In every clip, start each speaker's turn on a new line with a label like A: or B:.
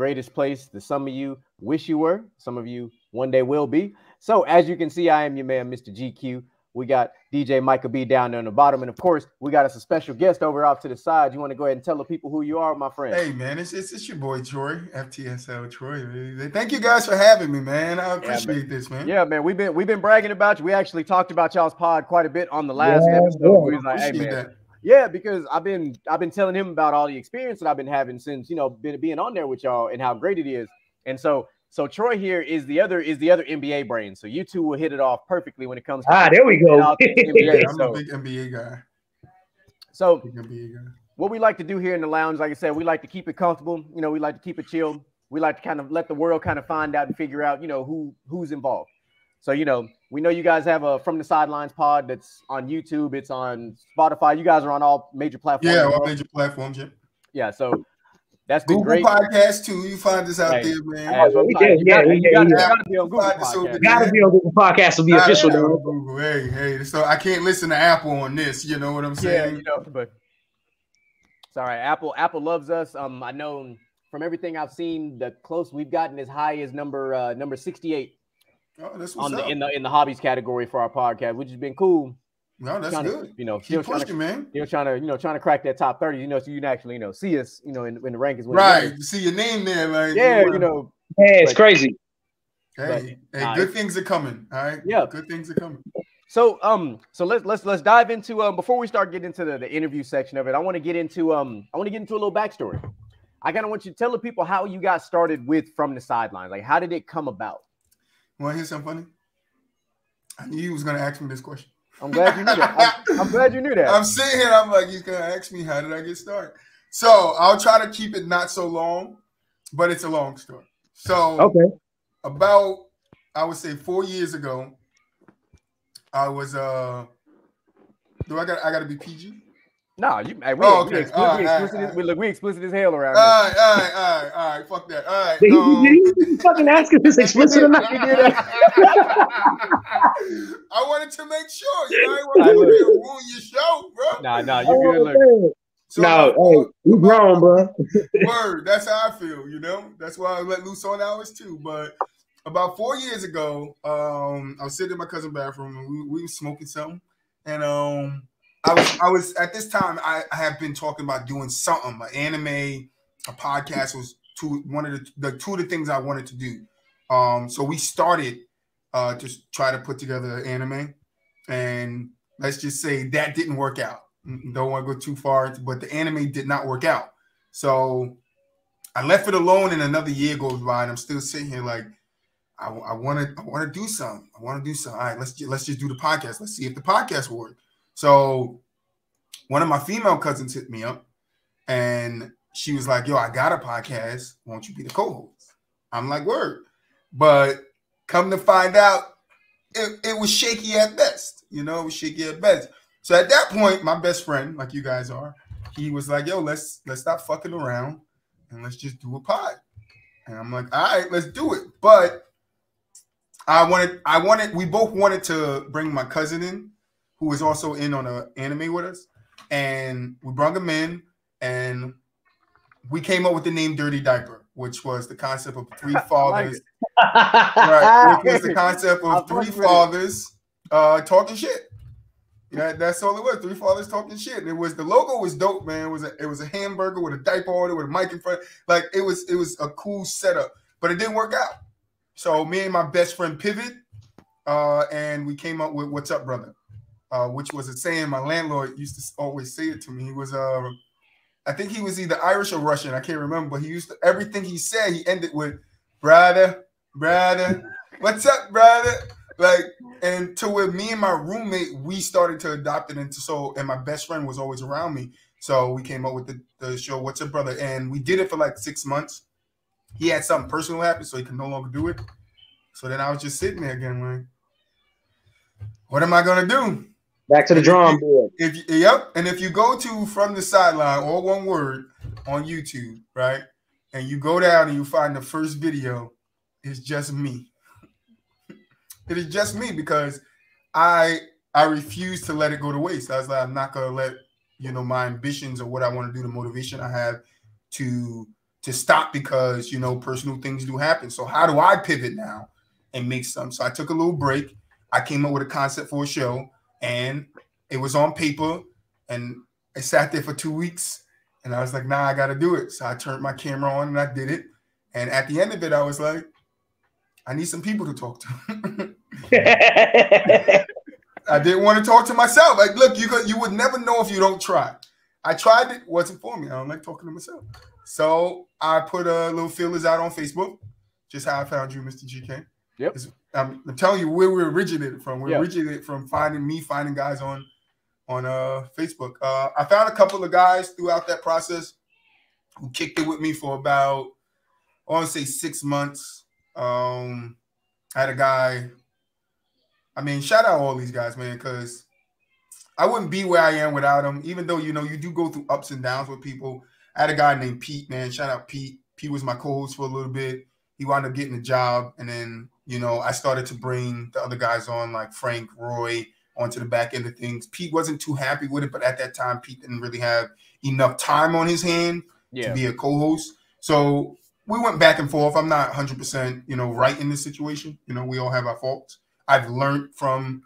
A: greatest place that some of you wish you were. Some of you one day will be. So as you can see, I am your man, Mr. GQ. We got DJ Micah B down there on the bottom. And, of course, we got us a special guest over off to the side. You want to go ahead and tell the people who you are, my friend?
B: Hey, man, it's your boy, Troy, FTSL Troy. Thank you guys for having me, man. I appreciate this, man.
A: Yeah, man, we've been bragging about you. We actually talked about y'all's pod quite a bit on the last episode. We was like, hey, man. That. Yeah, because I've been telling him about all the experience that I've been having since, being on there with y'all and how great it is. And so Troy here is the other NBA brain. So you two will hit it off perfectly when it comes to
C: there we go.
B: NBA. I'm a big NBA guy.
A: So
B: big NBA guy.
A: What we like to do here in the lounge, like I said, we like to keep it comfortable. We like to keep it chill. We like to kind of let the world kind of find out and figure out, who's involved. So, we know you guys have a From the Sidelines pod that's on YouTube. It's on Spotify. You guys are on all major platforms.
B: Yeah, all major platforms. Yeah.
A: Yeah. So that's been
B: Google
A: great.
B: Podcast too. You find this out there, man.
A: You gotta be on Google Podcast.
C: Gotta be on Google Podcast to be official.
B: Google. Hey. So I can't listen to Apple on this. You know what I'm saying?
A: Yeah, but it's all right. Apple loves us. I know from everything I've seen, the close we've gotten as high as number 68.
B: Oh, that's what's up.
A: In the hobbies category for our podcast, which has been cool.
B: No, that's good.
A: Still
B: pushing, man.
A: Still trying to crack that top 30. So you can actually see us, in the rankings.
B: Right, you see your name there, like
A: yeah,
C: Yeah, it's crazy.
B: Hey, good things are coming. All right.
A: Yeah,
B: good things are coming.
A: So let's dive into before we start getting into the interview section of it. I want to get into a little backstory. I kind of want you to tell the people how you got started with From the Sidelines. Like, how did it come about?
B: Want to hear something funny? I knew you was going to ask me this question.
A: I'm glad you knew that. I'm glad you knew that.
B: I'm sitting here, I'm like, he's going to ask me, how did I get started? So I'll try to keep it not so long, but it's a long story. So about, I would say 4 years ago, I was, I got to be PG?
A: No, we explicit as hell around
B: here. All right. Fuck that. All right.
C: You fucking ask if it's explicit or not.
B: I wanted to make sure. I wanted to ruin your show, bro.
A: Nah, you good. Look.
C: So we grown, bro.
B: Word. That's how I feel, That's why I let loose on ours too. But about 4 years ago, I was sitting in my cousin's bathroom and we were smoking something. And I was at this time I have been talking about doing something, an anime, a podcast was two of the things I wanted to do. So we started to try to put together an anime, and let's just say that didn't work out. Don't want to go too far, but the anime did not work out. So I left it alone, and another year goes by, and I'm still sitting here like I want to do something. I want to do something. All right, let's just do the podcast. Let's see if the podcast will work. So one of my female cousins hit me up and she was like, yo, I got a podcast. Won't you be the co-host? I'm like, word. But come to find out, it was shaky at best. It was shaky at best. So at that point, my best friend, like you guys are, he was like, yo, let's stop fucking around and let's just do a pod. And I'm like, all right, let's do it. But we both wanted to bring my cousin in, who was also in on an anime with us. And we brought him in, and we came up with the name Dirty Diaper, which was the concept of three fathers. Right, which was the concept of three fathers talking shit. Yeah, that's all it was. Three fathers talking shit. And the logo was dope, man. It was a hamburger with a diaper on it, with a mic in front. Like it was a cool setup, but it didn't work out. So me and my best friend pivot, and we came up with What's Up, Brother? Which was a saying my landlord used to always say it to me. He was, I think he was either Irish or Russian. I can't remember, but he used to, everything he said, he ended with, brother, what's up, brother? Like, and to where me and my roommate, we started to adopt it and my best friend was always around me. So we came up with the show, What's Up, Brother? And we did it for like 6 months. He had something personal happen, so he could no longer do it. So then I was just sitting there again, like, what am I going to do?
C: Back to the drawing board.
B: And if you go to From the Sideline, all one word, on YouTube, right? And you go down and you find the first video, it's just me. It is just me because I refuse to let it go to waste. I was like, I'm not gonna let my ambitions or what I want to do, the motivation I have to to stop because, personal things do happen. So how do I pivot now and make some? So I took a little break. I came up with a concept for a show, and it was on paper, and I sat there for 2 weeks, and I was like, nah, I got to do it. So I turned my camera on and I did it. And at the end of it, I was like, I need some people to talk to. I didn't want to talk to myself. Like, look, you would never know if you don't try. I tried it, wasn't for me. I don't like talking to myself. So I put a little feelers out on Facebook, just how I found you, Mr. GK.
A: Yep.
B: I'm telling you where we originated from. We originated from finding guys on Facebook. I found a couple of guys throughout that process who kicked it with me for about, I want to say 6 months. I had a guy. I mean, shout out all these guys, man, because I wouldn't be where I am without them. Even though, you do go through ups and downs with people. I had a guy named Pete, man. Shout out Pete. Pete was my co-host for a little bit. He wound up getting a job. And then, I started to bring the other guys on, like Frank, Roy, onto the back end of things. Pete wasn't too happy with it, but at that time, Pete didn't really have enough time on his hand to be a co-host. So we went back and forth. I'm not 100%, right in this situation. We all have our faults. I've learned from,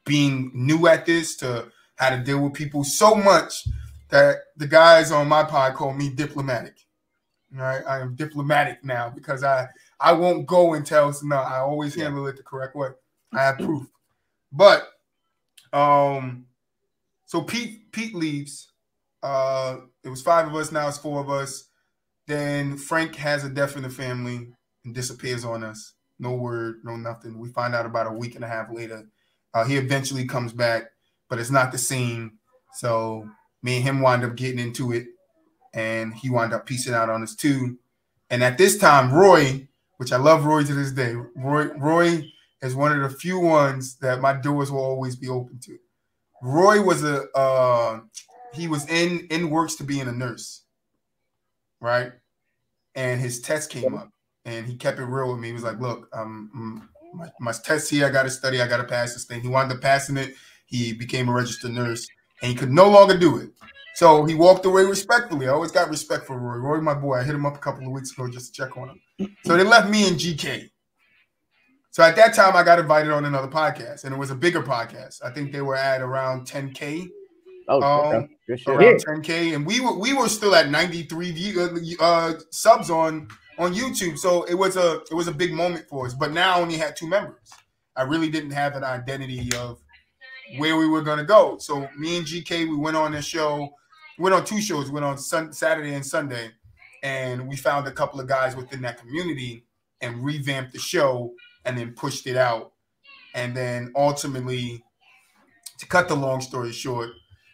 B: being new at this to how to deal with people so much that the guys on my pod call me diplomatic. All right, I am diplomatic now because I won't go and tell us no. I always handle it the correct way. I have proof. But so Pete leaves. It was 5 of us. Now it's 4 of us. Then Frank has a death in the family and disappears on us. No word, no nothing. We find out about a week and a half later. He eventually comes back, but it's not the same. So me and him wind up getting into it, and he wound up piecing out on us too. And at this time, Roy, which I love Roy to this day, Roy is one of the few ones that my doors will always be open to. Roy was he was in works to being a nurse, right? And his test came up, and he kept it real with me. He was like, look, my test here, I got to study, I got to pass this thing. He wound up passing it. He became a registered nurse, and he could no longer do it. So he walked away respectfully. I always got respect for Roy. Roy, my boy, I hit him up a couple of weeks ago just to check on him. So they left me and GK. So at that time, I got invited on another podcast, and it was a bigger podcast. I think they were at around 10K.
A: Oh, okay. Good shit.
B: Around 10K, and we were still at 93 subs on YouTube. So it was a big moment for us. But now I only had 2 members. I really didn't have an identity of where we were going to go. So me and GK, we went on this show. We went on 2 shows. We went on Saturday and Sunday, and we found a couple of guys within that community and revamped the show and then pushed it out. And then ultimately, to cut the long story short,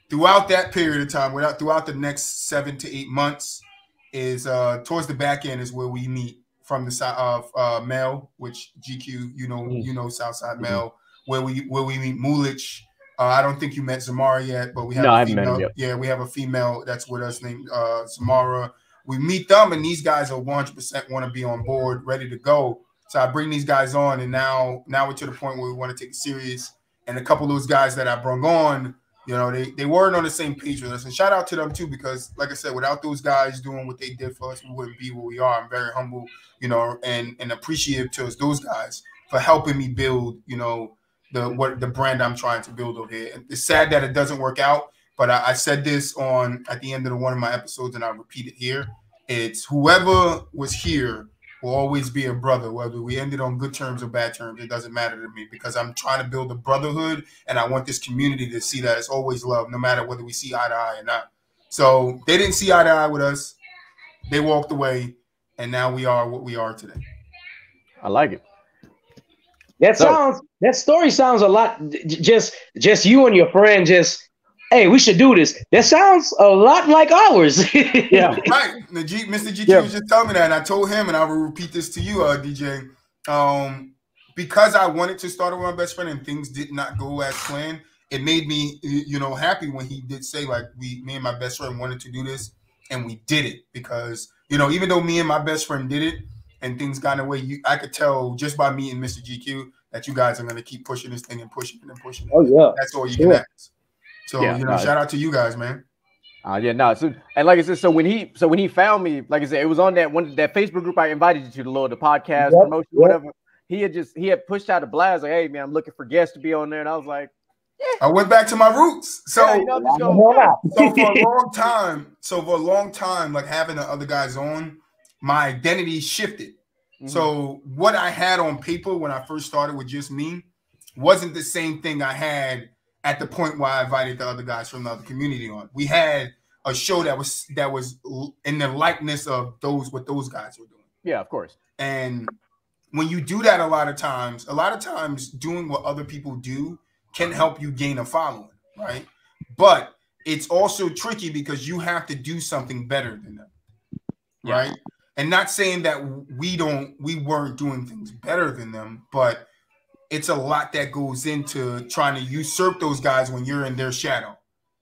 B: throughout that period of time, throughout the next 7 to 8 months, is towards the back end is where we meet from the side of Mel, which GQ, you know Southside Mel, where we meet Mulich. I don't think you met Zamara yet, but we have a female. Yeah, we have a female that's with us named Zamara. We meet them, and these guys are 100% want to be on board, ready to go. So I bring these guys on, and now we're to the point where we want to take it serious. And a couple of those guys that I brought on, they weren't on the same page with us. And shout out to them too, because like I said, without those guys doing what they did for us, we wouldn't be where we are. I'm very humble, and appreciative to those guys for helping me build, the brand I'm trying to build over here. And it's sad that it doesn't work out, but I said this at the end of one of my episodes, and I'll repeat it here. It's whoever was here will always be a brother, whether we ended on good terms or bad terms. It doesn't matter to me, because I'm trying to build a brotherhood, and I want this community to see that it's always love, no matter whether we see eye to eye or not. So they didn't see eye to eye with us. They walked away, and now we are what we are today.
A: I like it.
C: That story sounds a lot, just you and your friend hey, we should do this. That sounds a lot like ours.
A: Yeah.
B: Right. Mr. GQ was just telling me that, and I told him, and I will repeat this to you, DJ. Because I wanted to start with my best friend and things did not go as planned, it made me, happy when he did say, like, me and my best friend wanted to do this, and we did it. Because, even though me and my best friend did it and things got in the way, I could tell just by meeting Mr. GQ that you guys are going to keep pushing this thing and pushing it and pushing it.
C: Oh, yeah.
B: That's all you can ask. So, shout out to you guys, man.
A: Yeah, no. So and like I said, so when he found me, like I said, it was on that Facebook group I invited you to, the podcast promotion, whatever. He had pushed out a blast like, hey man, I'm looking for guests to be on there, and I was like,
B: I went back to my roots. So,
C: so
B: for a long time, like having the other guys on, my identity shifted. Mm-hmm. So what I had on paper when I first started with just me wasn't the same thing I had at the point where I invited the other guys from the other community on. We had a show that was in the likeness of what those guys were doing.
A: Yeah, of course.
B: And when you do that, a lot of times doing what other people do can help you gain a following, right? But it's also tricky because you have to do something better than them, right? Yeah. And not saying that we weren't doing things better than them, but it's a lot that goes into trying to usurp those guys when you're in their shadow.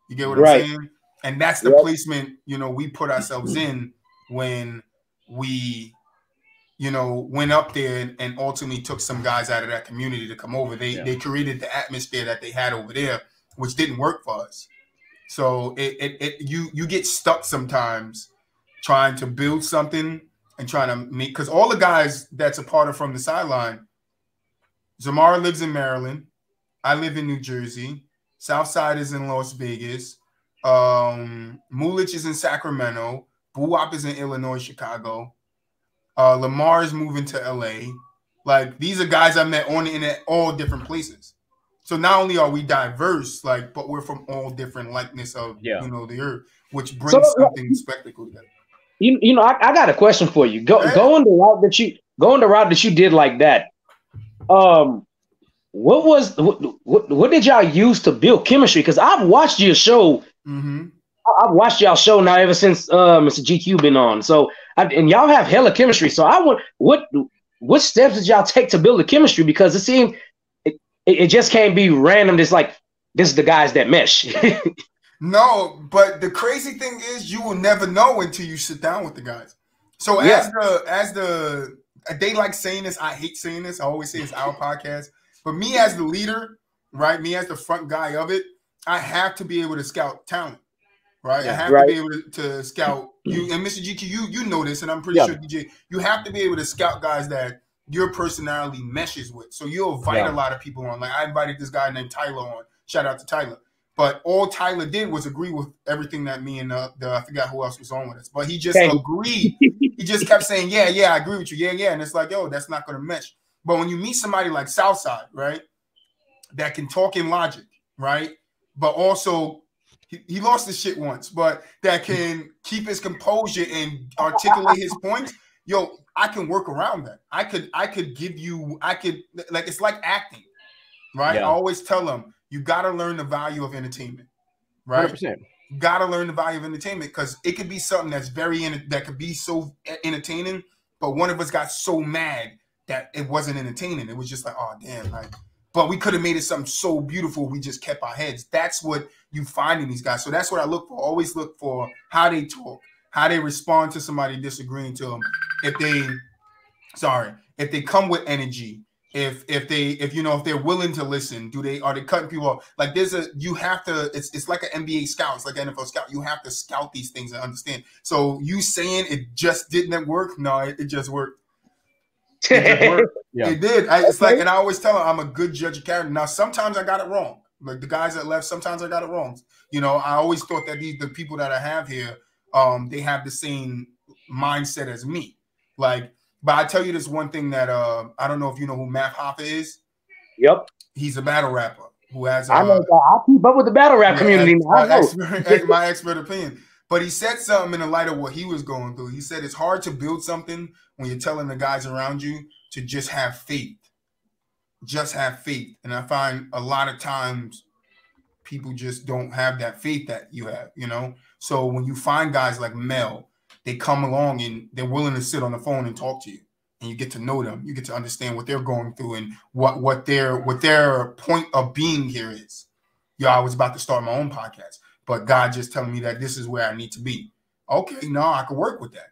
B: You get what I'm saying? And that's the placement, we put ourselves in when we, went up there and ultimately took some guys out of that community to come over. They created the atmosphere that they had over there, which didn't work for us. So you get stuck sometimes trying to build something and trying to make, because all the guys that's a part of From the Sideline, Zamara lives in Maryland. I live in New Jersey. Southside is in Las Vegas. Mulich is in Sacramento. Buwap is in Illinois, Chicago. Lamar is moving to LA. Like, these are guys I met on the internet, all different places. So not only are we diverse, but we're from all different likeness of the earth, which brings something spectacle together.
C: I got a question for you. Going the route that you did like that. What did y'all use to build chemistry? Because I've watched your show. Mm-hmm. I've watched y'all show now ever since Mr. GQ been on. So and y'all have hella chemistry. So I want what steps did y'all take to build the chemistry? Because it seemed it just can't be random. Just like this is the guys that mesh.
B: No, but the crazy thing is you will never know until you sit down with the guys. So as they like saying this, I hate saying this. I always say it's our podcast. But me as the leader, right? Me as the front guy of it, I have to be able to scout talent, right? I have to be able to scout you. And Mr. GQ, you know this, and I'm pretty sure DJ, you have to be able to scout guys that your personality meshes with. So you'll invite a lot of people on. Like I invited this guy named Tyler on. Shout out to Tyler. But all Tyler did was agree with everything that me and I forgot who else was on with us. But he just agreed. He just kept saying, yeah, I agree with you. Yeah. And it's like, yo, that's not going to mesh. But when you meet somebody like Southside, right, that can talk in logic, right, but also he lost his shit once, but that can keep his composure and articulate his points, yo, I can work around that. I could give you, it's like acting, right? Yeah. I always tell them, you got to learn the value of entertainment, right?
A: 100%.
B: You got to learn the value of entertainment because it could be something that's that could be so entertaining, but one of us got so mad that it wasn't entertaining. It was just like, oh, damn. But we could have made it something so beautiful. We just kept our heads. That's what you find in these guys. So that's what I look for. Always look for how they talk, how they respond to somebody disagreeing to them. If they come with energy, if they're willing to listen, are they cutting people off? Like you have to, it's like an NBA scout. It's like an NFL scout. You have to scout these things and understand. So you saying it just didn't work? No, it just worked. It did. It's like, and I always tell them I'm a good judge of character. Now, sometimes I got it wrong. Like the guys that left, sometimes I got it wrong. I always thought that the people that I have here, they have the same mindset as me. But I tell you this one thing that I don't know if you know who Math Hoffa is.
C: Yep.
B: He's a battle rapper who has.
C: I know. I keep up with the battle rap community.
B: My expert opinion. But he said something in the light of what he was going through. He said it's hard to build something when you're telling the guys around you to just have faith. Just have faith. And I find a lot of times people just don't have that faith that you have, So when you find guys like Mel, they come along and they're willing to sit on the phone and talk to you. And you get to know them. You get to understand what they're going through and what their point of being here is. I was about to start my own podcast. But God just telling me that this is where I need to be. Okay, no, I can work with that.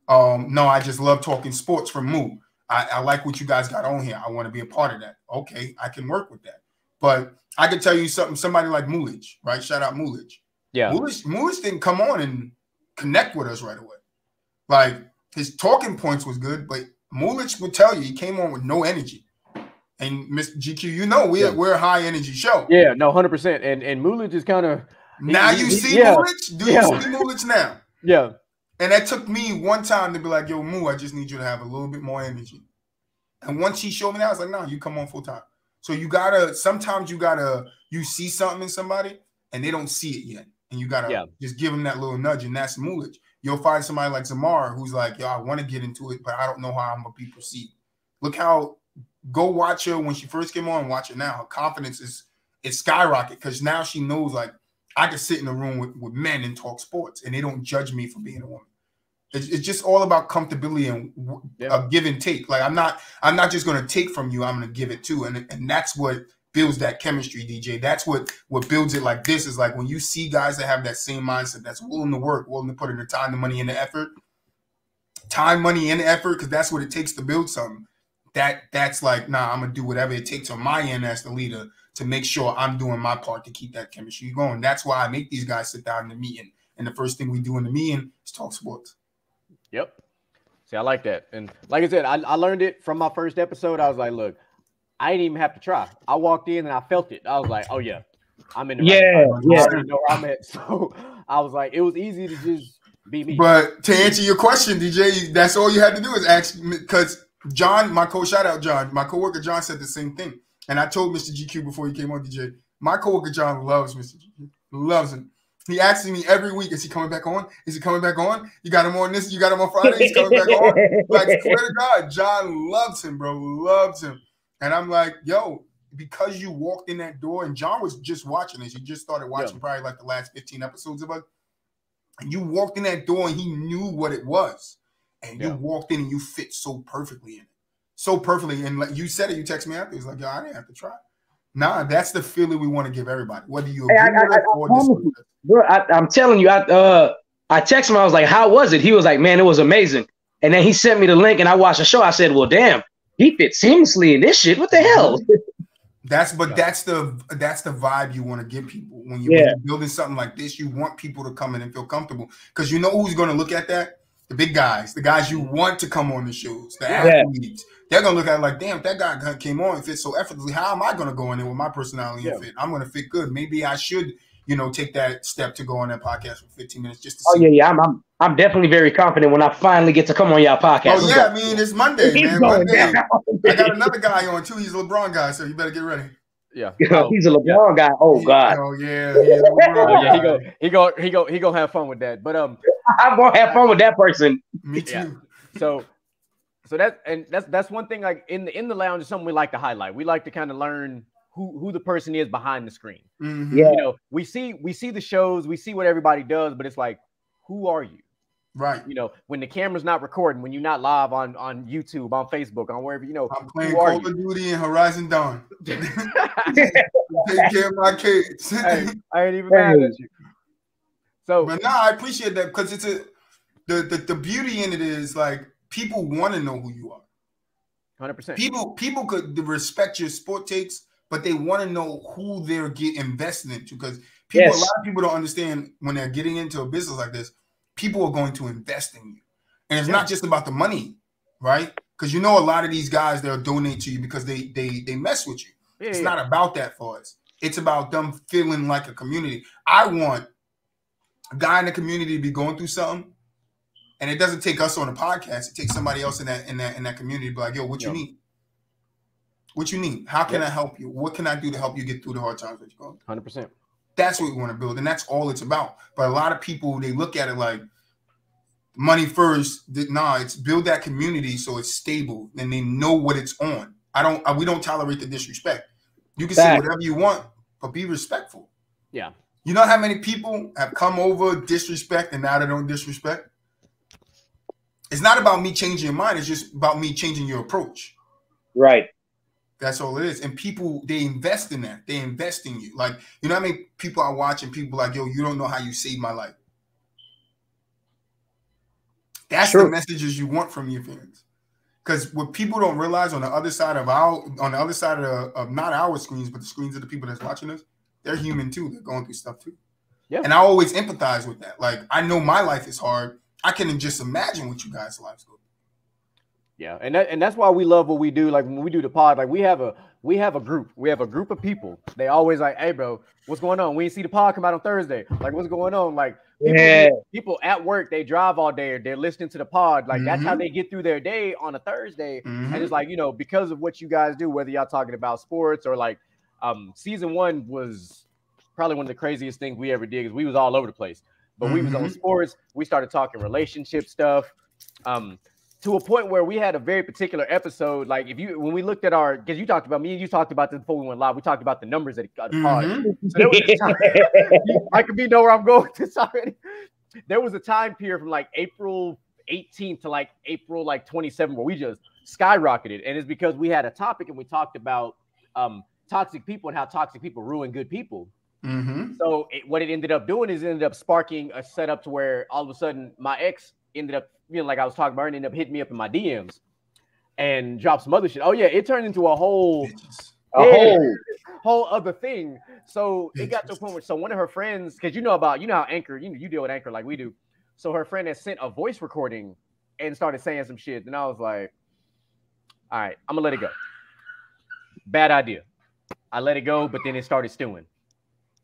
B: No, I just love talking sports from Moo. I like what you guys got on here. I want to be a part of that. Okay, I can work with that. But I can tell you something, somebody like Mulich, right? Shout out Mulich.
A: Yeah.
B: Mulish didn't come on and connect with us right away. Like, his talking points was good, but Mulish would tell you he came on with no energy. And Mr. GQ, you know, we're a high energy show.
A: Yeah, no, 100%. And Mulish is kind of
B: now you see Mulish? Do you see Mulish now?
A: Yeah.
B: And that took me one time to be like, yo, Moo, I just need you to have a little bit more energy. And once he showed me that, I was like, no, you come on full time. So sometimes you see something in somebody and they don't see it yet. And you gotta just give them that little nudge, and that's Mulish. You'll find somebody like Zamar who's like, yo, I want to get into it, but I don't know how I'm gonna be perceived. Look how, go watch her when she first came on and watch her now. Her confidence is skyrocket because now she knows, like, I can sit in a room with men and talk sports and they don't judge me for being a woman. It's just all about comfortability and a give and take. Like, I'm not just going to take from you. I'm going to give it too. And that's what builds that chemistry, DJ. That's what builds it like this is like when you see guys that have that same mindset, that's willing to work, willing to put in the time, the money, and the effort. Time, money, and effort, because that's what it takes to build something. That's like, nah, I'm going to do whatever it takes on my end as the leader to make sure I'm doing my part to keep that chemistry going. That's why I make these guys sit down in the meeting. And the first thing we do in the meeting is talk sports.
A: Yep. See, I like that. And like I said, I learned it from my first episode. I was like, look, I didn't even have to try. I walked in and I felt it. I was like, oh, yeah, I'm in the right. I already know where I'm at. So I was like, it was easy to just be me.
B: But to answer your question, DJ, that's all you had to do is ask, because John, shout out John, my coworker John said the same thing. And I told Mr. GQ before he came on, DJ, my coworker John loves Mr. GQ, loves him. He asks me every week, is he coming back on? Is he coming back on? You got him on this? You got him on Friday? He's coming back on? Like, swear to God, John loves him, bro. Loves him. And I'm like, yo, because you walked in that door, and John was just watching this. He just started watching probably like the last 15 episodes of us. And you walked in that door, and he knew what it was. And you walked in, and you fit so perfectly in it. So perfectly. And like you said it, you text me after. It's like, yo, I didn't have to try. Nah, that's the feeling we want to give everybody. Whether you agree with it or disagree with it.
C: Bro, I'm telling you, I texted him. I was like, "How was it?" He was like, "Man, it was amazing." And then he sent me the link, and I watched the show. I said, "Well, damn, he fits seamlessly in this shit. What the hell?"
B: That's the vibe you want to give people when you're building something like this. You want people to come in and feel comfortable because you know who's going to look at that. The big guys, the guys you want to come on the shows, the athletes, they're going to look at it like, damn, that guy came on and fit so effortlessly. How am I going to go in there with my personality and fit? I'm going to fit good. Maybe I should, take that step to go on that podcast for 15 minutes just to see.
C: I'm definitely very confident when I finally get to come on y'all podcast.
B: Oh, yeah, I mean, it's Monday, man. Monday. I got another guy on, too. He's a LeBron guy, so you better get ready.
A: Yeah,
C: he's a LeBron guy. Oh God.
B: Oh yeah, he's a LeBron
A: guy. He gonna have fun with that. But
C: I'm gonna have fun with that person.
B: Me too.
A: Yeah. So that's one thing. Like in the lounge is something we like to highlight. We like to kind of learn who the person is behind the screen.
B: Mm-hmm.
C: Yeah.
A: We see the shows, we see what everybody does, but it's like, who are you?
B: Right.
A: When the camera's not recording, when you're not live on YouTube, on Facebook, on wherever,
B: I'm playing Call of Duty and Horizon Dawn. Take care of my kids.
A: Hey, I ain't even mad at you. So,
B: but I appreciate that because it's the beauty in it is like people want to know who you are.
A: 100%.
B: People could respect your sport takes, but they want to know who they're invested into because a lot of people don't understand when they're getting into a business like this. People are going to invest in you. And it's not just about the money, right? Because a lot of these guys, they'll donate to you because they mess with you. It's not about that for us. It's about them feeling like a community. I want a guy in the community to be going through something, and it doesn't take us on a podcast. It takes somebody else in that community to be like, yo, what you need? What you need? How can I help you? What can I do to help you get through the hard times that you're going through?
A: 100%.
B: That's what we want to build, and that's all it's about. But a lot of people, they look at it like money first. Nah, it's build that community so it's stable and they know what it's on. We don't tolerate the disrespect. You can say whatever you want, but be respectful.
A: Yeah.
B: You know how many people have come over disrespect and now they don't disrespect? It's not about me changing your mind. It's just about me changing your approach.
C: Right.
B: That's all it is. And people, they invest in that. They invest in you. Like, how many people I watch and people like, yo, you don't know how you saved my life. That's the messages you want from your fans. Because what people don't realize on the other side of not our screens, but the screens of the people that's watching us, they're human too. They're going through stuff too.
A: Yeah.
B: And I always empathize with that. Like, I know my life is hard. I can just imagine what you guys' lives go.
A: Yeah, and that's why we love what we do. Like when we do the pod, like we have a group. We have a group of people. They always like, hey, bro, what's going on? We didn't see the pod come out on Thursday. Like, what's going on? Like people at work, they drive all day. They're listening to the pod. Like that's how they get through their day on a Thursday. And it's like, because of what you guys do, whether y'all talking about sports or like season 1 was probably one of the craziest things we ever did because we was all over the place. But we was on sports. We started talking relationship stuff. To a point where we had a very particular episode. Like when we looked at because you talked about me and you talked about this before we went live. We talked about the numbers that got the pod. So there was a time, I could know where I'm going with this already. There was a time period from like April 18th to like April 27th where we just skyrocketed. And it's because we had a topic and we talked about toxic people and how toxic people ruin good people. So what it ended up doing is it ended up sparking a setup to where all of a sudden my ex ended up feeling like I was talking about her and ended up hitting me up in my DMs and dropped some other shit. Oh yeah, it turned into a whole other thing. So it got to a point where one of her friends, because you know how Anchor, you deal with Anchor like we do. So her friend had sent a voice recording and started saying some shit. And I was like, all right, I'm gonna let it go. Bad idea. I let it go, but then it started stewing.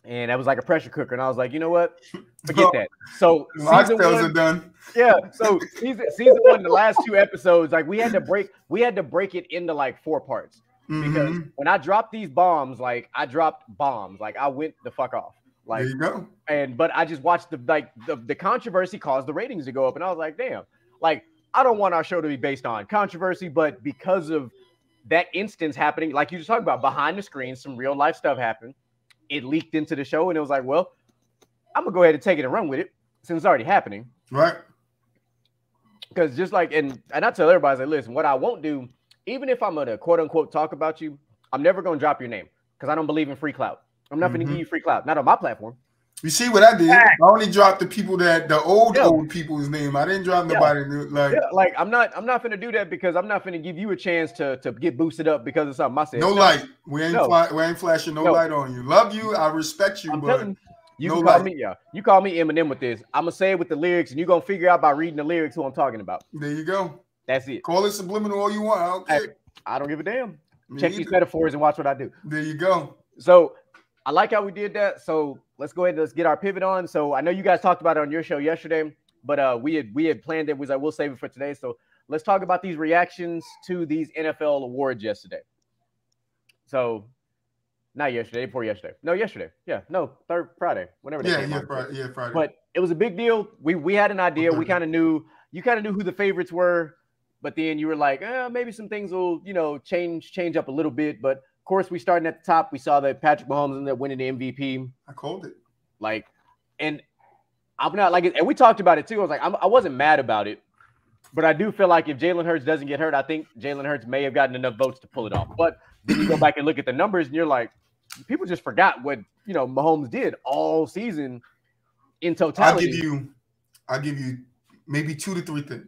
A: And that was like a pressure cooker. And I was like, you know what? Forget that. So season 1 are done. Yeah. So season 1, the last 2 episodes, like we had to break it into like 4 parts. Because when I dropped these bombs, like I dropped bombs. Like I went the fuck off. Like
B: there you go.
A: But I just watched the controversy caused the ratings to go up. And I was like, damn, like I don't want our show to be based on controversy, but because of that instance happening, like you just talked about behind the screen, some real life stuff happened. It leaked into the show, and it was like, well, I'm gonna go ahead and take it and run with it since it's already happening.
B: Right.
A: Because just like, and I tell everybody, I say, listen, what I won't do, even if I'm gonna quote unquote talk about you, I'm never gonna drop your name because I don't believe in free clout. I'm not gonna give you free clout, not on my platform.
B: You see what I did? I only dropped the people the old people's name. I didn't drop nobody new. Like
A: I'm not gonna do that because I'm not gonna give you a chance to get boosted up because of something I said.
B: No light. We ain't flashing no light on you. Love you. I respect you, but
A: you call me Eminem with this. I'm gonna say it with the lyrics, and you're gonna figure out by reading the lyrics who I'm talking about.
B: There you go.
A: That's it.
B: Call it subliminal all you want. I don't care.
A: I don't give a damn. Check these metaphors and watch what I do.
B: There you go.
A: So I like how we did that. So let's go ahead and let's get our pivot on. So I know you guys talked about it on your show yesterday, but we had planned it. We'll save it for today. So let's talk about these reactions to these NFL awards yesterday. So not yesterday, before yesterday. No, yesterday. Yeah, no, Friday. Whenever they came out.
B: Friday.
A: But it was a big deal. We had an idea. We kind of knew. You kind of knew who the favorites were, but then you were like, maybe some things will change up a little bit, but. Of course, we started at the top. We saw that Patrick Mahomes ended up winning the MVP.
B: I called it.
A: And I'm not like it. And we talked about it too. I was like, I wasn't mad about it, but I do feel like if Jalen Hurts doesn't get hurt, I think Jalen Hurts may have gotten enough votes to pull it off. But then you go back and look at the numbers, and you're like, people just forgot what Mahomes did all season in totality.
B: I'll give you maybe 2 to 3 things.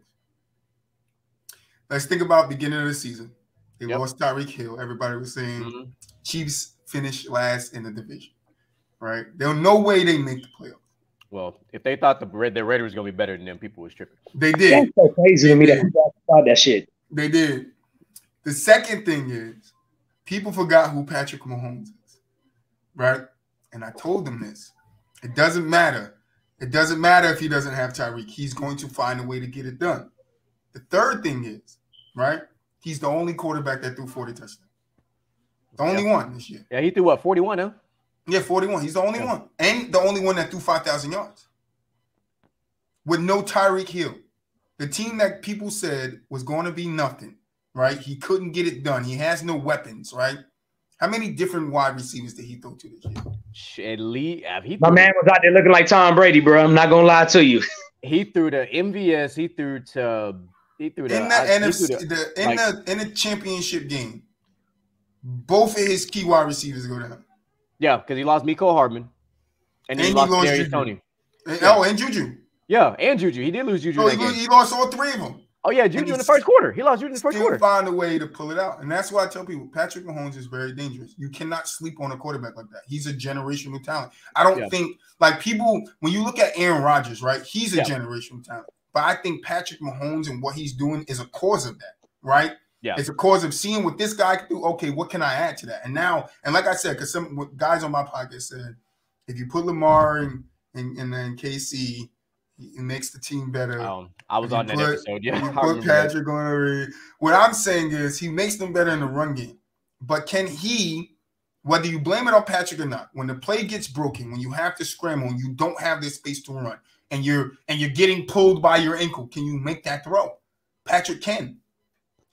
B: Let's think about beginning of the season. They lost Tyreek Hill. Everybody was saying Chiefs finished last in the division, right? There's no way they make the playoffs.
A: Well, if they thought the Raiders was going to be better than them, people was tripping.
B: They did.
C: That's so crazy to me that people thought that shit.
B: They did. The second thing is people forgot who Patrick Mahomes is, right? And I told them this. It doesn't matter. It doesn't matter if he doesn't have Tyreek. He's going to find a way to get it done. The third thing is, right? He's the only quarterback that threw 40 touchdowns. The only one this year.
A: Yeah, he threw 41, huh?
B: Yeah, 41. He's the only one. And the only one that threw 5,000 yards. With no Tyreek Hill. The team that people said was going to be nothing, right? He couldn't get it done. He has no weapons, right? How many different wide receivers did he throw to this year?
A: At least,
C: my man was out there looking like Tom Brady, bro. I'm not going to lie to you.
A: He threw to MVS. He threw to...
B: in the championship game, both of his key wide receivers go down.
A: Yeah, because he lost Mecole Hardman, and he lost Darius Toney.
B: And Juju.
A: Yeah, and Juju. He did lose Juju.
B: He lost all 3 of them.
A: Oh yeah, Juju in the first quarter. He lost Juju in the first quarter.
B: Still find a way to pull it out, and that's why I tell people Patrick Mahomes is very dangerous. You cannot sleep on a quarterback like that. He's a generational talent. I don't think like people when you look at Aaron Rodgers, right? He's a generational talent, but I think Patrick Mahomes and what he's doing is a cause of that, right? Yeah, it's a cause of seeing what this guy can do. Okay, what can I add to that? And now, and like I said, because some guys on my podcast said, if you put Lamar and then KC. It makes the team better.
A: I was on that episode. Yeah,
B: you put Patrick on already. What I'm saying is he makes them better in the run game. But can he, whether you blame it on Patrick or not, when the play gets broken, when you have to scramble, and you don't have this space to run, and you're getting pulled by your ankle, can you make that throw? Patrick can.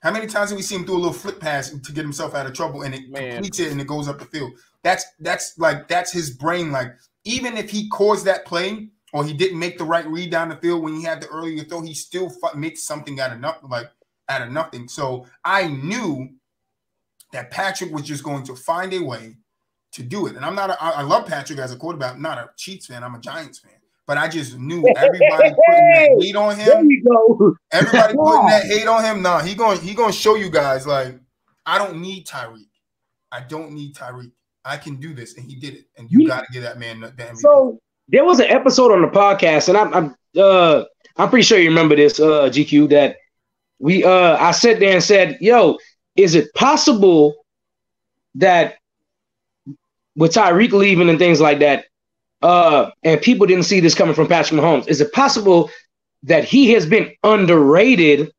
B: How many times have we seen him do a little flip pass to get himself out of trouble, and it completes it and it goes up the field? That's his brain. Like even if he caused that play. Or he didn't make the right read down the field when he had the earlier throw, he still makes something out of nothing. So I knew that Patrick was just going to find a way to do it. And I love Patrick as a quarterback. I'm not a Chiefs fan. I'm a Giants fan. But I just knew everybody putting that hate on him. There you go. Everybody putting that hate on him. Nah, he going to show you guys like I don't need Tyreek. I don't need Tyreek. I can do this, and he did it. And you got to give that man the MVP.
C: So there was an episode on the podcast, and I'm pretty sure you remember this, GQ, that I sat there and said, "Yo, is it possible that with Tyreek leaving and things like that, and people didn't see this coming from Patrick Mahomes, is it possible that he has been underrated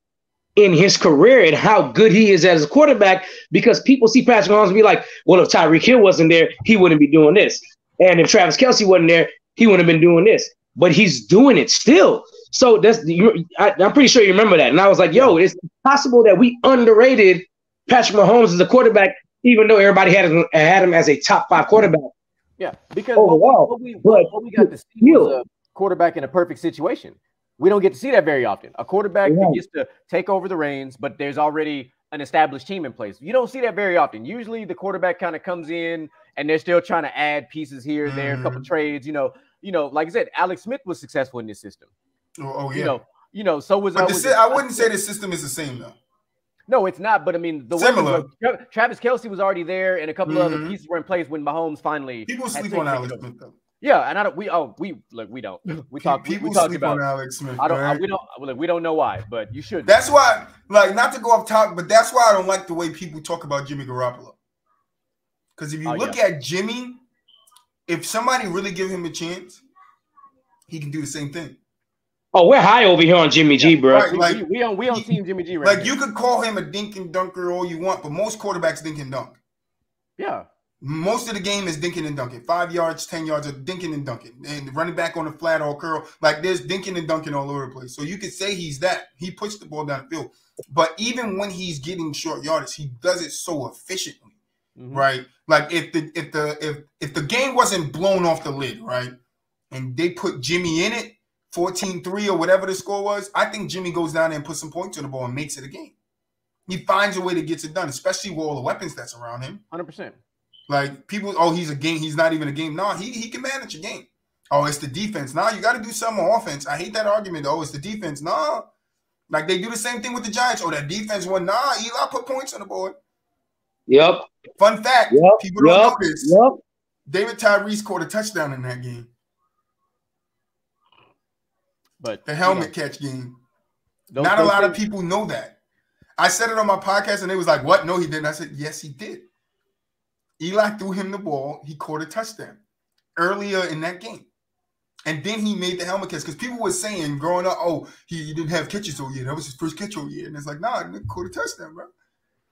C: in his career and how good he is as a quarterback? Because people see Patrick Mahomes and be like, well, if Tyreek Hill wasn't there, he wouldn't be doing this, and if Travis Kelce wasn't there, he wouldn't have been doing this, but he's doing it still." So I'm pretty sure you remember that. And I was like, yo, it's possible that we underrated Patrick Mahomes as a quarterback, even though everybody had him as a top 5 quarterback.
A: Yeah, because what we got to see was a quarterback in a perfect situation. We don't get to see that very often. A quarterback that gets to take over the reins, but there's already an established team in place. You don't see that very often. Usually the quarterback kind of comes in and they're still trying to add pieces here and there, a couple trades. You know, like I said, Alex Smith was successful in this system.
B: Oh yeah.
A: So was I
B: wouldn't say the system is the same though.
A: No, it's not. But I mean, Travis Kelce was already there, and a couple of other pieces were in place when Mahomes finally.
B: People sleep on Alex Smith though.
A: Yeah, and we don't. We talk.
B: People
A: talk
B: sleep
A: about
B: on Alex Smith.
A: We don't know why, but you should.
B: That's why, like, not to go off topic, but that's why I don't like the way people talk about Jimmy Garoppolo. Because if you look at Jimmy, if somebody really give him a chance, he can do the same thing.
C: Oh, we're high over here on Jimmy G, bro.
A: Right, we on team Jimmy G right
B: now. You could call him a dink and dunker all you want, but most quarterbacks dink and dunk.
A: Yeah.
B: Most of the game is dinking and dunking. 5 yards, 10 yards of dinking and dunking. And running back on the flat or curl. Like there's dinking and dunking all over the place. So you could say he's that. He puts the ball down the field. But even when he's getting short yardage, he does it so efficiently. Right? Like if the game wasn't blown off the lid, right? And they put Jimmy in it, 14-3 or whatever the score was, I think Jimmy goes down there and puts some points on the ball and makes it a game. He finds a way to get it done, especially with all the weapons that's around him.
A: 100%.
B: Like people, he's a game. He's not even a game. No, he can manage a game. Oh, it's the defense. No, you got to do some offense. I hate that argument. Oh, it's the defense. No, like they do the same thing with the Giants. Oh, that defense won. Nah, Eli put points on the board.
C: Yep.
B: Fun fact. People don't know this. David Tyree scored a touchdown in that game.
A: But
B: the helmet catch game. Not a lot of people know that. I said it on my podcast and it was like, what? No, he didn't. I said, yes, he did. Eli threw him the ball. He caught a touchdown earlier in that game. And then he made the helmet catch. Because people were saying growing up, oh, he didn't have catches all year. That was his first catch all year. And it's like, nah, he caught a touchdown, bro.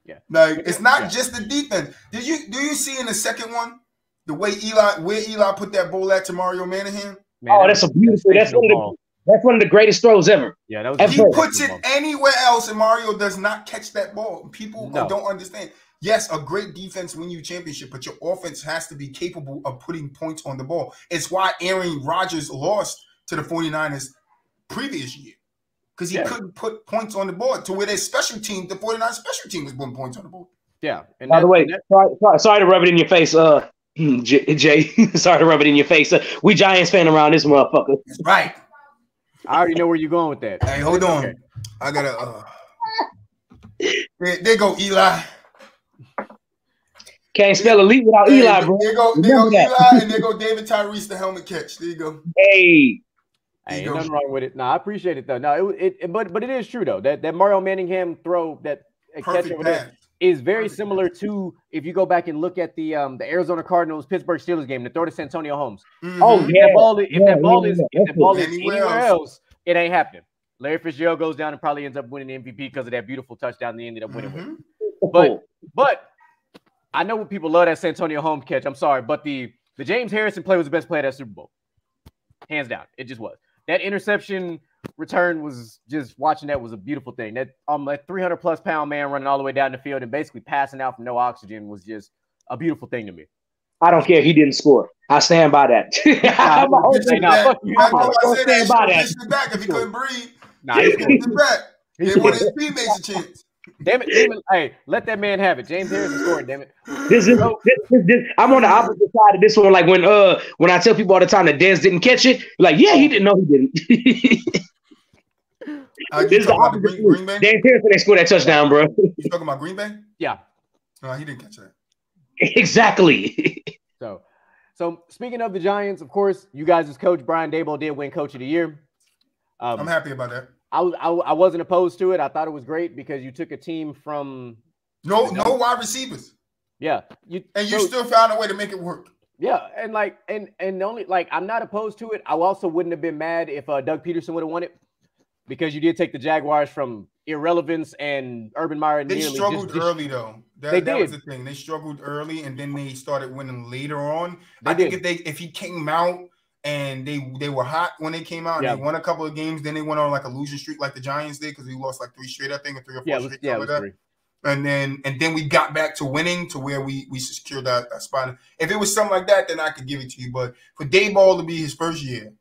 A: Yeah.
B: Like, it's not just the defense. Do you see in the second one the way Eli put that ball at to Mario Manahan?
C: Man, that's a beautiful. That's one of the greatest throws ever.
A: Yeah, that was.
B: He puts it anywhere else, and Mario does not catch that ball. People don't understand. Yes, a great defense win you championship, but your offense has to be capable of putting points on the ball. It's why Aaron Rodgers lost to the 49ers previous year, because he couldn't put points on the board to where their special team, the 49ers special team, was putting points on the board.
A: Yeah. And
C: by the way, sorry to rub it in your face, Jay. Sorry to rub it in your face. We Giants fan around this motherfucker.
B: That's right.
A: I already know where you're going with that.
B: Hey, hold on. I gotta. There go Eli.
C: Can't spell elite without Eli, bro.
B: There go Eli, and there go David Tyrese, the helmet catch. There you go.
C: Hey.
A: Ain't nothing wrong with it. No, I appreciate it though. No, but it is true though. That Mario Manningham throw, that catch over there is very similar to, if you go back and look at the Arizona Cardinals Pittsburgh Steelers game, the throw to Santonio Holmes.
B: Mm-hmm.
C: Oh yeah.
A: If that ball is anywhere else, it ain't happening. Larry Fitzgerald goes down and probably ends up winning the MVP because of that beautiful touchdown they ended up winning with. But I know what people love, that Santonio Holmes catch. I'm sorry, but the James Harrison play was the best play of that Super Bowl. Hands down. It just was. That interception return was just, watching that was a beautiful thing. That 300+ pound man running all the way down the field and basically passing out from no oxygen was just a beautiful thing to me.
C: I don't care if he didn't score. I stand by that. I'm going to stand by that.
B: Back if he couldn't breathe. He put back. He wanted his teammates a chance.
A: Damn it. Hey, let that man have it. James Harrison scored, damn it.
C: This I'm on the opposite side of this one. Like when I tell people all the time that Dez didn't catch it, like, yeah, he didn't know he didn't. This is the opposite. Green Bay? James Harrison, they scored that touchdown, bro.
B: You talking about Green Bay?
A: Yeah.
B: He didn't catch that.
C: Exactly.
A: So speaking of the Giants, of course, you guys' coach Brian Daboll did win Coach of the Year.
B: I'm happy about that.
A: I wasn't opposed to it. I thought it was great because you took a team from
B: no wide receivers.
A: Yeah,
B: you still found a way to make it work.
A: Yeah, and the only, I'm not opposed to it. I also wouldn't have been mad if Doug Peterson would have won it, because you did take the Jaguars from irrelevance and Urban Meyer.
B: They struggled early though. That was the thing. They struggled early and then they started winning later on. I think if he came out and they were hot when they came out, and they won a couple of games, then they went on like a losing streak like the Giants did, because they lost like 3 straight, I think, or 3 or 4 straight. That. And then we got back to winning to where we secured that spot. If it was something like that, then I could give it to you. But for Daboll to be his first year,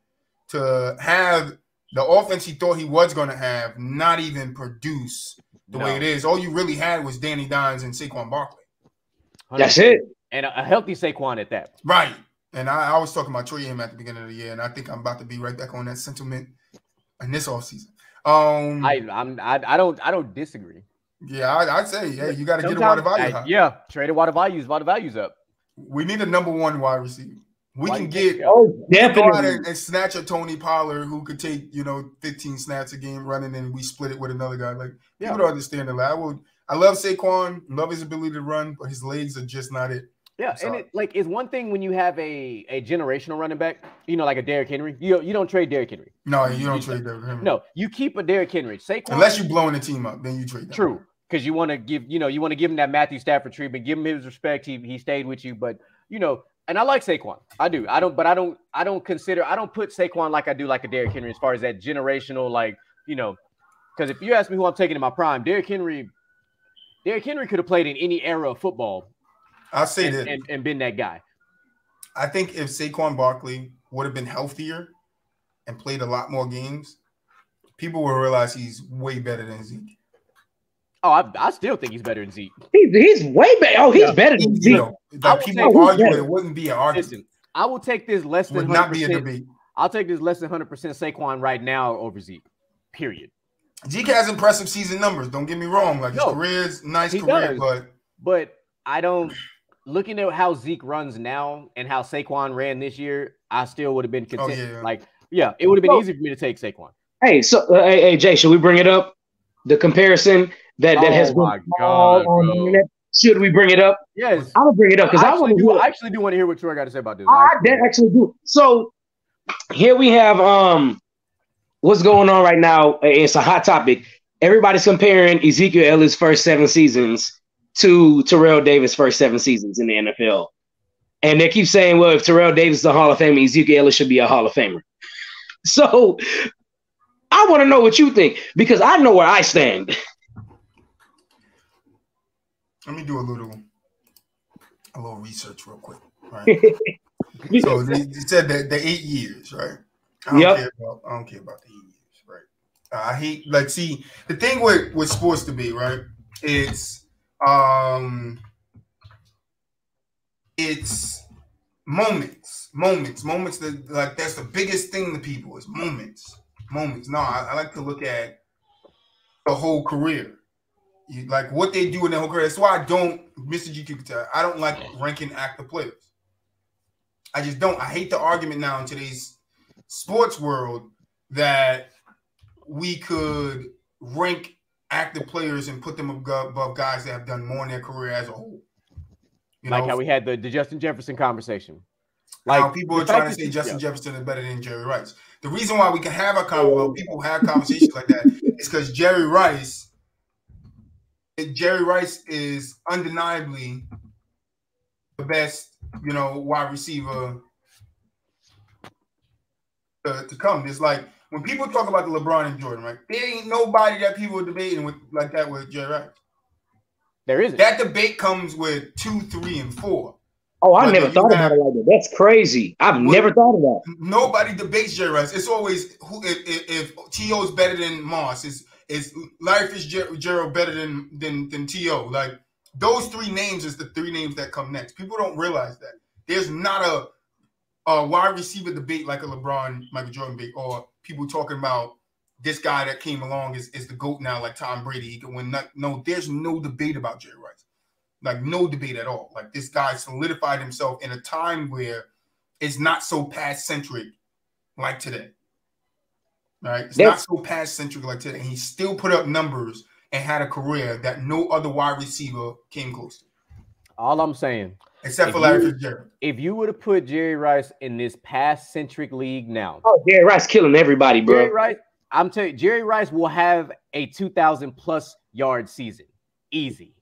B: to have the offense he thought he was going to have not even produce the way it is, all you really had was Danny Dimes and Saquon Barkley.
A: 100%.
C: That's it.
A: And a healthy Saquon at that.
B: Right. And I was talking about trading him at the beginning of the year, and I think I'm about to be right back on that sentiment in this offseason.
A: I don't disagree.
B: Yeah, I'd say, you got to get a water value high.
A: Yeah, trade a water values up.
B: We need a number 1 wide receiver. We can get
C: definitely
B: and snatch a Tony Pollard who could take 15 snaps a game running, and we split it with another guy. Like, people don't understand that. I love Saquon, love his ability to run, but his legs are just not it.
A: Yeah, and it's one thing when you have a generational running back, like a Derrick Henry. You don't trade Derrick Henry.
B: No, you don't trade Derrick Henry.
A: No, you keep a Derrick Henry. Saquon,
B: unless you're blowing the team up, then you trade.
A: True, because you want to give him that Matthew Stafford treatment, give him his respect. He stayed with you, but and I like Saquon. I do. I don't put Saquon like I do like a Derrick Henry as far as that generational, because if you ask me who I'm taking in my prime, Derrick Henry could have played in any era of football.
B: I'll say that
A: and been that guy.
B: I think if Saquon Barkley would have been healthier and played a lot more games, people will realize he's way better than Zeke.
A: Oh, I still think he's better than Zeke.
C: He's way better. Oh, he's better than Zeke.
B: People argue it wouldn't be an argument.
A: Listen, I will take this less than 100%.
B: Would not be a debate.
A: I'll take this less than 100% Saquon right now over Zeke. Period.
B: Zeke has impressive season numbers. Don't get me wrong. Like, his career's nice career,
A: but I don't. Looking at how Zeke runs now and how Saquon ran this year, I still would have been content. It would have been easy for me to take Saquon.
C: Hey, hey, Jay, should we bring it up? The comparison that has been on the internet. Should we bring it up?
A: Yes,
C: I'm gonna bring it up because I
A: actually do want to hear what Troy got to say about this.
C: I actually do. So here we have what's going on right now. It's a hot topic. Everybody's comparing Ezekiel Elliott's first 7 seasons to Terrell Davis' first 7 seasons in the NFL. And they keep saying, well, if Terrell Davis is a Hall of Famer, Ezekiel Elliott should be a Hall of Famer. So I want to know what you think, because I know where I stand.
B: Let me do a little research real quick. Right? So they said that the 8 years, right? I don't care about the 8 years, right? I hate, the thing with sports to be, right? It's moments that that's the biggest thing to people is moments. No, I like to look at the whole career. Like what they do in their whole career. That's why I don't, Mr. GQ can tell, I don't like ranking active players. I just don't. I hate the argument now in today's sports world that we could rank active players and put them above guys that have done more in their career as a whole.
A: Like how we had the Justin Jefferson conversation.
B: Like how people are trying to say Justin Jefferson is better than Jerry Rice. The reason why we can have people have conversations like that is because Jerry Rice is undeniably the best, wide receiver to come. It's like when people talk about the LeBron and Jordan, right? There ain't nobody that people are debating with like that with Jerry Rice.
A: There isn't.
B: That debate comes with 2, 3, and 4.
C: Oh, I never thought about it like that. That's crazy. I've never thought of that.
B: Nobody debates Jerry Rice. It's always if T.O. is better than Moss. Is Larry Fitzgerald better than T.O.? Like those 3 names is the 3 names that come next. People don't realize that. There's not a wide receiver debate like a LeBron, Michael Jordan debate, or people talking about this guy that came along is the GOAT now, like Tom Brady. He can win. No, there's no debate about Jerry Rice. Like no debate at all. Like this guy solidified himself in a time where it's not so past-centric like today. Right? It's not so past-centric like today. And he still put up numbers and had a career that no other wide receiver came close to.
A: All I'm saying.
B: Except for Larry Fitzgerald.
A: If you would have put Jerry Rice in this past-centric league now.
C: Oh, Jerry Rice killing everybody, bro.
A: Jerry Rice, I'm telling you, Jerry Rice will have a 2,000-plus yard season. Easy.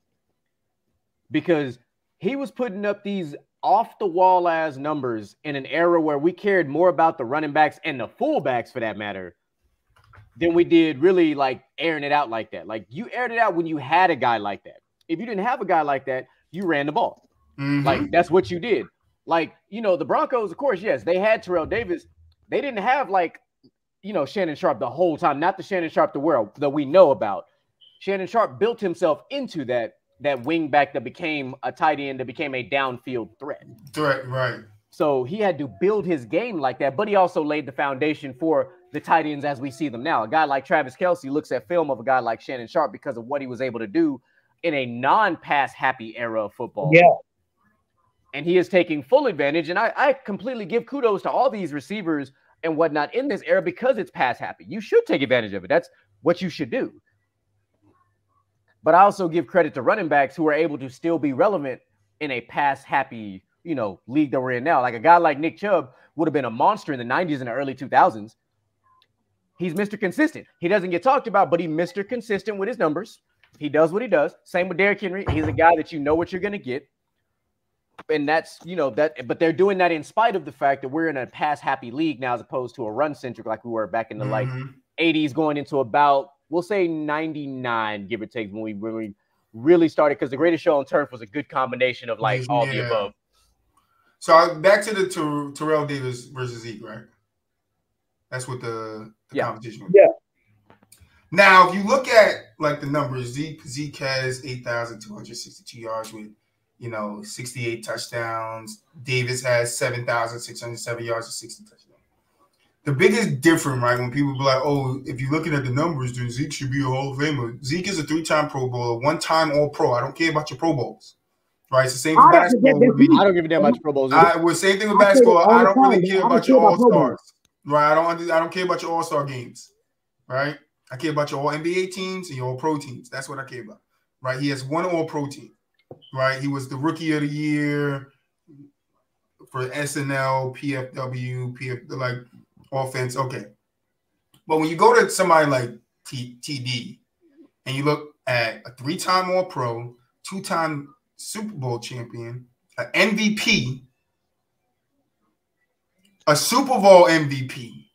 A: Because he was putting up these off-the-wall ass numbers in an era where we cared more about the running backs and the fullbacks, for that matter, than we did really like airing it out like that. Like you aired it out when you had a guy like that. If you didn't have a guy like that, you ran the ball. Mm-hmm. Like that's what you did. Like, the Broncos, of course, yes, they had Terrell Davis. They didn't have Shannon Sharp the whole time. Not the Shannon Sharp that we know about. Shannon Sharp built himself into that wing back that became a tight end, that became a downfield threat.
B: Right.
A: So he had to build his game like that, but he also laid the foundation for the tight ends as we see them now. A guy like Travis Kelce looks at film of a guy like Shannon Sharp because of what he was able to do in a non-pass happy era of football.
C: Yeah.
A: And he is taking full advantage. And I completely give kudos to all these receivers and whatnot in this era because it's pass happy. You should take advantage of it. That's what you should do. But I also give credit to running backs who are able to still be relevant in a pass-happy, league that we're in now. Like a guy like Nick Chubb would have been a monster in the 90s and the early 2000s. He's Mr. Consistent. He doesn't get talked about, but he's Mr. Consistent with his numbers. He does what he does. Same with Derrick Henry. He's a guy that you know what you're going to get. And that's, but they're doing that in spite of the fact that we're in a pass-happy league now as opposed to a run-centric like we were back in the 80s going into about, we'll say 99, give or take, when we really started, because the Greatest Show on Turf was a good combination of all the above.
B: So back to the Terrell Davis versus Zeke, right? That's what the competition was.
C: Yeah.
B: Now, if you look at the numbers, Zeke has 8,262 yards with 68 touchdowns. Davis has 7,607 yards with 60 touchdowns. The biggest difference, right, when people be like, oh, if you're looking at the numbers, then Zeke should be a Hall of Famer. Zeke is a 3-time Pro Bowler, 1-time All-Pro. I don't care about your Pro Bowls, right? It's the same for basketball.
A: I don't give a damn about your Pro Bowls.
B: Same thing with basketball. I don't really care about your All-Stars, right? I don't care about your All-Star games, right? I care about your All-NBA teams and your All-Pro teams. That's what I care about, right? He has 1 All-Pro team, right? He was the Rookie of the Year for SNL, PFW, offense, okay. But when you go to somebody like TD and you look at a 3-time All-Pro, 2-time Super Bowl champion, an MVP, a Super Bowl MVP,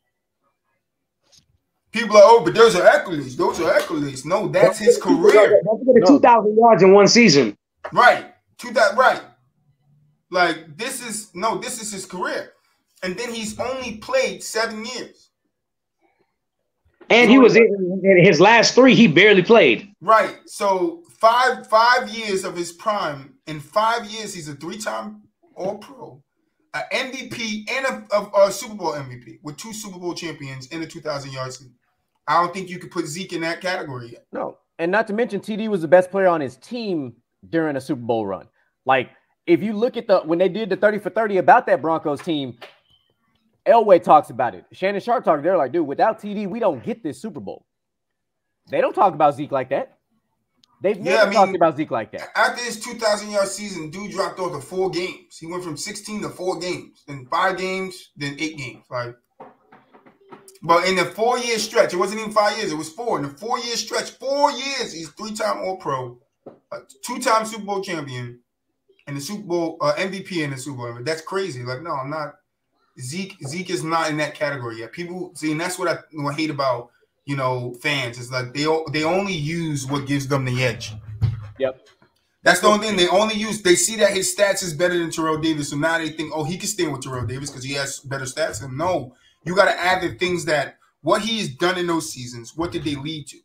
B: people are, oh, but those are accolades. Those are accolades. No, that's his career.
C: That's 2,000 yards in one season.
B: Right. 2,000, right. This is his career. And then he's only played 7 years.
C: And he was in his last 3, he barely played.
B: Right. So five years of his prime. In 5 years, he's a 3-time All-Pro, an MVP, and a Super Bowl MVP with 2 Super Bowl champions in the 2,000 yards league. I don't think you could put Zeke in that category yet.
A: No, and not to mention TD was the best player on his team during a Super Bowl run. Like, if you look at when they did the 30 for 30 about that Broncos team, Elway talks about it. Shannon Sharp talks. They're like, dude, without TD, we don't get this Super Bowl. They don't talk about Zeke like that. They've never talked about Zeke like that.
B: After his 2,000-yard season, dude dropped off to 4 games. He went from 16 to 4 games, then 5 games, then 8 games. Like, but in the 4-year stretch, it wasn't even 5 years. It was 4. In the 4-year stretch, 4 years, he's 3-time All-Pro, 2-time Super Bowl champion, and the Super Bowl MVP in the Super Bowl. That's crazy. Like, no, I'm not. Zeke is not in that category yet. People see, and that's what I hate about fans. It's like they only use what gives them the edge.
A: Yep.
B: That's the only thing they see that his stats is better than Terrell Davis, so now they think, oh, he can stand with Terrell Davis because he has better stats. And no, you got to add the things that what he's done in those seasons. What did they lead to?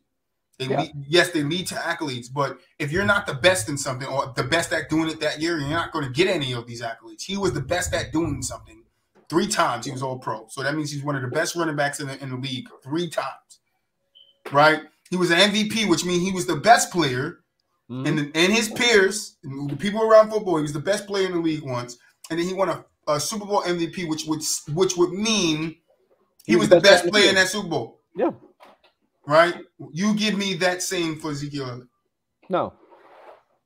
B: Yes, they lead to accolades, but if you're not the best in something or the best at doing it that year, you're not going to get any of these accolades. He was the best at doing something 3 times. He was All-Pro, so that means he's one of the best running backs in the league 3 times. Right? He was an MVP, which means he was the best player, and his peers, and the people around football, he was the best player in the league once, and then he won a Super Bowl MVP, which would mean he was the best player in that Super Bowl.
A: Yeah.
B: Right? You give me that same for Ezekiel.
A: No.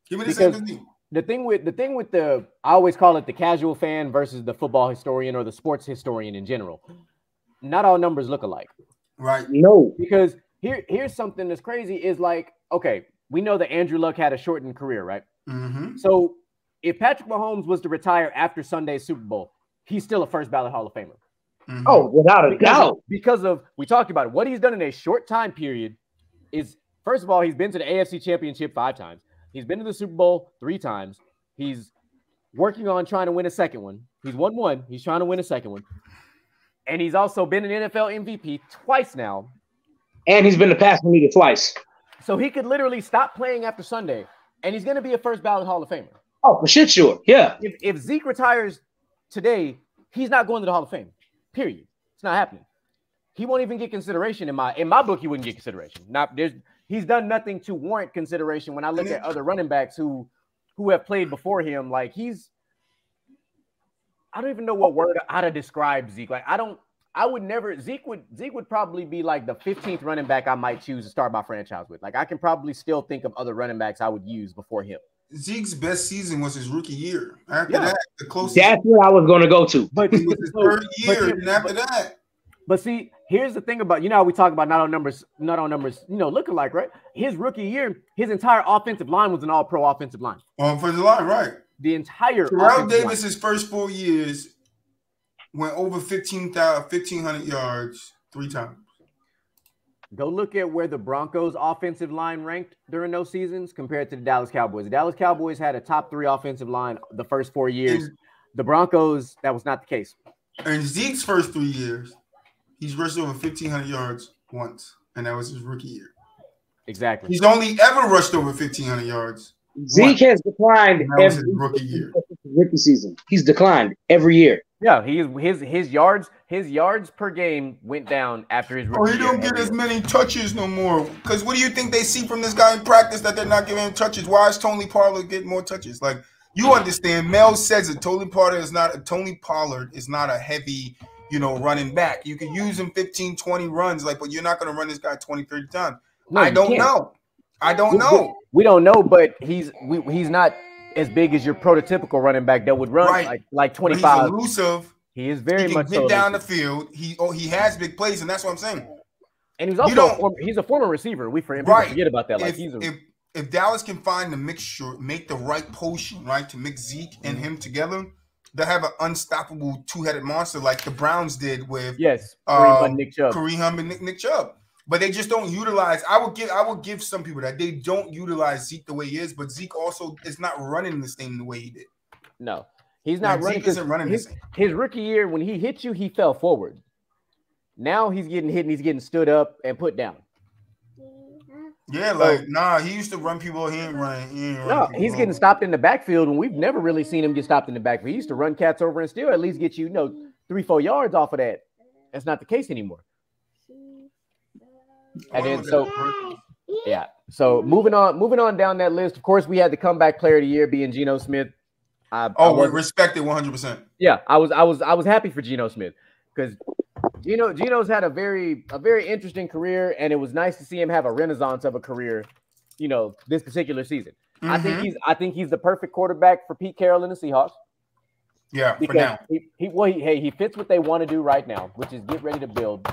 B: Give me the same for Zeke.
A: The thing with I always call it the casual fan versus the football historian or the sports historian in general. Not all numbers look alike.
B: Right.
C: No.
A: Because here's something that's crazy is like, okay, we know that Andrew Luck had a shortened career, right?
B: Mm-hmm.
A: So if Patrick Mahomes was to retire after Sunday's Super Bowl, he's still a first ballot Hall of Famer.
B: Mm-hmm.
C: Oh, without a doubt.
A: Because of, we talked about it, what he's done in a short time period is, first of all, he's been to the AFC Championship 5 times. He's been to the Super Bowl 3 times. He's working on trying to win a second one. He's won 1. He's trying to win a second one. And he's also been an NFL MVP twice now.
C: And he's been the passing leader twice.
A: So he could literally stop playing after Sunday, and he's going to be a first ballot Hall of Famer.
C: Oh, for shit, sure. Yeah.
A: If Zeke retires today, he's not going to the Hall of Fame. Period. It's not happening. He won't even get consideration in my book. He wouldn't get consideration. He's done nothing to warrant consideration. When I look at other running backs who have played before him, like I don't even know how to describe Zeke. Like Zeke would probably be like the 15th running back I might choose to start my franchise with. Like I can probably still think of other running backs I would use before him.
B: Zeke's best season was his rookie year. After that, the closest.
C: That's what I was going to go to.
B: But it was his third year, and after that.
A: But see, here's the thing about, how we talk about not on numbers, look alike, right? His rookie year, his entire offensive line was an all-pro offensive line.
B: Offensive line, right.
A: The entire
B: Terrell Davis's first 4 years went over 1,500 yards 3 times.
A: Go look at where the Broncos offensive line ranked during those seasons compared to the Dallas Cowboys. The Dallas Cowboys had a top 3 offensive line the first 4 years. The Broncos, that was not the case.
B: In Zeke's first 3 years, he's rushed over 1,500 yards once, and that was his rookie year.
A: Exactly.
B: He's only ever rushed over 1,500 yards.
C: Zeke has declined
B: every rookie year.
C: Rookie season. He's declined every year.
A: Yeah, his yards per game went down after his rookie
B: year. He don't get as many touches no more. Because what do you think they see from this guy in practice that they're not giving him touches? Why is Tony Pollard getting more touches? Like, you understand, Mel says that Tony Pollard is not a heavy, running back. You can use him 15, 20 runs, but you're not going to run this guy 20, 30 times. No, I don't know.
A: We don't know, but he's not as big as your prototypical running back that would run like 25.
B: He's elusive.
A: He is very much
B: so. He can get down the field. He has big plays, and that's what I'm saying.
A: And he's also he's a former receiver. We forget about that. Like
B: if Dallas can find the mixture, make the right potion, right, to mix Zeke and him together, they have an unstoppable 2-headed monster like the Browns did with Kareem Hunt and Nick Chubb. But they just don't utilize. I would give some people that they don't utilize Zeke the way he is, but Zeke also is not running the same the way he did.
A: No, he's not running.
B: Zeke isn't running
A: his rookie year, when he hit you, he fell forward. Now he's getting hit and he's getting stood up and put down.
B: Yeah, he used to run people. He ain't running.
A: He's getting stopped in the backfield, and we've never really seen him get stopped in the backfield. He used to run cats over and still at least get you, 3-4 yards off of that. That's not the case anymore. And then yeah. So moving on down that list. Of course, we had the comeback player of the year being Geno Smith.
B: We respect it 100%.
A: Yeah, I was happy for Geno Smith because Geno's had a very interesting career, and it was nice to see him have a renaissance of a career, this particular season.
B: Mm-hmm.
A: I think he's the perfect quarterback for Pete Carroll and the Seahawks.
B: Yeah,
A: because
B: for now.
A: He fits what they want to do right now, which is get ready to build.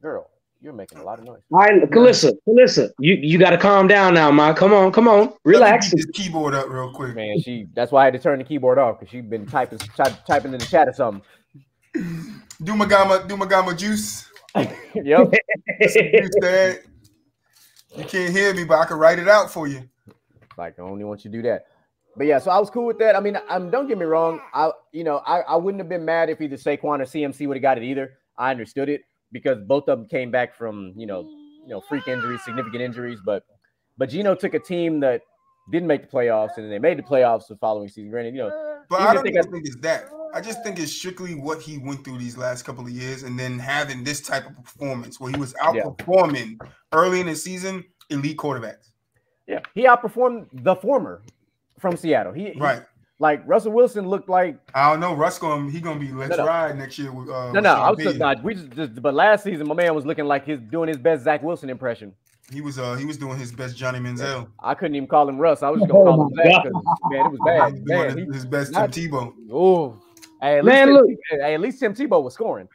A: Girl, you're making a lot of noise.
C: All right, Calissa, you got to calm down now, Ma. Come on, relax.
B: Let me get this keyboard up real quick,
A: man. That's why I had to turn the keyboard off because she's been typing in the chat or something.
B: Do my gamma juice.
A: Yep.
B: Juice, Dad. You can't hear me, but I can write it out for you.
A: Like I only want you to do that. But yeah, so I was cool with that. I mean, don't get me wrong. I wouldn't have been mad if either Saquon or CMC would have got it either. I understood it because both of them came back from freak injuries, significant injuries. But Geno took a team that didn't make the playoffs, and then they made the playoffs the following season. Granted,
B: But I don't think it's that. I just think it's strictly what he went through these last couple of years, and then having this type of performance where he was outperforming early in the season elite quarterbacks.
A: Yeah, he outperformed the former from Seattle. Right. Like Russell Wilson looked like
B: I don't know. Russ he gonna be ride next year with
A: but last season my man was looking like doing his best Zach Wilson impression.
B: He was doing his best Johnny Manziel.
A: I couldn't even call him Russ. I was just gonna call him Zach because man, it was bad.
B: He was doing his best Tim Tebow.
A: Oh, hey, at least Tim Tebow was scoring.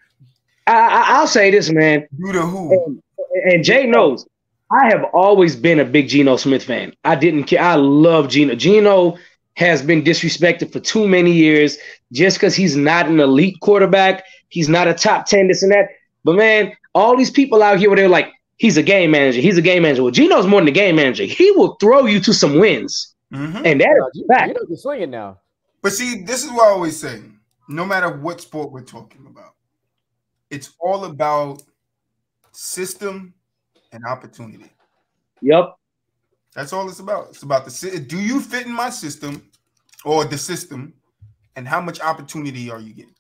C: I'll say this, man.
B: You the who?
C: And Jay knows. I have always been a big Geno Smith fan. I didn't care. I love Geno. Geno has been disrespected for too many years just because he's not an elite quarterback. He's not a top 10, this and that. But, man, all these people out here where they're like, he's a game manager. He's a game manager. Well, Geno's more than a game manager. He will throw you to some wins.
B: Mm-hmm.
C: And that is fact.
A: Geno's just swinging now.
B: But, see, this is what I always say. No matter what sport we're talking about, it's all about system and opportunity.
C: Yep.
B: That's all it's about. It's about do you fit in my system or the system, and how much opportunity are you getting?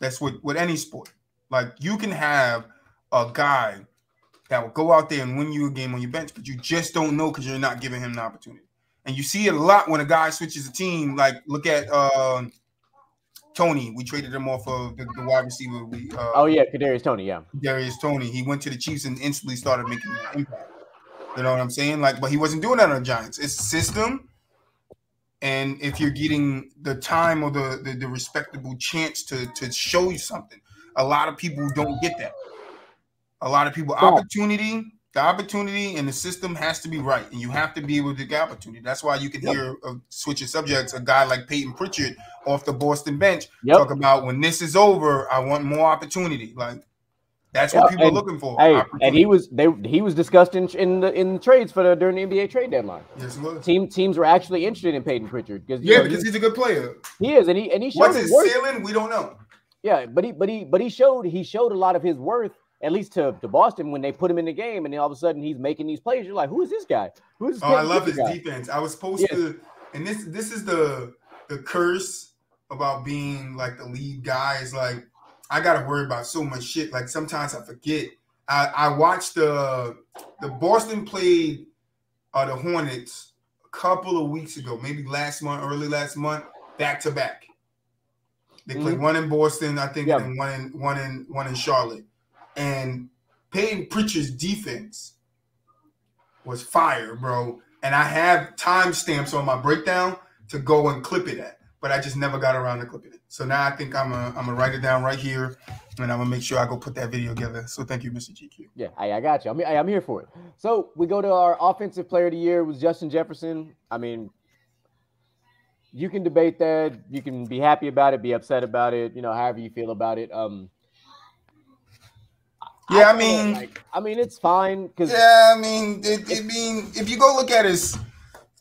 B: That's with any sport. Like you can have a guy that will go out there and win you a game on your bench, but you just don't know because you're not giving him the opportunity. And you see it a lot when a guy switches a team. Like look at Tony. We traded him off of the wide receiver.
A: Kadarius Toney. Yeah,
B: Kadarius Toney. He went to the Chiefs and instantly started making an impact. You know what I'm saying? Like, but he wasn't doing that on the Giants. It's system, and if you're getting the time or the respectable chance to show you something, a lot of people don't get that. A lot of people the opportunity and the system has to be right, and you have to be able to get opportunity. That's why you can hear switching subjects. A guy like Peyton Pritchard off the Boston bench talk about when this is over, I want more opportunity. Like. That's what people are looking for.
A: Hey, and he was discussed in the trades during the NBA trade deadline.
B: Yes, it was.
A: Teams were actually interested in Peyton Pritchard because
B: he's a good player.
A: He is, and he showed
B: what's his ceiling? We don't know.
A: Yeah, but he showed a lot of his worth at least to Boston when they put him in the game, and then all of a sudden he's making these plays. You're like, who is this guy? Who is this?
B: I love his defense. I was supposed to, and this is the curse about being like the lead guy is like. I got to worry about so much shit. Like sometimes I forget. I watched the Boston played the Hornets a couple of weeks ago, maybe early last month, back to back. They played one in Boston, I think, and one in Charlotte. And Peyton Pritchard's defense was fire, bro. And I have timestamps on my breakdown to go and clip it at. But I just never got around to clipping it. So now I think I'm gonna write it down right here, and I'm gonna make sure I go put that video together. So thank you, Mr. GQ.
A: Yeah, I got you. I'm here for it. So we go to our offensive player of the year was Justin Jefferson. I mean, you can debate that. You can be happy about it, be upset about it. However you feel about it. I mean, it's fine because
B: if you go look at his.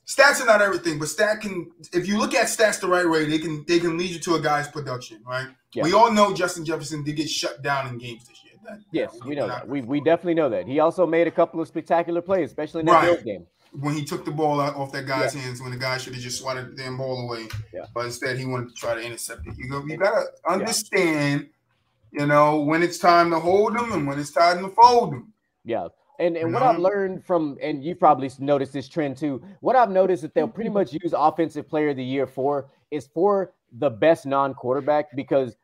B: Stats are not everything, but if you look at stats the right way, they can lead you to a guy's production, right? Yeah. We all know Justin Jefferson did get shut down in games this year.
A: We know that. We definitely know that. He also made a couple of spectacular plays, especially in that Bills game.
B: When he took the ball out off that guy's hands, when the guy should have just swatted the damn ball away. Yeah. But instead he wanted to try to intercept it. You gotta understand, when it's time to hold them and when it's time to fold them.
A: Yeah. And what I've learned from, and you probably noticed this trend too, what I've noticed that they'll pretty much use offensive player of the year for the best non-quarterback, because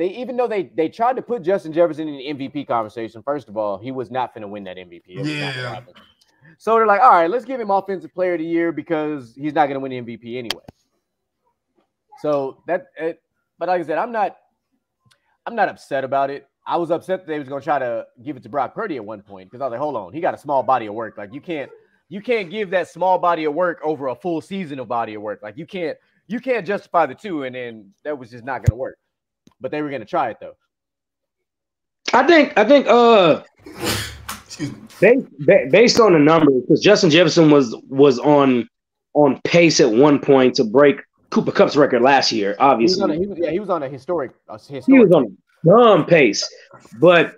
A: even though they tried to put Justin Jefferson in the MVP conversation, first of all, he was not going to win that MVP. It was not gonna happen. So they're like, all right, let's give him offensive player of the year because he's not going to win the MVP anyway. So but like I said, I'm not upset about it. I was upset that they was going to try to give it to Brock Purdy at one point because I was like, hold on, he got a small body of work. Like you can't give that small body of work over a full season of body of work. Like you can't justify the two, and then that was just not going to work. But they were going to try it though.
C: I think based on the numbers, because Justin Jefferson was on pace at one point to break Cooper Kupp's record last year. Obviously,
A: he was on a historic.
C: He was on a dumb pace, but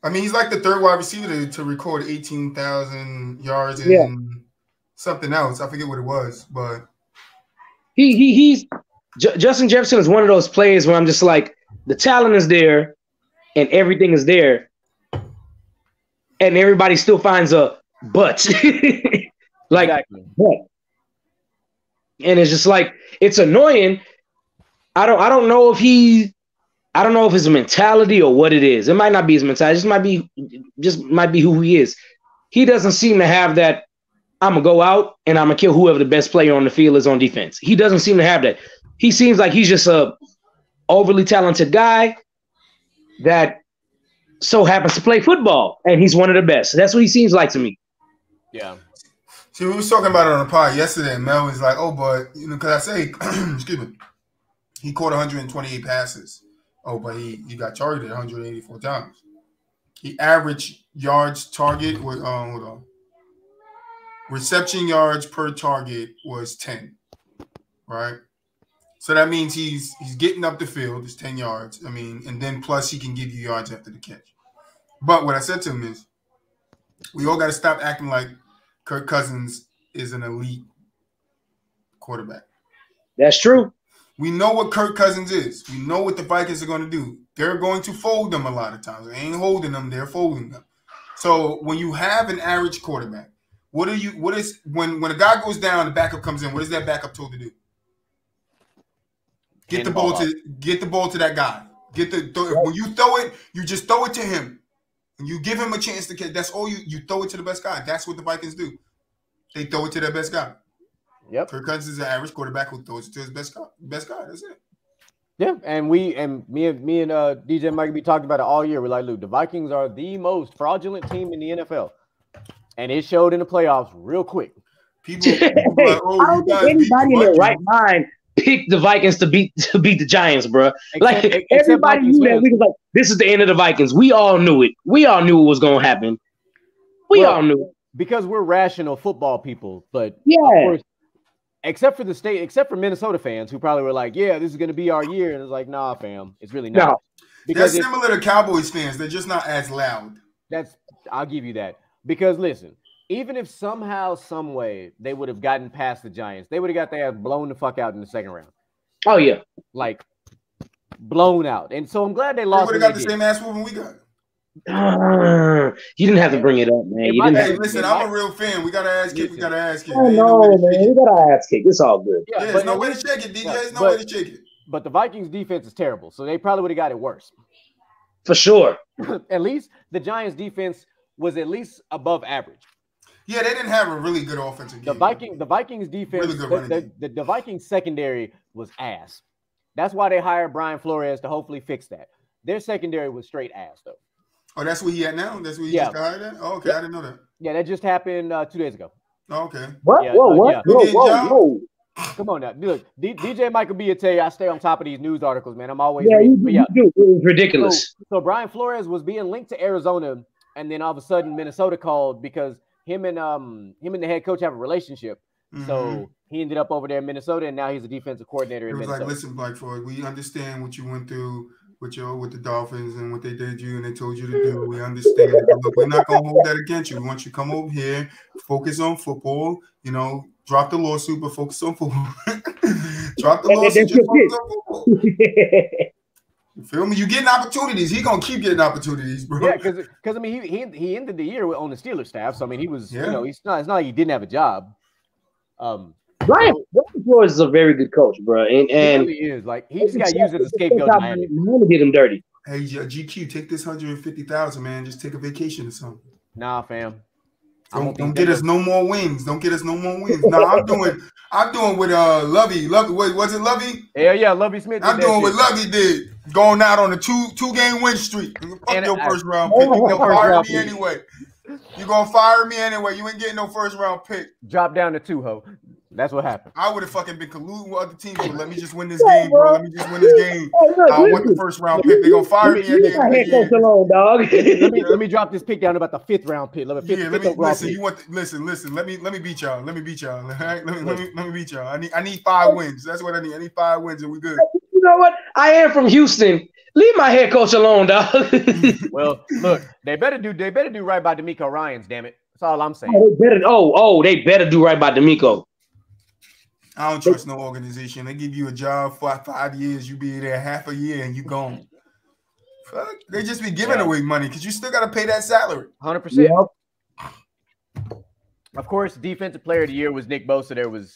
B: I mean, he's like the third wide receiver to record 18,000 yards and something else. I forget what it was, but
C: Justin Jefferson is one of those players where I'm just like, the talent is there and everything is there, and everybody still finds a but. Like, exactly. But. And it's just like, it's annoying. I don't know if it's a mentality or what it is. It might not be his mentality. It just might be who he is. He doesn't seem to have that, I'm going to go out and I'm going to kill whoever the best player on the field is on defense. He doesn't seem to have that. He seems like he's just a overly talented guy that so happens to play football, and he's one of the best. That's what he seems like to me.
A: Yeah.
B: See, we was talking about it on the pod yesterday, and Mel was like, "Oh, but because I say, excuse me, he caught 128 passes. Oh, but he got targeted 184 times. He averaged yards target was hold on, reception yards per target was 10, right? So that means he's getting up the field. It's 10 yards. I mean, and then plus he can give you yards after the catch. But what I said to him is, we all got to stop acting like Kirk Cousins is an elite quarterback.
C: That's true.
B: We know what Kirk Cousins is. We know what the Vikings are going to do. They're going to fold them a lot of times. They ain't holding them. They're folding them. So when you have an average quarterback, when a guy goes down, the backup comes in. What is that backup told to do? Get the ball to that guy. When you throw it, you just throw it to him. And you give him a chance to catch. That's all you throw it to the best guy. That's what the Vikings do. They throw it to their best guy.
A: Yep.
B: Kirk Cousins is an average quarterback who throws it to his best guy. That's it.
A: Yeah, and me and DJ Mike be talking about it all year. We're like, Luke, the Vikings are the most fraudulent team in the NFL, and it showed in the playoffs real quick.
C: People like, I don't think anybody in their right mind picked the Vikings to beat the Giants, bro. Everybody knew that. We was like, this is the end of the Vikings. We all knew it. We all knew it was going to happen. We all knew it.
A: Because we're rational football people, but
C: yeah.
A: Of course, except for Minnesota fans who probably were like, yeah, this is going to be our year. And it's like, nah, fam, it's really not.
B: No. Because they're similar to Cowboys fans. They're just not as loud.
A: I'll give you that. Because listen, even if somehow, some way they would have gotten past the Giants, they would have got their ass blown the fuck out in the second round.
C: Oh, yeah.
A: Like, blown out. And so I'm glad they lost.
B: They would have got the same ass whooping we got.
C: You didn't have to bring it up, man.
B: Listen, I'm a real fan. We got our ass kicked.
C: Oh, no, man. We got our ass kicked. It's all good.
B: Yeah, there's no way to shake it, DJ. There's no way to shake it.
A: But the Vikings defense is terrible, so they probably would have got it worse.
C: For sure.
A: At least the Giants defense was at least above average.
B: Yeah, they didn't have a really good offensive game.
A: The Vikings defense, really the Vikings secondary was ass. That's why they hired Brian Flores to hopefully fix that. Their secondary was straight ass, though.
B: Oh, that's where he at now? That's where he just got hired at? Oh, okay, I didn't know that.
A: Yeah, that just happened 2 days ago.
B: Oh, okay.
C: What?
A: Yeah,
C: what? Whoa.
A: Come on now. Look, DJ Michael B will tell you I stay on top of these news articles, man. I'm always
C: reading. You do. It was ridiculous.
A: So Brian Flores was being linked to Arizona, and then all of a sudden Minnesota called because him and the head coach have a relationship. Mm-hmm. So he ended up over there in Minnesota, and now he's a defensive coordinator in Minnesota.
B: It was like, listen, Black Floyd, we understand what you went through with the Dolphins and what they did you and they told you to do. We understand. But look, we're not gonna hold that against you. We want you to come over here, focus on football. Drop the lawsuit, but focus on football. Drop the lawsuit, just focus on football. You feel me? You getting opportunities. He gonna keep getting opportunities, bro.
A: Yeah, because I mean he ended the year on the Steelers staff, so I mean he was you know it's not like he didn't have a job.
C: Brian Flores is a very good coach, bro, and
A: he really is. Like he just got used as a scapegoat in Miami.
C: Miami did him dirty.
B: Hey, GQ, take this $150,000, man. Just take a vacation or something.
A: Nah, fam.
B: Don't get us no more wins. Don't get us no more wins. No, I'm doing with Lovey. Was it Lovey?
A: Yeah, Lovey Smith.
B: I'm doing what Lovey did. Going out on a two-game win streak. Fuck your first round pick. You gonna fire me anyway. You gonna fire me anyway. You ain't getting no first round pick.
A: Drop down to 2, ho. That's what happened.
B: I would have fucking been colluding with other teams, but let me just win this game, bro. Let me just win this game. I want the first round pick. They're gonna fire me again.
C: Alone, dog.
A: let me drop this pick down to about the 5th round pick.
B: Listen. Let me beat y'all. Let me beat y'all. All right? Let me beat y'all. I need 5 wins. That's what I need. I need 5 wins and we good.
C: You know what? I am from Houston. Leave my head coach alone, dog.
A: Well, look, they better do right by D'Amico Ryans, damn it. That's all I'm saying.
C: They better do right by D'Amico.
B: I don't trust no organization. They give you a job for 5 years, you be there half a year and you gone. Fuck, they just be giving away money because you still got to pay that salary.
A: 100%. Yep. Of course, defensive player of the year was Nick Bosa.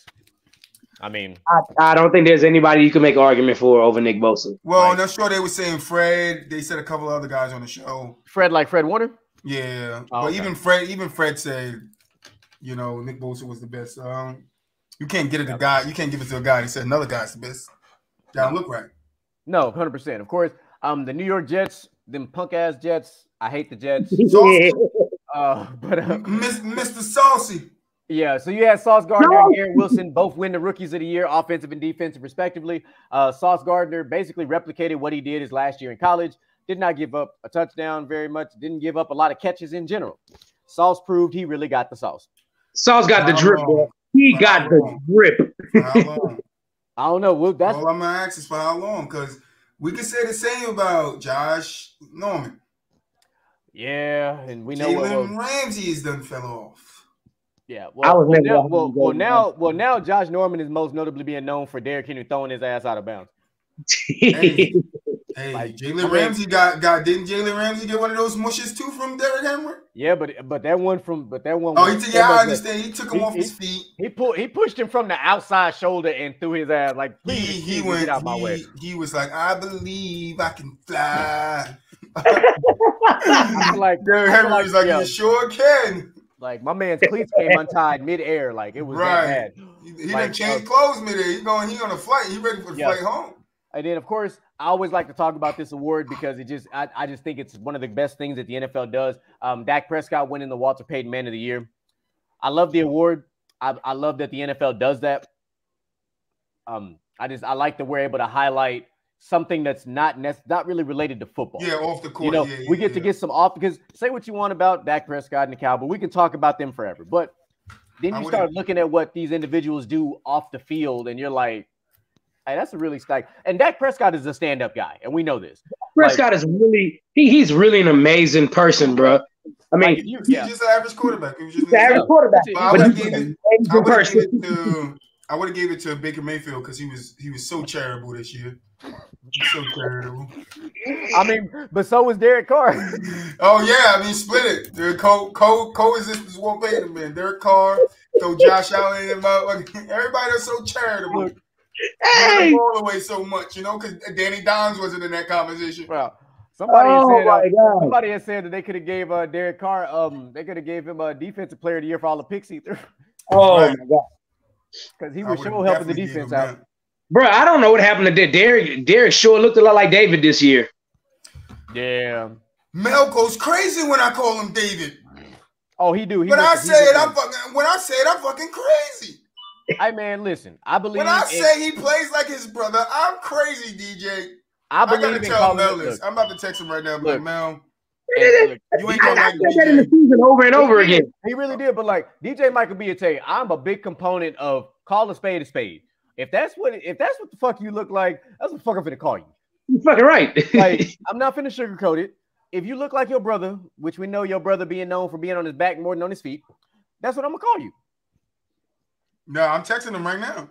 C: I don't think there's anybody you can make an argument for over Nick Bosa.
B: Well, I'm sure they were saying Fred. They said a couple of other guys on the show.
A: Fred, like Fred Warner?
B: Yeah. But even Fred said, Nick Bosa was the best. You can't get it to a guy. You can't give it to a guy. He said another guy's the best. Don't look right.
A: No, 100%. Of course, the New York Jets, them punk ass Jets. I hate the Jets.
B: Mr. Saucy.
A: Yeah, so you had Sauce Gardner and Garrett Wilson both win the Rookies of the Year, offensive and defensive, respectively. Sauce Gardner basically replicated what he did his last year in college. Did not give up a touchdown very much. Didn't give up a lot of catches in general. Sauce proved he really got the sauce.
C: Sauce got the drip, bro. He got the grip.
B: How long?
A: I don't know. Well, that's
B: all I'm gonna ask is for how long, because we can say the same about Josh Norman.
A: Yeah, and we know
B: Jalen Ramsey has done fell off.
A: Yeah, now Josh Norman is most notably being known for Derrick Henry throwing his ass out of bounds.
B: Like, Jalen Ramsey didn't Jalen Ramsey get one of those mushes too from Derrick Henry?
A: Yeah, but that one.
B: I understand. He took him off his feet.
A: He pushed him from the outside shoulder and threw his ass like, please, get out my way.
B: He was like, I believe I can fly. Derrick Henry was like, you sure can.
A: Like, my man's cleats came untied midair. Like, it was that bad.
B: He didn't change clothes midair. He on a flight. He ready for the flight home.
A: And then, of course, I always like to talk about this award because I just think it's one of the best things that the NFL does. Dak Prescott winning the Walter Payton Man of the Year. I love the award. I love that the NFL does that. I like that we're able to highlight something that's not really related to football.
B: Yeah, off the court.
A: We get to get some off, because say what you want about Dak Prescott and the Cowboys, we can talk about them forever. But then you start looking at what these individuals do off the field, and you're like, hey, that's a really stack. And Dak Prescott is a stand-up guy, and we know this.
C: Prescott is really he's really an amazing person, bro. I mean,
B: he's just an average quarterback. He was just
C: an average quarterback.
B: I would have gave it to Baker Mayfield because he was so charitable this year. So charitable.
A: I mean, but so was Derek Carr.
B: Oh yeah, I mean, split it. Coexistence won't pay them, man. Derek Carr, throw Josh Allen and everybody is so charitable. Hey, all away so much, because Danny Dons wasn't in that conversation.
A: Well, somebody had said that they could have gave Derek Carr, they could have gave him a defensive player of the year for all the picks he threw.
C: Oh my god.
A: Because he was sure helping the defense out.
C: Bro, I don't know what happened to Derek. Derek sure looked a lot like David this year.
A: Yeah.
B: Mel goes crazy when I call him David.
A: Oh, he do.
B: When I say it, I'm fucking crazy.
A: Hey, man, listen. I believe
B: when I say he plays like his brother, I'm crazy, DJ. I gotta tell Mel this. I'm about to text him right now, but Mel.
C: You ain't gonna like that in the season over and over again.
A: He really did, but like DJ Michael B will tell you, I'm a big component of call a spade a spade. If that's what the fuck you look like, that's what the fuck I'm finna call you.
C: You're fucking right.
A: Like, I'm not finna sugarcoat it. If you look like your brother, which we know your brother being known for being on his back more than on his feet, that's what I'm gonna call you.
B: No, I'm texting him right now.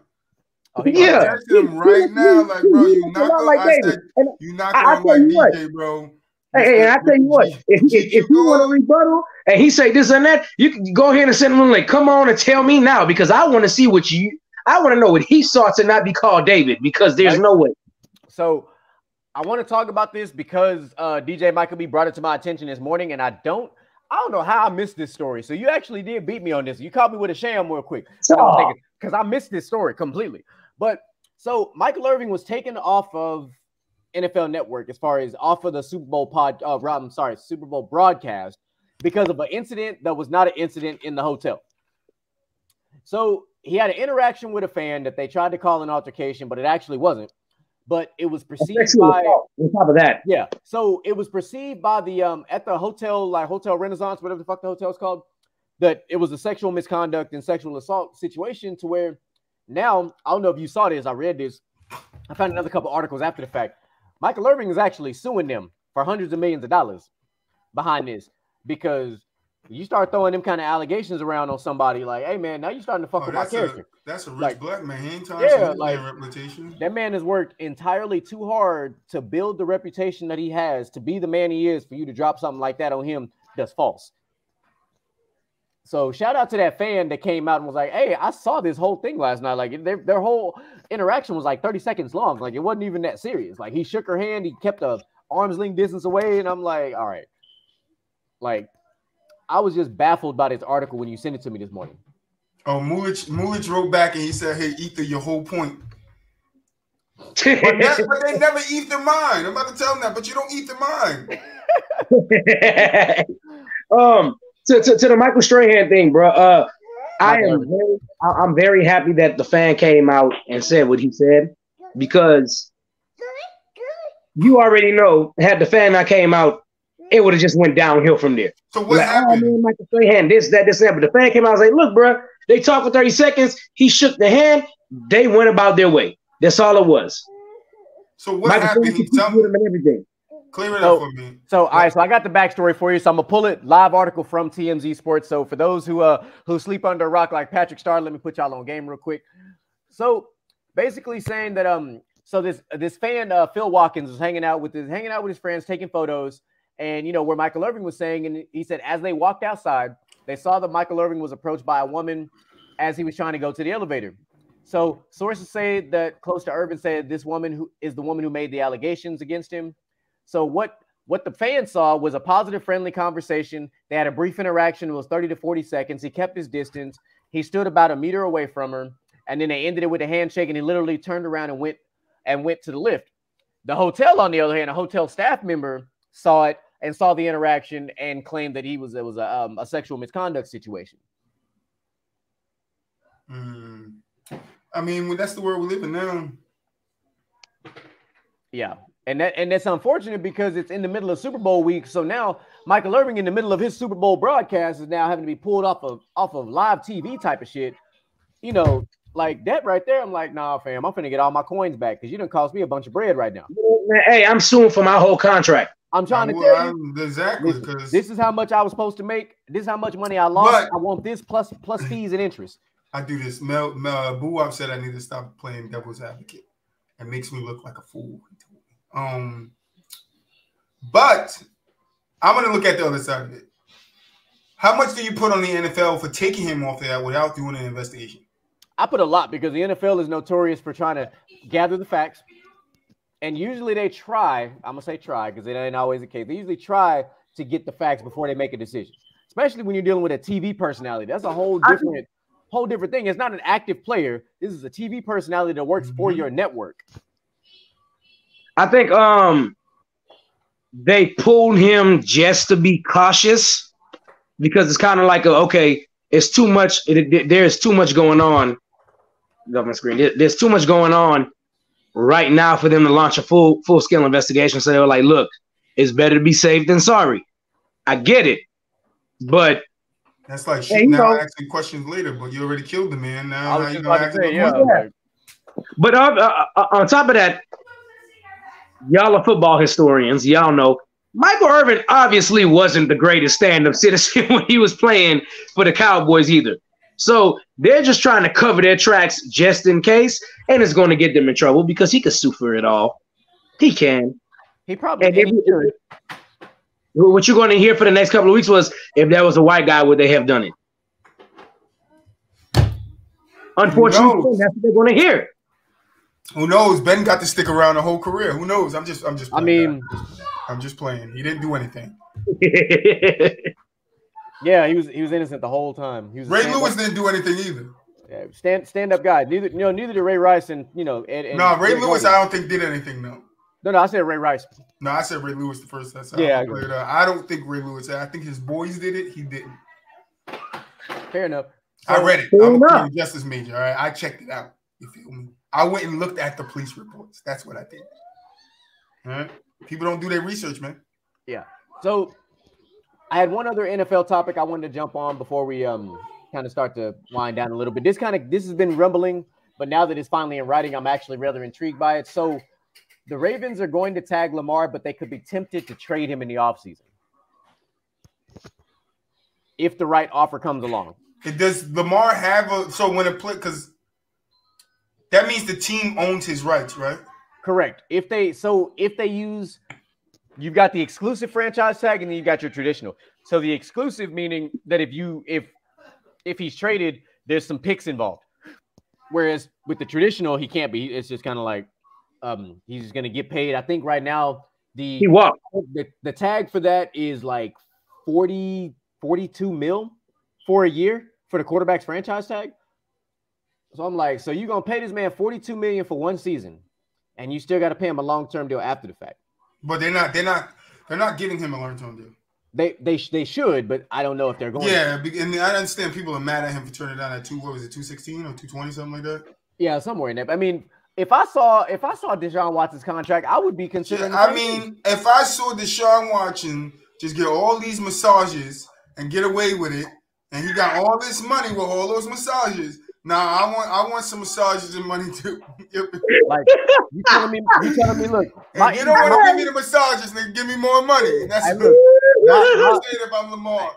C: Yeah,
B: I'm texting him right now, like, bro, you not going.
C: like
B: I said,
C: and
B: you not going like DJ, bro.
C: Hey, and I tell you what, if you want to rebuttal and he say this and that, you can go ahead and send him like, come on and tell me now, because I want to see I want to know what he saw to not be called David, because there's no way.
A: So I want to talk about this because DJ Michael B brought it to my attention this morning, and I don't know how I missed this story. So you actually did beat me on this. You caught me with a sham real quick because I missed this story completely. But so Michael Irvin was taken off of NFL Network as far as off of the Super Bowl Super Bowl broadcast because of an incident that was not an incident in the hotel. So he had an interaction with a fan that they tried to call an altercation, but it actually wasn't. But it was perceived by
C: on top of that.
A: Yeah. So it was perceived by the at the hotel, like Hotel Renaissance, whatever the fuck the hotel's called, that it was a sexual misconduct and sexual assault situation to where now, I don't know if you saw this, I read this. I found another couple articles after the fact. Michael Irvin is actually suing them for hundreds of millions of dollars behind this because you start throwing them kind of allegations around on somebody like, hey, man, now you're starting to fuck with my character.
B: That's a rich black man. He ain't trying to reputation.
A: That man has worked entirely too hard to build the reputation that he has, to be the man he is, for you to drop something like that on him that's false. So shout out to that fan that came out and was like, hey, I saw this whole thing last night. Like their whole interaction was like 30 seconds long. Like it wasn't even that serious. Like he shook her hand. He kept a arm's length distance away. And I'm like, all right. Like I was just baffled by this article when you sent it to me this morning.
B: Oh, Mulich wrote back and he said, hey, Ether, your whole point. but they never eat their mind. I'm about to tell them that, but you don't eat their mind.
C: To the Michael Strahan thing, bro. I'm very happy that the fan came out and said what he said, because you already know, had the fan not came out, it would have just went downhill from there.
B: So what happened?
C: Oh, man, Michael Strahan, this, that. But the fan came out and said, look, bro, they talked for 30 seconds. He shook the hand. They went about their way. That's all it was.
B: So what happened?
C: He with him and everything.
B: Clear it up for me.
A: So, all right, so I got the backstory for you. So I'm going to pull it, live article from TMZ Sports. So for those who sleep under a rock like Patrick Starr, let me put y'all on game real quick. So basically saying that so this fan Phil Watkins was hanging out with his friends, taking photos, and you know where Michael Irvin was saying, and he said as they walked outside, they saw that Michael Irvin was approached by a woman as he was trying to go to the elevator. So sources say that close to Irvin said this woman who is the woman who made the allegations against him. So what the fans saw was a positive, friendly conversation. They had a brief interaction. It was 30 to 40 seconds. He kept his distance. He stood about a meter away from her, and then they ended it with a handshake, and he literally turned around and went to the lift. The hotel, on the other hand, a hotel staff member saw it and saw the interaction and claimed that it was a sexual misconduct situation.
B: I mean, that's the world we live in now.
A: Yeah. And that's unfortunate because it's in the middle of Super Bowl week. So now Michael Irvin, in the middle of his Super Bowl broadcast, is now having to be pulled off of live TV type of shit. You know, like that right there. I'm like, nah, fam, I'm finna get all my coins back because you done cost me a bunch of bread right now.
C: Hey, I'm suing for my whole contract.
A: I'm trying to tell you
B: exactly because
A: this is how much I was supposed to make. This is how much money I lost. I want this plus fees and interest.
B: I do this. Boo-Wop said I need to stop playing devil's advocate. It makes me look like a fool. But I'm going to look at the other side of it. How much do you put on the NFL for taking him off there without doing an investigation?
A: I put a lot because the NFL is notorious for trying to gather the facts. And usually they try, I'm going to say try because it ain't always the case. They usually try to get the facts before they make a decision, especially when you're dealing with a TV personality. That's a whole different thing. It's not an active player. This is a TV personality that works for your network.
C: I think they pulled him just to be cautious because it's kind of like it's too much. There's too much going on. Go off my screen. There's too much going on right now for them to launch a full scale investigation. So they were like, "Look, it's better to be safe than sorry." I get it, but
B: that's like shit. Now asking questions later, but you already killed the man. Now how you gonna ask him?
C: Yeah. But on top of that. Y'all are football historians. Y'all know Michael Irvin obviously wasn't the greatest stand-up citizen when he was playing for the Cowboys either. So they're just trying to cover their tracks just in case, and it's going to get them in trouble because he could sue for it all. He can.
A: He probably could.
C: What you're going to hear for the next couple of weeks was if there was a white guy, would they have done it? Unfortunately, that's what they're going to hear.
B: Who knows? Ben got to stick around the whole career. Who knows? I'm just. Playing,
A: I mean,
B: I'm just playing. He didn't do anything.
A: Yeah, he was innocent the whole time.
B: Ray Lewis didn't do anything either.
A: Yeah, stand up guy. Neither did Ray Rice and Ed.
B: No, Ray Lewis I don't think did anything though.
A: No, I said Ray Rice.
B: No, I said Ray Lewis the first time.
A: Yeah,
B: I don't think Ray Lewis. I think his boys did it. He didn't.
A: Fair enough. So,
B: I read it. I'm a criminal justice major. All right, I checked it out. You feel me? I went and looked at the police reports. That's what I did. All right. People don't do their research, man.
A: Yeah. So I had one other NFL topic I wanted to jump on before we kind of start to wind down a little bit. This has been rumbling, but now that it's finally in writing, I'm actually rather intrigued by it. So the Ravens are going to tag Lamar, but they could be tempted to trade him in the offseason if the right offer comes along.
B: Does Lamar have when it play, because that means the team owns his rights, right?
A: Correct. If they use, you've got the exclusive franchise tag and then you've got your traditional. So the exclusive meaning that if he's traded, there's some picks involved. Whereas with the traditional, he can't be. It's just kind of like he's going to get paid. I think right now the tag for that is like 42 mil for a year for the quarterback's franchise tag. So I'm like, so you're going to pay this man $42 million for one season, and you still got to pay him a long-term deal after the fact.
B: But they're not giving him a long-term deal.
A: They should, but I don't know if they're going.
B: Yeah, and I understand people are mad at him for turning down at 216 or 220, something like that.
A: Yeah, somewhere in there. I mean, if I saw Deshaun Watson's contract, I would be considering.
B: Yeah, I mean, if I saw Deshaun Watson just get all these massages and get away with it, and he got all this money with all those massages. Now I want some massages and money too.
A: Like you telling me, look,
B: you don't want to give me the massages, nigga. Give me more money. And that's what I'm saying about Lamar.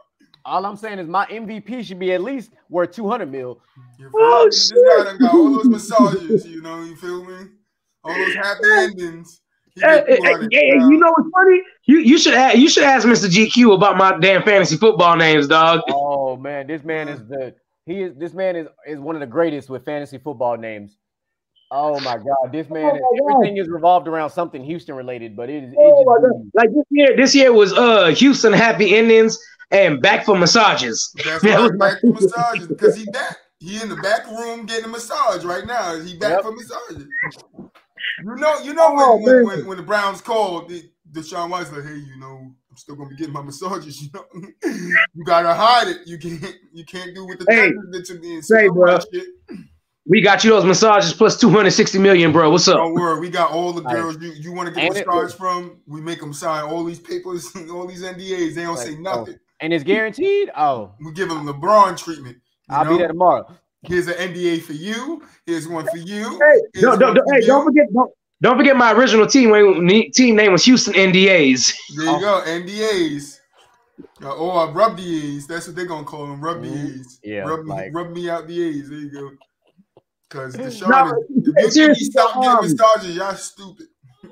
A: All I'm saying is my MVP should be at least worth $200 million.
B: This guy done got all those massages. You feel me? All those happy endings.
C: Hey, you know what's funny? You should ask Mr. GQ about my damn fantasy football names, dog.
A: Oh man, this man is one of the greatest with fantasy football names. Oh my God, this man everything is revolved around something Houston related, but it is
C: like this year was Houston happy endings and back for massages.
B: That's right, back for massages because he back. He in the back room getting a massage right now. He back for massages. You know when the Browns called, Deshaun Watson like, hey, I'm still gonna be getting my massages. You gotta hide it. You can't do what the Texans did to me.
C: Say, bro, we got you those massages plus $260 million, bro. What's up?
B: Don't worry, we got all the girls you want to get a massage from. We make them sign all these papers, all these NDAs. They don't say nothing,
A: and it's guaranteed. Oh,
B: we give them LeBron treatment.
A: I'll be there tomorrow.
B: Here's an NDA for you. Here's one for you.
C: Hey, don't forget my original team name was Houston NDAs.
B: There you go, NDAs. Or rub the A's. That's what they're gonna call them. Rub the A's.
A: Yeah,
B: rub me out the A's. There you go. Because Deshaun, if you stop getting massages, y'all stupid.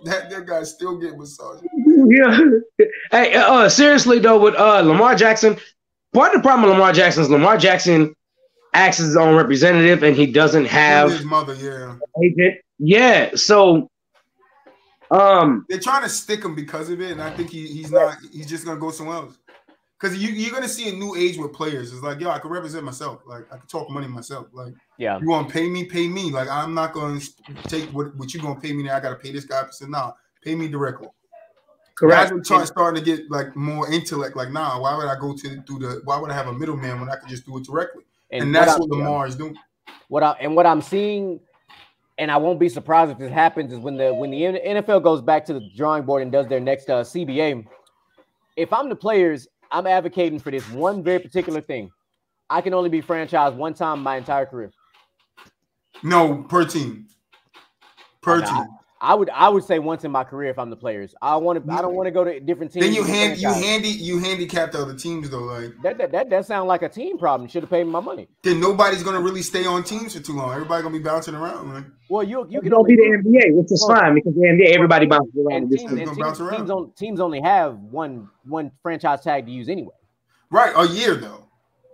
B: That guy still getting massages.
C: Yeah. Hey, seriously though, with Lamar Jackson, part of the problem with Lamar Jackson is Lamar Jackson acts as his own representative, and he doesn't have
B: his mother. Yeah.
C: Agent. Yeah. So,
B: they're trying to stick him because of it, and I think he's not. He's just gonna go somewhere else. Because you're gonna see a new age with players. It's like, yo, I can represent myself. Like I can talk money myself. Like,
A: yeah,
B: you want to pay me, pay me. Like I'm not gonna take what you gonna pay me now. I gotta pay this guy. So nah, pay me directly.
C: Correct.
B: Guys starting to get like more intellect. Like, nah, why would I go why would I have a middleman when I could just do it directly? And that's what Lamar is doing. What
A: I'm seeing, and I won't be surprised if this happens, is when the NFL goes back to the drawing board and does their next CBA. If I'm the players, I'm advocating for this one very particular thing. I can only be franchised one time my entire career.
B: No, per team. Per team.
A: I would say once in my career if I'm the players. I don't want to go to different teams.
B: Then you handicap the other teams though. Like
A: that sounds like a team problem. Should have paid me my money.
B: Then nobody's gonna really stay on teams for too long. Everybody gonna be bouncing around, man.
A: Well, you can
C: only be the NBA, which is fine because the NBA everybody bounces around.
A: Teams only have one franchise tag to use anyway.
B: Right, a year though.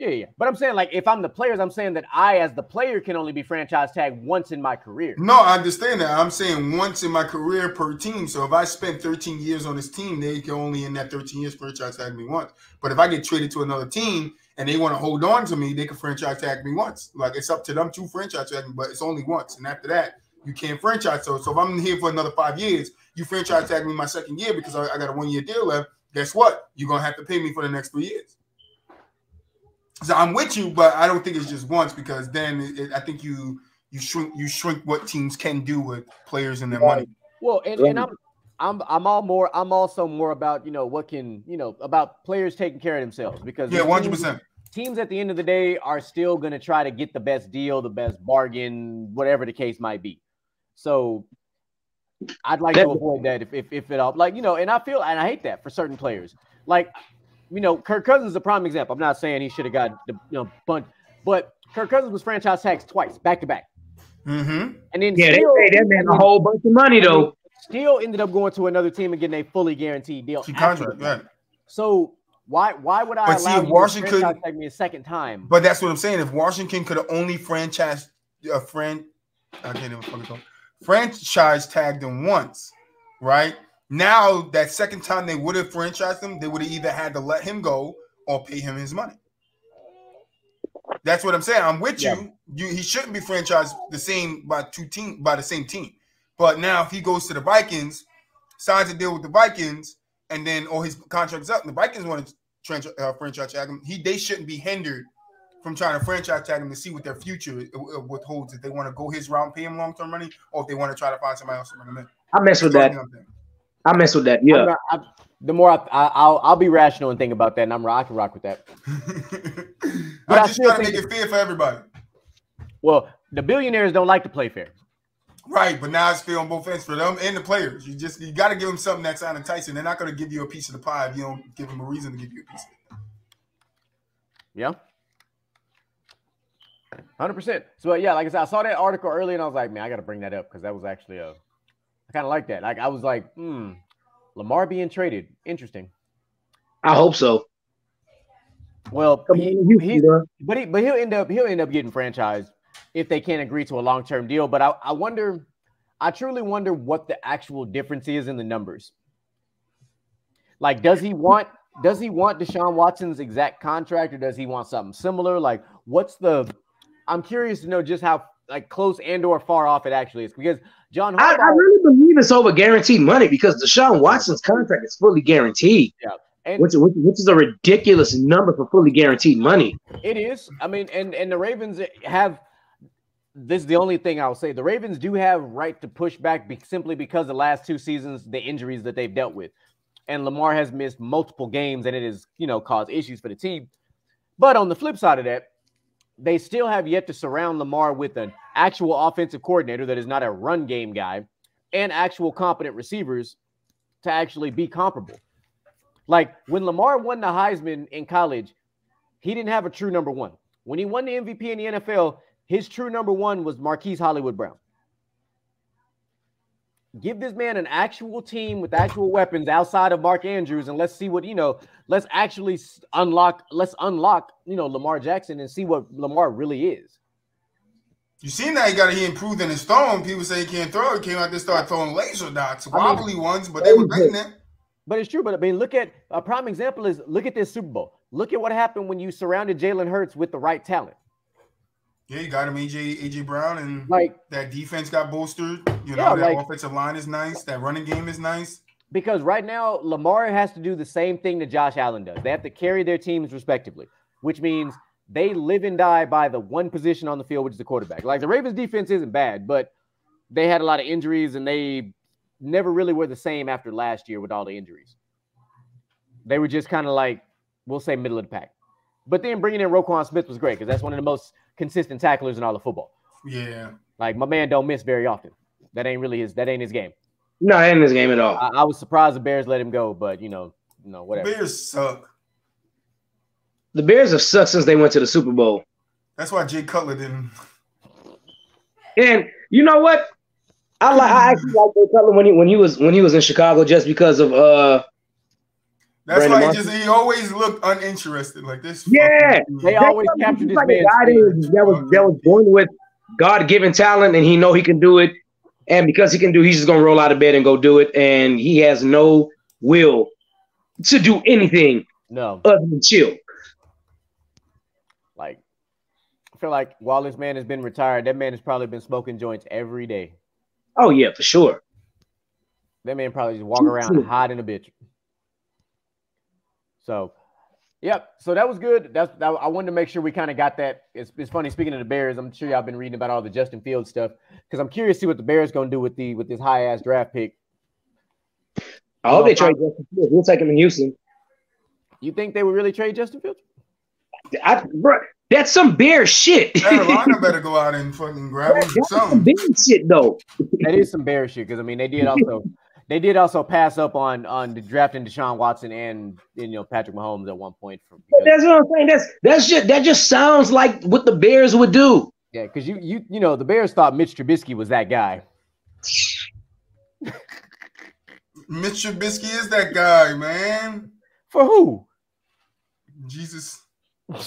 A: Yeah. But I'm saying, like, if I'm the players, I'm saying that I, as the player, can only be franchise tagged once in my career.
B: No, I understand that. I'm saying once in my career per team. So if I spent 13 years on this team, they can only in that 13 years franchise tag me once. But if I get traded to another team and they want to hold on to me, they can franchise tag me once. Like, it's up to them to franchise tag me, but it's only once. And after that, you can't franchise. So if I'm here for another 5 years, you franchise tag me my second year because I got a 1 year deal left. Guess what? You're going to have to pay me for the next 3 years. So I'm with you, but I don't think it's just once because then I think you shrink what teams can do with players and their money.
A: Well, and I'm also more about about players taking care of themselves because
B: 100%.
A: Teams at the end of the day are still going to try to get the best deal, the best bargain, whatever the case might be. So I'd like to avoid that if it all and I hate that for certain players. Like, Kirk Cousins is a prime example. I'm not saying he should have got the bunch, but Kirk Cousins was franchise tagged twice, back to back.
B: Mm-hmm.
A: And then
C: they paid that man a whole bunch of money though.
A: Still ended up going to another team and getting a fully guaranteed deal.
B: Contract, right?
A: So why would I allow you to franchise tag me a second time?
B: But that's what I'm saying. If Washington could have only franchise tagged him once, right? Now, that second time they would have franchised him, they would have either had to let him go or pay him his money. That's what I'm saying. I'm with you. He shouldn't be franchised by the same team. But now, if he goes to the Vikings, signs a deal with the Vikings, and then his contract's up, and the Vikings want to franchise tag him, they shouldn't be hindered from trying to franchise tag him to see what their future withholds. If they want to go his route, pay him long-term money, or if they want to try to find somebody else to bring him in.
C: I mess with that. Yeah.
A: The more I'll be rational and think about that, and I can rock with that.
B: But I'm just trying to make it fair for everybody.
A: Well, the billionaires don't like to play fair.
B: Right, but now it's fair on both ends for them and the players. You got to give them something that's enticing. They're not going to give you a piece of the pie if you don't give them a reason to give you a piece of it.
A: Yeah. 100%. So, yeah, like I said, I saw that article earlier, and I was like, man, I got to bring that up because that was actually I kind of like that. Like, I was like, Lamar being traded. Interesting.
C: I hope so.
A: Well, but he'll end up getting franchised if they can't agree to a long-term deal. But I truly wonder what the actual difference is in the numbers. Like, does he want Deshaun Watson's exact contract, or does he want something similar? Like, I'm curious to know just how close and or far off it actually is, because John Harbaugh,
C: I really believe it's over guaranteed money because Deshaun Watson's contract is fully guaranteed.
A: Yeah.
C: Which is a ridiculous number for fully guaranteed money.
A: It is. I mean, and the Ravens have this is the only thing I'll say. The Ravens do have right to push back simply because the last 2 seasons, the injuries that they've dealt with. And Lamar has missed multiple games, and it has, caused issues for the team. But on the flip side of that, they still have yet to surround Lamar with an actual offensive coordinator that is not a run game guy and actual competent receivers to actually be comparable. Like, when Lamar won the Heisman in college, he didn't have a true number one. When he won the MVP in the NFL, his true number one was Marquise Hollywood Brown. Give this man an actual team with actual weapons outside of Mark Andrews, and let's see what, let's actually unlock, Lamar Jackson and see what Lamar really is.
B: You seen that he improved in his throwing. People say he can't throw. He came out there, started throwing laser dots, wobbly ones, but they were getting there.
A: But it's true. But I mean, look at a prime example is look at this Super Bowl. Look at what happened when you surrounded Jalen Hurts with the right talent.
B: Yeah, you got him, AJ Brown, and that defense got bolstered. That offensive line is nice. That running game is nice.
A: Because right now, Lamar has to do the same thing that Josh Allen does. They have to carry their teams respectively, which means they live and die by the one position on the field, which is the quarterback. Like, the Ravens defense isn't bad, but they had a lot of injuries, and they never really were the same after last year with all the injuries. They were just kind of we'll say middle of the pack. But then bringing in Roquan Smith was great because that's one of the most consistent tacklers in all of football.
B: Yeah.
A: Like, my man don't miss very often. That ain't really his game.
C: No, that ain't his game at all.
A: I was surprised the Bears let him go, but whatever.
B: The Bears suck.
C: The Bears have sucked since they went to the Super Bowl.
B: That's why Jay Cutler didn't.
C: And you know what? I actually like Jay Cutler when he was in Chicago just because of
B: That's why he always looked uninterested like this.
C: Yeah,
A: they always captured this man.
C: That was born with God-given talent, and he know he can do it. And because he can do, he's just gonna roll out of bed and go do it. And he has no will to do anything other than chill.
A: Like, I feel like while this man has been retired, that man has probably been smoking joints every day.
C: Oh yeah, for sure.
A: That man probably just walk around hiding a bitch. So, yep. So that was good. I wanted to make sure we kind of got that. It's funny, speaking of the Bears, I'm sure y'all been reading about all the Justin Fields stuff because I'm curious to see what the Bears going to do with this high-ass draft pick.
C: I hope they trade Justin Fields. We'll take him in Houston.
A: You think they would really trade Justin Fields?
C: Bro, that's some Bear shit.
B: Carolina better go out and fucking grab him. Some
C: Bear shit, though.
A: That is some Bear shit because, I mean, they did also pass up on the drafting Deshaun Watson and Patrick Mahomes at one point.
C: That's what I'm saying. That just sounds like what the Bears would do.
A: Yeah, because the Bears thought Mitch Trubisky was that guy.
B: Mitch Trubisky is that guy, man.
A: For who?
B: Jesus. He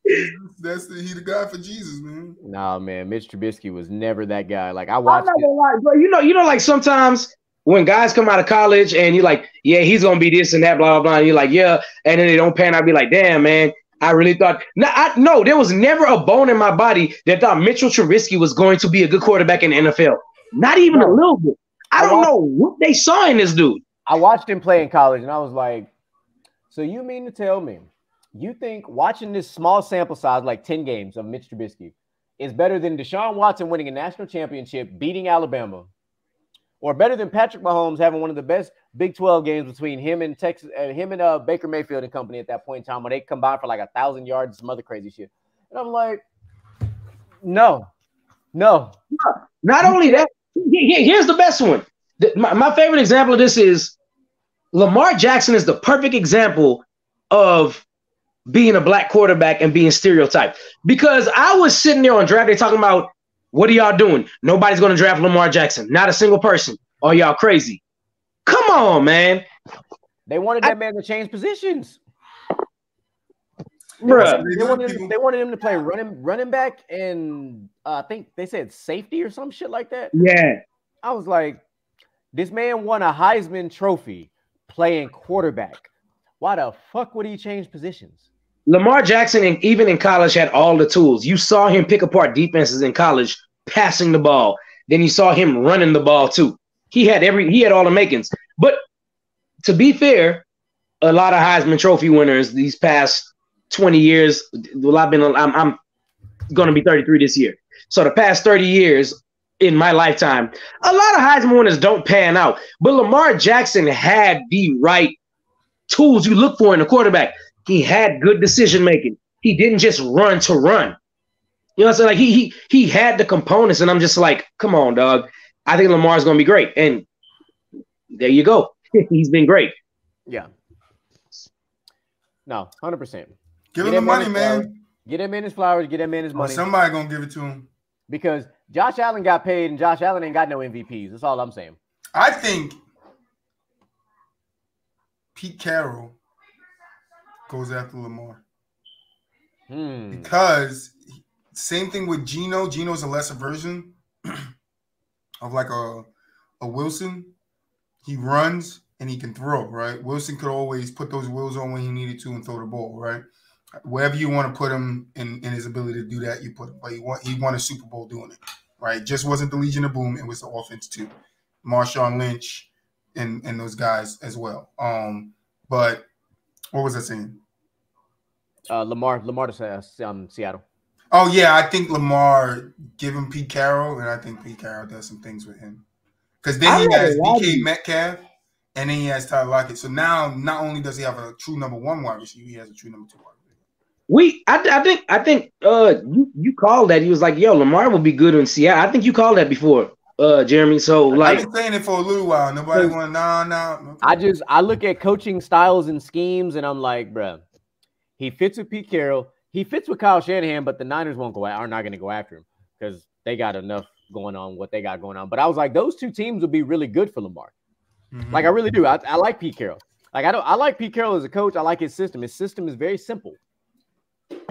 B: the guy for Jesus, man.
A: Nah, man, Mitch Trubisky was never that guy. Like I watched.
C: I'm not gonna lie, bro. Like sometimes when guys come out of college and you're like, yeah, he's gonna be this and that, blah blah blah. And you're like, yeah, and then they don't pan. I'd be like, damn, man, I really thought. No, there was never a bone in my body that thought Mitchell Trubisky was going to be a good quarterback in the NFL. Not even a little bit. I don't know what they saw in this dude.
A: I watched him play in college, and I was like, so you mean to tell me you think watching this small sample size, like 10 games of Mitch Trubisky, is better than Deshaun Watson winning a national championship, beating Alabama, or better than Patrick Mahomes having one of the best Big 12 games between him and Baker Mayfield and company at that point in time when they combined for like 1,000 yards and some other crazy shit? And I'm like, no. Not
C: only that, here's the best one. My favorite example of this is Lamar Jackson is the perfect example of being a black quarterback and being stereotyped. Because I was sitting there on draft day talking about, what are y'all doing? Nobody's going to draft Lamar Jackson. Not a single person. Are y'all crazy? Come on, man.
A: They wanted that man to change positions.
C: Bruh.
A: They wanted him to play running back and I think they said safety or some shit like that.
C: Yeah.
A: I was like, this man won a Heisman Trophy playing quarterback. Why the fuck would he change positions?
C: Lamar Jackson, even in college, had all the tools. You saw him pick apart defenses in college, passing the ball. Then you saw him running the ball too. He had all the makings. But to be fair, a lot of Heisman Trophy winners these past 20 years. Well, I'm going to be 33 this year. So the past 30 years in my lifetime, a lot of Heisman winners don't pan out. But Lamar Jackson had the right tools you look for in a quarterback. He had good decision making. He didn't just run to run. You know what I'm saying? Like he had the components, and I'm just like, come on, dog. I think Lamar's gonna be great. And there you go. He's been great.
A: Yeah. No, 100%.
B: Give him the money, man.
A: Get him in his flowers, get him in his money.
B: Somebody gonna give it to him.
A: Because Josh Allen got paid and Josh Allen ain't got no MVPs. That's all I'm saying.
B: I think Pete Carroll goes after Lamar. Because same thing with Geno. Geno's a lesser version of like a Wilson. He runs and he can throw, right? Wilson could always put those wheels on when he needed to and throw the ball, right? Wherever you want to put him in his ability to do that, you put him. But he won a Super Bowl doing it, right? Just wasn't the Legion of Boom. It was the offense too. Marshawn Lynch and those guys as well. But what was I saying?
A: Lamar to Seattle.
B: Oh, yeah, I think Lamar give him Pete Carroll, and I think Pete Carroll does some things with him. Because then he has DK Metcalf, and then he has Tyler Lockett. So now not only does he have a true number one wide receiver, he has a true number two wide receiver.
C: I think you called that. He was like, yo, Lamar will be good in Seattle. I think you called that before, Jeremy. So like,
B: I've been saying it for a little while. Nobody want no. Okay.
A: I look at coaching styles and schemes, and I'm like, bro, he fits with Pete Carroll. He fits with Kyle Shanahan, but the Niners are not going to go after him because they got enough going on what they got going on. But I was like, those two teams would be really good for Lamar. Mm-hmm. Like I really do. I like Pete Carroll. Like I like Pete Carroll as a coach. I like his system. His system is very simple.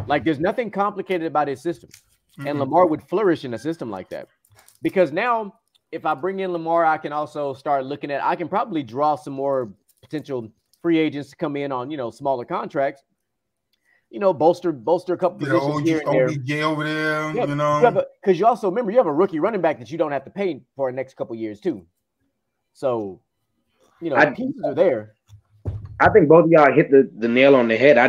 A: Like there's nothing complicated about his system. Mm-hmm. And Lamar would flourish in a system like that. Because now if I bring in Lamar, I can also start looking at, I can probably draw some more potential free agents to come in on, smaller contracts. Bolster a couple positions here and there.
B: OBJ over there,
A: because you also remember you have a rookie running back that you don't have to pay for the next couple years too. So, pieces are there.
C: I think both of y'all hit the nail on the head. I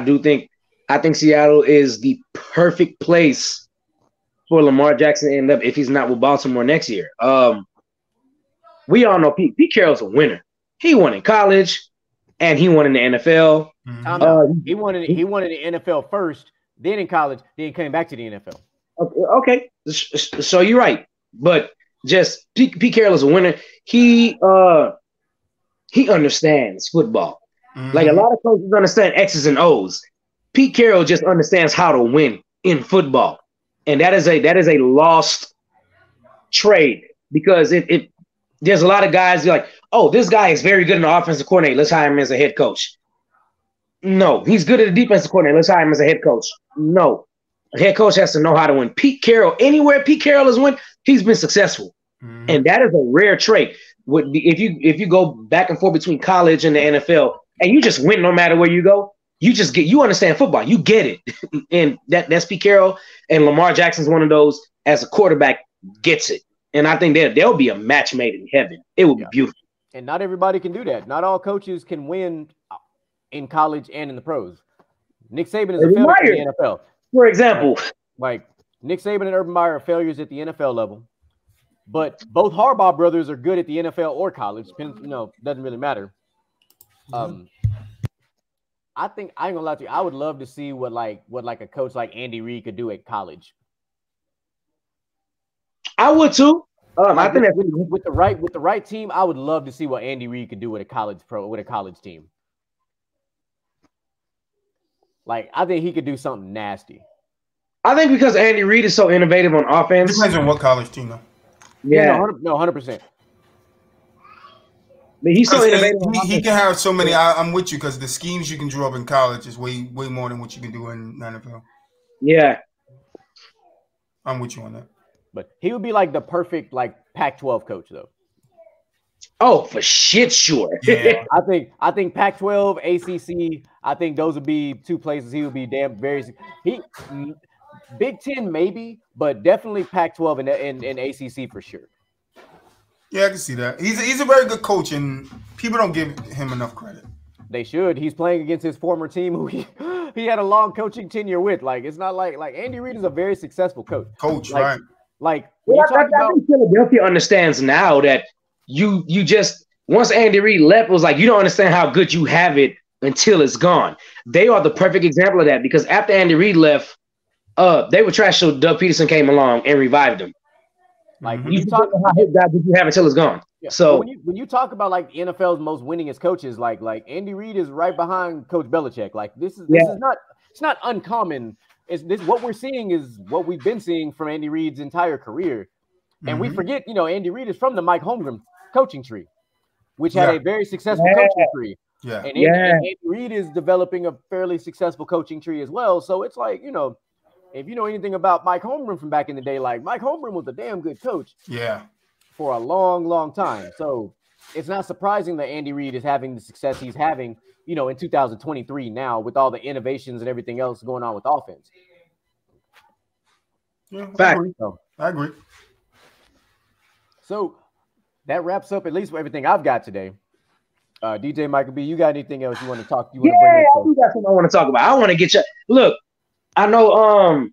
C: think Seattle is the perfect place for Lamar Jackson to end up if he's not with Baltimore next year. We all know Pete Carroll's a winner. He won in college and he won in the NFL.
A: He won in the NFL first, then in college, then came back to the NFL.
C: Okay. So you're right. But just Pete Carroll is a winner. He understands football. Mm-hmm. Like a lot of coaches understand X's and O's. Pete Carroll just understands how to win in football. And that is a lost trade because it there's a lot of guys like, oh, this guy is very good in the offensive coordinator. Let's hire him as a head coach. No, he's good at the defensive coordinator. Let's hire him as a head coach. No, a head coach has to know how to win. Pete Carroll, anywhere Pete Carroll has won, he's been successful. Mm-hmm. And that is a rare trait. If you go back and forth between college and the NFL and you just win no matter where you go, you understand football. You get it. And that's Pete Carroll. And Lamar Jackson's one of those as a quarterback gets it. And I think there'll be a match made in heaven. It will be beautiful.
A: And not everybody can do that. Not all coaches can win in college and in the pros. Nick Saban is a failure in the NFL.
C: For example.
A: Like Nick Saban and Urban Meyer are failures at the NFL level. But both Harbaugh brothers are good at the NFL or college. Doesn't really matter. I think I ain't gonna lie to you. I would love to see what a coach like Andy Reid could do at college.
C: I would too. I think
A: with the right team, I would love to see what Andy Reid could do with a college team. Like I think he could do something nasty.
C: I think because Andy Reid is so innovative on offense.
B: Depends on what college team though.
A: Yeah, 100%.
C: But he's so innovative.
B: He can have so many. I'm with you because the schemes you can draw up in college is way more than what you can do in the NFL.
C: Yeah,
B: I'm with you on that.
A: But he would be like the perfect Pac-12 coach though.
C: Oh, for shit, sure.
B: Yeah.
A: I think Pac-12, ACC. I think those would be two places he would be Big Ten maybe, but definitely Pac-12 and ACC for sure.
B: Yeah, I can see that. He's a very good coach, and people don't give him enough credit.
A: They should. He's playing against his former team who he had a long coaching tenure with. Like it's not like Andy Reid is a very successful coach.
B: Right?
A: Like when you talk about
C: Philadelphia understands now that you just once Andy Reid left, it was like you don't understand how good you have it until it's gone. They are the perfect example of that because after Andy Reid left, they were trash till Doug Peterson came along and revived them.
A: Like
C: when you talk about how good you have until it's gone.
A: Yeah. So when you talk about like the NFL's most winningest coaches, like Andy Reid is right behind Coach Belichick. Like this is not uncommon. What we're seeing is what we've been seeing from Andy Reid's entire career. And we forget, Andy Reid is from the Mike Holmgren coaching tree, which had a very successful coaching tree.
B: Yeah.
A: And Andy Reid is developing a fairly successful coaching tree as well. So it's like, if you know anything about Mike Holmgren from back in the day, like Mike Holmgren was a damn good coach.
B: Yeah.
A: For a long, long time. So it's not surprising that Andy Reid is having the success he's having, in 2023 now with all the innovations and everything else going on with offense.
B: Yeah,
C: Fact.
B: I agree.
A: So that wraps up at least everything I've got today. DJ Michael B, you got anything else you want to talk?
C: I do got something I want to talk about. I want to get you. Look, I know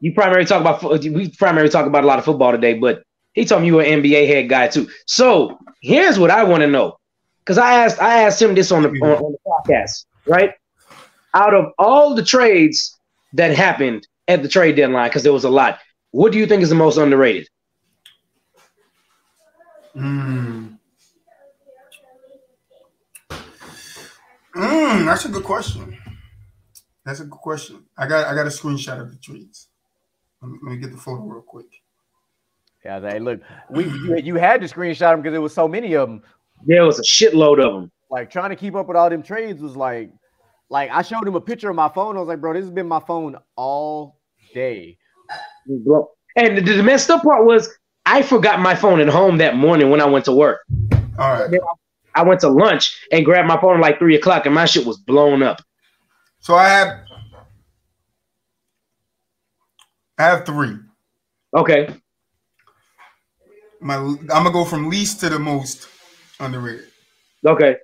C: we primarily talk about a lot of football today, but he told me you were an NBA head guy too. So here's what I want to know, because I asked him this on the podcast, right? out of all the trades that happened at the trade deadline, because there was a lot, what do you think is the most underrated?
B: That's a good question. I got a screenshot of the trades. Let me get the photo real quick.
A: Yeah, they look. You had to screenshot them because there was so many of them.
C: There was a shitload of them.
A: Like trying to keep up with all them trades was like I showed him a picture of my phone. I was like, bro, this has been my phone all day.
C: And the messed up part was I forgot my phone at home that morning when I went to work.
B: All right.
C: I went to lunch and grabbed my phone at like 3 o'clock, and my shit was blown up.
B: So I have 3.
C: Okay.
B: I'm gonna go from least to the most underrated.
C: Okay.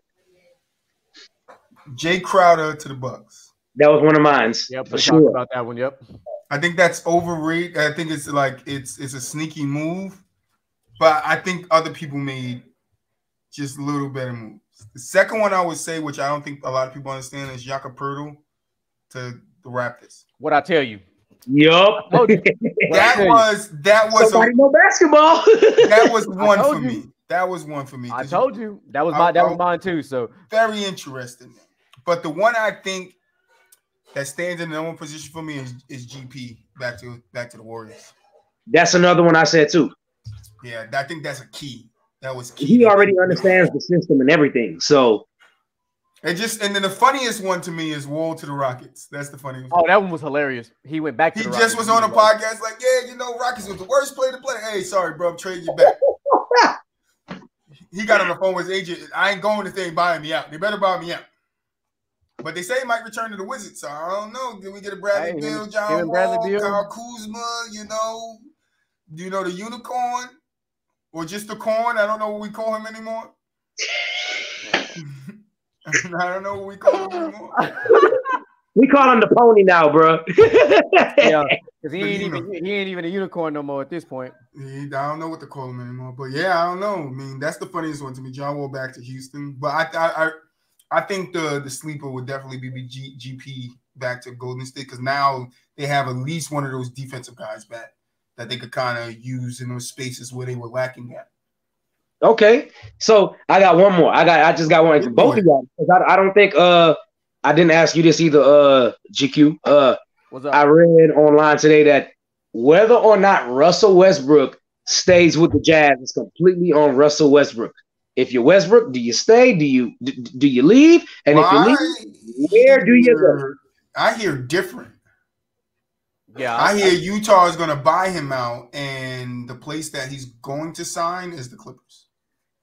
B: Jay Crowder to the Bucks.
C: That was one of mine.
A: Yep, we talked about that one. Yep.
B: I think that's overrated. I think it's like it's a sneaky move, but I think other people made just a little better moves. The second one I would say, which I don't think a lot of people understand, is Jakob Poeltl to the Raptors.
A: What I tell you?
C: Yup.
B: that was
C: somebody know basketball.
B: That was one for me. That was one for me.
A: I told you that was mine too. So
B: very interesting. But the one I think that stands in the number one position for me is GP back to the Warriors.
C: That's another one I said too.
B: Yeah, I think that's a key. That was key.
C: He already understands the system and everything. So
B: and then the funniest one to me is Wall to the Rockets. That's the funniest one.
A: Oh, that one was hilarious. He went back to the Rockets.
B: He just was on a podcast like, yeah, Rockets was the worst player to play. Hey, sorry, bro, I'm trading you back. He got on the phone with his agent. I ain't going if they ain't buying me out. They better buy me out. But they say he might return to the Wizards, so I don't know. Did we get a Bradley Beal, John Wall, Kyle Kuzma, the unicorn? Or just the corn? I don't know what we call him anymore. I don't know what we call him anymore.
C: We call him the pony now, bro.
A: Yeah, because he ain't even a unicorn no more at this point.
B: I don't know what to call him anymore. But yeah, I don't know. I mean, that's the funniest one to me. John Wall back to Houston. But I think the sleeper would definitely be GP back to Golden State, because now they have at least one of those defensive guys back that they could kind of use in those spaces where they were lacking at.
C: Okay, so I got one more. I just got one. Both of y'all. I don't think I didn't ask you this either. GQ.
A: What's up?
C: I read online today that whether or not Russell Westbrook stays with the Jazz is completely on Russell Westbrook. If you're Westbrook, do you stay? Do you leave? And if you leave, where do you go?
B: I hear different.
A: Yeah,
B: I hear Utah is going to buy him out, and the place that he's going to sign is the Clippers.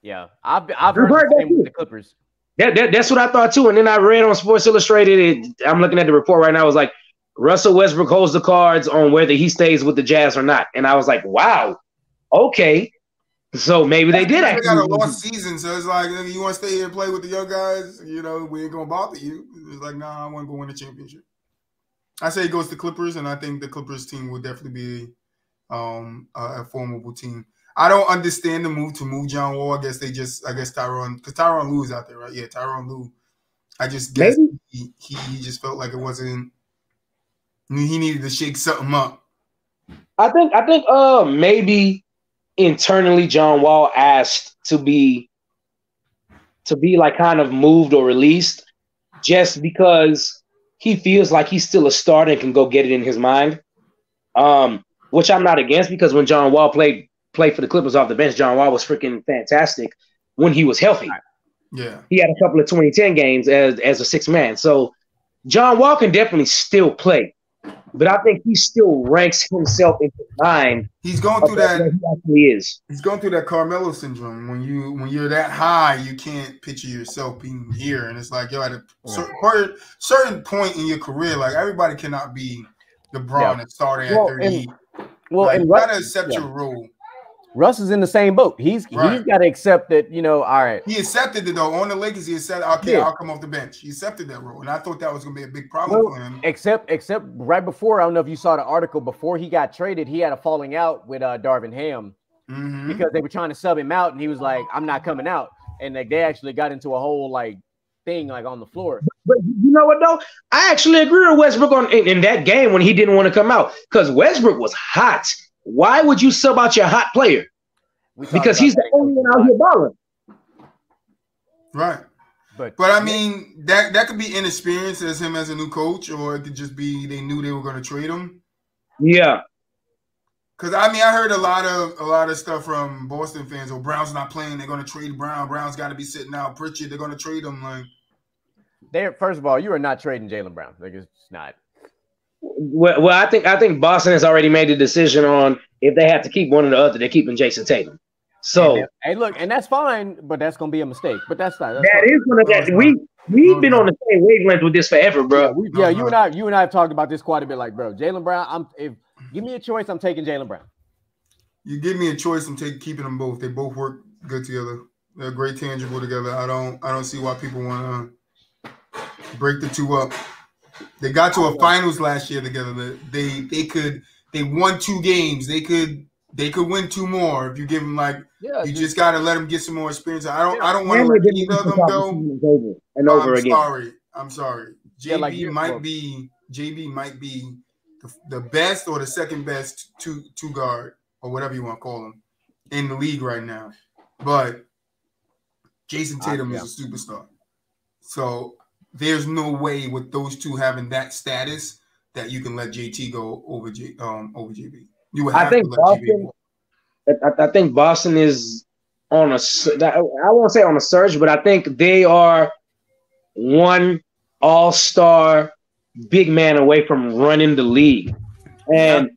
A: Yeah, I've heard the same with the Clippers.
C: That's what I thought too. And then I read on Sports Illustrated. I'm looking at the report right now. It was like Russell Westbrook holds the cards on whether he stays with the Jazz or not. And I was like, wow, okay. So maybe they did.
B: They got a lost season, so it's like, you want to stay here and play with the young guys? We ain't gonna bother you. It's like, nah, I want to go win a championship. I say he goes to Clippers, and I think the Clippers team will definitely be a formidable team. I don't understand the move John Wall. I guess Tyronn, because Tyronn Lue is out there, right? Yeah, Tyronn Lue. I just guess he just felt like it wasn't. He needed to shake something up.
C: I think maybe internally John Wall asked to be like kind of moved or released, just because he feels like he's still a starter and can go get it in his mind. Which I'm not against, because when John Wall played for the Clippers off the bench, John Wall was freaking fantastic when he was healthy.
B: Yeah. He
C: had a couple of 2010 games as a sixth man. So John Wall can definitely still play, but I think he still ranks himself in his mind.
B: He's going through that.
C: He actually is.
B: He's going through that Carmelo syndrome. When you're that high, you can't picture yourself being here. And it's like, at a certain point in your career, like, everybody cannot be LeBron and starting at 38. And you gotta accept your role.
A: Russ is in the same boat. He's got to accept that, all right.
B: He accepted it, though. On the Lakers, he said, okay, I'll come off the bench. He accepted that role. And I thought that was going to be a big problem for him.
A: Except right before, I don't know if you saw the article, before he got traded, he had a falling out with Darvin Ham because they were trying to sub him out, and he was like, I'm not coming out. And they actually got into a whole, thing, on the floor.
C: But know what though? I actually agree with Westbrook in that game when he didn't want to come out because Westbrook was hot. Why would you sub out your hot player? Because he's the only one out here balling.
B: Right. But I mean, that could be inexperience as him as a new coach, or it could just be they knew they were going to trade him.
C: Yeah.
B: Because I mean, I heard a lot of stuff from Boston fans. Oh, Brown's not playing. They're going to trade Brown. Brown's got to be sitting out. Pritchard, they're going to trade him. Like,
A: first of all, you are not trading Jaylen Brown. Like, it's not.
C: Well, I think Boston has already made a decision on if they have to keep one or the other, they're keeping Jason Tatum. So,
A: hey, look, and that's fine, but that's going to be a mistake. But that's not.
C: We've been on the same wavelength with this forever, bro.
A: You and I have talked about this quite a bit. Like, bro, Jaylen Brown. Give me a choice, I'm taking Jaylen Brown.
B: You give me a choice, I'm keeping them both. They both work good together. They're great tangible together. I don't see why people want to break the two up. They got to a finals last year together. They won 2 games. They could win 2 more if you give them just got to let them get some more experience. I don't want to let either of them go. I'm sorry. JB might be the best or the second best two guard or whatever you want to call him in the league right now. But Jason Tatum is a superstar. So there's no way with those two having that status that you can let JT go over JB. You would have to let JB go.
C: I think Boston is on I won't say on a surge, but I think they are one all-star big man away from running the league. And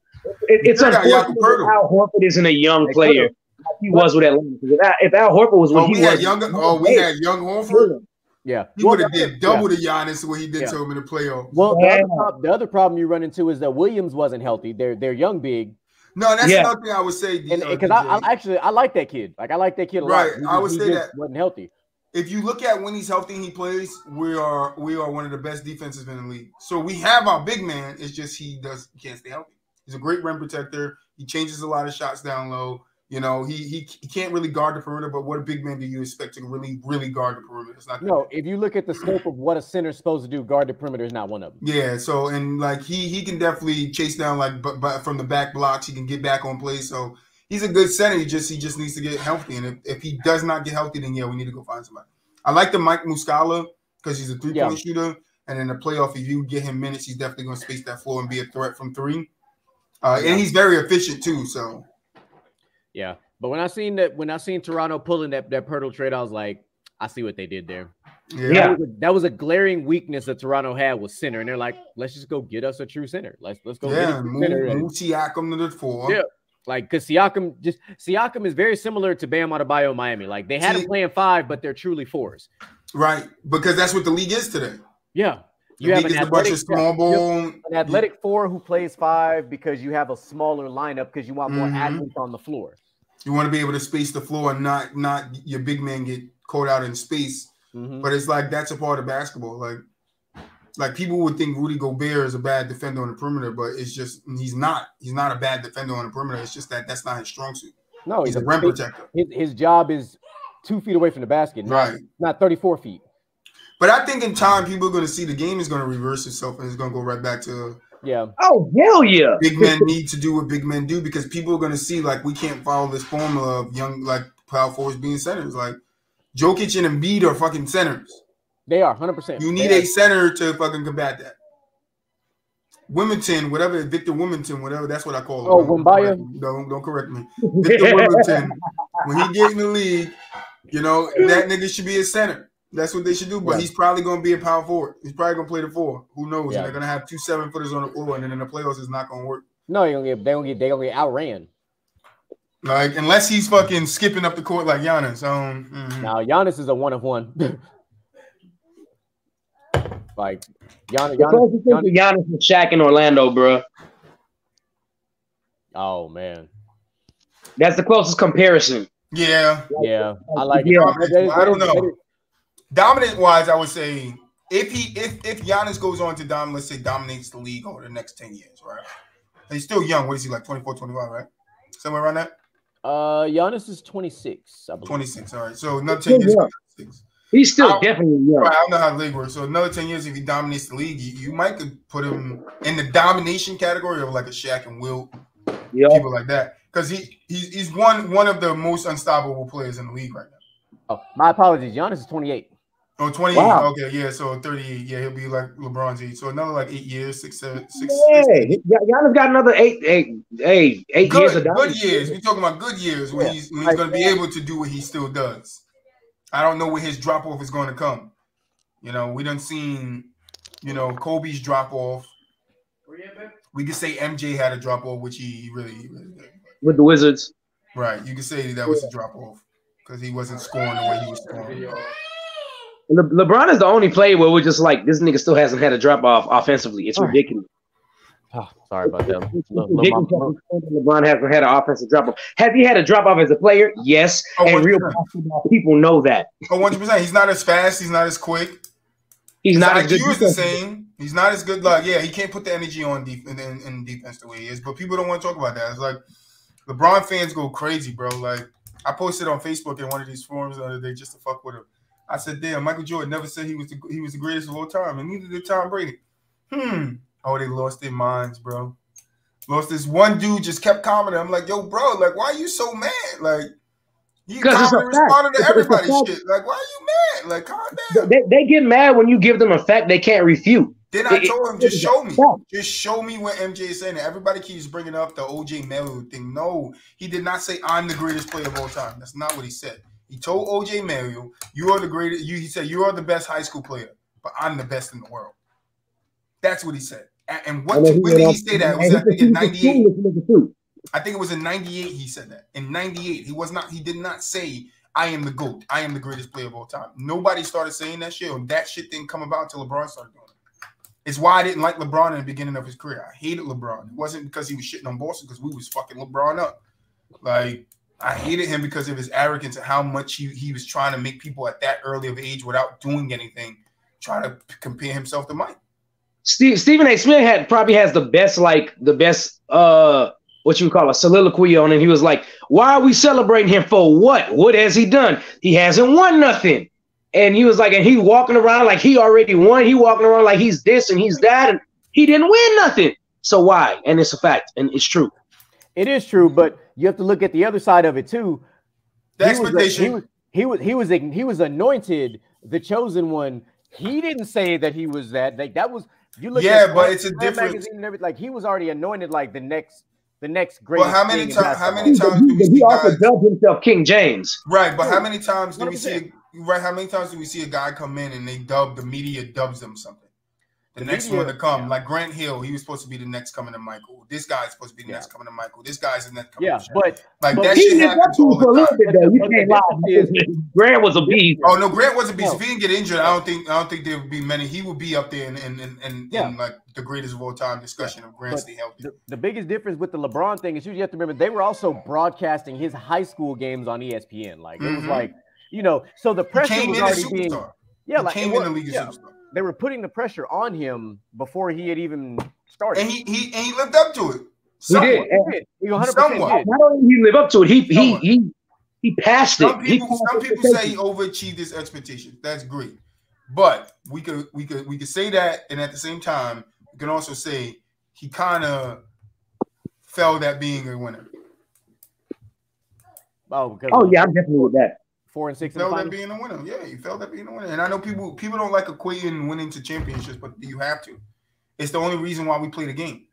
C: it's unfortunate that Al Horford isn't a young player like he was with Atlanta. If Al Horford was when
B: we had young Horford.
A: Yeah,
B: he would have did double the Giannis what he did to him in the playoffs.
A: Well, the other problem you run into is that Williams wasn't healthy. They're young big.
B: No, that's another thing I would say.
A: Because I like that kid. Like I like that kid a lot.
B: Right, I would say that
A: wasn't healthy.
B: If you look at when he's healthy and he plays, we are one of the best defenses in the league. So we have our big man. It's just he can't stay healthy. He's a great rim protector. He changes a lot of shots down low. You know, he can't really guard the perimeter, but what a big man do you expect to really, really guard the perimeter? It's not.
A: No, if you look at the scope of what a center is supposed to do, guard the perimeter is not one of them.
B: Yeah, so and like he can definitely chase down but from the back blocks. He can get back on play. So he's a good center. He just needs to get healthy. And if he does not get healthy, then we need to go find somebody. I like the Mike Muscala because he's a 3-point shooter. And in the playoff, if you get him minutes, he's definitely going to space that floor and be a threat from 3. And he's very efficient too. So
A: yeah. But when I seen Toronto pulling that Pirtle trade, I was like, I see what they did there.
C: Yeah.
A: That was a glaring weakness that Toronto had with center. And they're like, let's just go get us a true center. Let's go get a true center.
B: Move Siakam to the 4.
A: Yeah. Like, because Siakam is very similar to Bam Adebayo in Miami. Like, they had him playing 5, but they're truly 4s.
B: Right. Because that's what the league is today.
A: Yeah. You have an
B: athletic
A: 4 who plays 5 because you have a smaller lineup because you want more athletes on the floor.
B: You want to be able to space the floor and not your big man get caught out in space. But it's like that's a part of basketball. Like people would think Rudy Gobert is a bad defender on the perimeter, but it's just he's not. He's not a bad defender on the perimeter. It's just that's not his strong suit.
A: No,
B: he's a rim protector.
A: His job is 2 feet away from the basket, not 34 feet.
B: But I think in time, people are going to see the game is going to reverse itself and it's going to go right back to
C: Oh, hell yeah.
B: Big men need to do what big men do because people are going to see we can't follow this formula of young power forwards being centers. Like Jokic and Embiid are fucking centers.
A: They are 100%.
B: You need a center to fucking combat that. Wilmington, whatever, Victor Wilmington, whatever, that's what I call him.
A: Oh, Wembanyama?
B: Don't correct me. Victor Wilmington, when he gets in the league, that nigga should be a center. That's what they should do, but he's probably going to be a power forward. He's probably going to play the 4. Who knows? And they're going to have 2 7-footers on the floor, and then in the playoffs, it's not going to work.
A: No, they're going to get outran.
B: Like, unless he's fucking skipping up the court like Giannis.
A: Now, Giannis is a 1 of 1. Like, Giannis
C: and Shaq in Orlando, bro.
A: Oh, man.
C: That's the closest comparison.
B: Yeah.
A: I like it.
B: I don't know. Dominant wise, I would say if Giannis goes on to dominates the league over the next 10 years, right? And he's still young. What is he, like 24, 25, right? Somewhere around that?
A: Giannis is 26, I believe.
B: 26, all right. So another 10 years.
C: He's still definitely young.
B: Right, I don't know how the league works. So another 10 years, if he dominates the league, you might could put him in the domination category of like a Shaq and Wilt, people like that, because he's one of the most unstoppable players in the league right now.
A: Oh, my apologies. Giannis is 28.
B: Oh, 28. Wow. Okay, yeah. So 38. Yeah, he'll be like LeBron's age. So another like 8 years, 6, 7, 6.
C: Hey, Giannis got another eight years.
B: Good years. We're talking about good years when he's going to be able to do what he still does. I don't know where his drop off is going to come. You know, we done seen, Kobe's drop off. We could say MJ had a drop off, which he really did.
C: With the Wizards.
B: Right. You could say that was a drop off because he wasn't scoring the way he was scoring.
C: LeBron is the only player where we're just like, this nigga still hasn't had a drop off offensively. It's ridiculous.
A: Oh, sorry about that.
C: LeBron hasn't had an offensive drop off. Has he had a drop off as a player? Yes. And real basketball people know that.
B: 100%. He's not as fast. He's not as quick.
C: He's not as good.
B: He was the same. He's not as good. Like, he can't put the energy on in defense the way he is. But people don't want to talk about that. It's like LeBron fans go crazy, bro. Like, I posted on Facebook in one of these forums the other day just to fuck with him. I said, damn, Michael Jordan never said he was the greatest of all time, and neither did Tom Brady. Oh, they lost their minds, bro. Lost this one dude, just kept commenting. I'm like, yo, bro, like, why are you so mad? Like, you responded to everybody's shit. Like, why are you mad? Like, calm down.
C: They get mad when you give them a fact they can't refute.
B: Then I told him, just show me. Just show me what MJ is saying. Everybody keeps bringing up the OJ Mayo thing. No, he did not say I'm the greatest player of all time. That's not what he said. He told OJ Mayo, you are the greatest. He said, you are the best high school player, but I'm the best in the world. That's what he said. And when did he say that? Was I think in 98? I think it was in 98 he said that. In 98, he did not say, I am the GOAT. I am the greatest player of all time. Nobody started saying that shit, or that shit didn't come about until LeBron started doing it. It's why I didn't like LeBron in the beginning of his career. I hated LeBron. It wasn't because he was shitting on Boston, because we was fucking LeBron up. Like, I hated him because of his arrogance and how much he was trying to make people at that early of age without doing anything, trying to compare himself to Mike.
C: Stephen A. Smith probably has the best what you call a soliloquy on, and he was like, why are we celebrating him for what? What has he done? He hasn't won nothing. And he was like, and he walking around like he already won. He walking around like he's this and he's that, and he didn't win nothing. So why? And it's a fact, and it's true.
A: It is true, but you have to look at the other side of it too.
B: The expectation.
A: He was anointed the chosen one. He didn't say that he was that. Like, that was, you look at
B: but it's a difference.
A: Like, he was already anointed like the next great.
B: Well, how many times do we see
C: he also dubbed himself King James?
B: Right, but how many times do we see? Right, how many times do we see a guy come in and the media dubs them something? The next one to come, like Grant Hill, he was supposed to be the next coming to Michael. This guy's supposed to be the next coming to Michael. This guy's the next coming.
A: Yeah, but
B: that shit happens all the time.
C: You can't lie. Grant was a beast.
B: Oh no, Grant was a beast. If he didn't get injured, I don't think there would be many. He would be up there in like the greatest of all time discussion of Grant stay healthy.
A: The biggest difference with the LeBron thing is you have to remember they were also broadcasting his high school games on ESPN. Like it was like, so the pressure was already being
B: came in the league as superstar.
A: They were putting the pressure on him before he had even started,
B: and he lived up to it.
C: Somewhat. He did.
A: He 100% did.
C: Not only did he live up to it, he passed it.
B: Some people say he overachieved his expectations. That's great, but we could say that, and at the same time, we can also say he kind of failed at being a winner.
C: I'm definitely with that.
A: 4 and 6.
B: He failed at being a winner. Yeah, he failed at being a winner. And I know people don't like equating winning to championships, but you have to. It's the only reason why we play the game.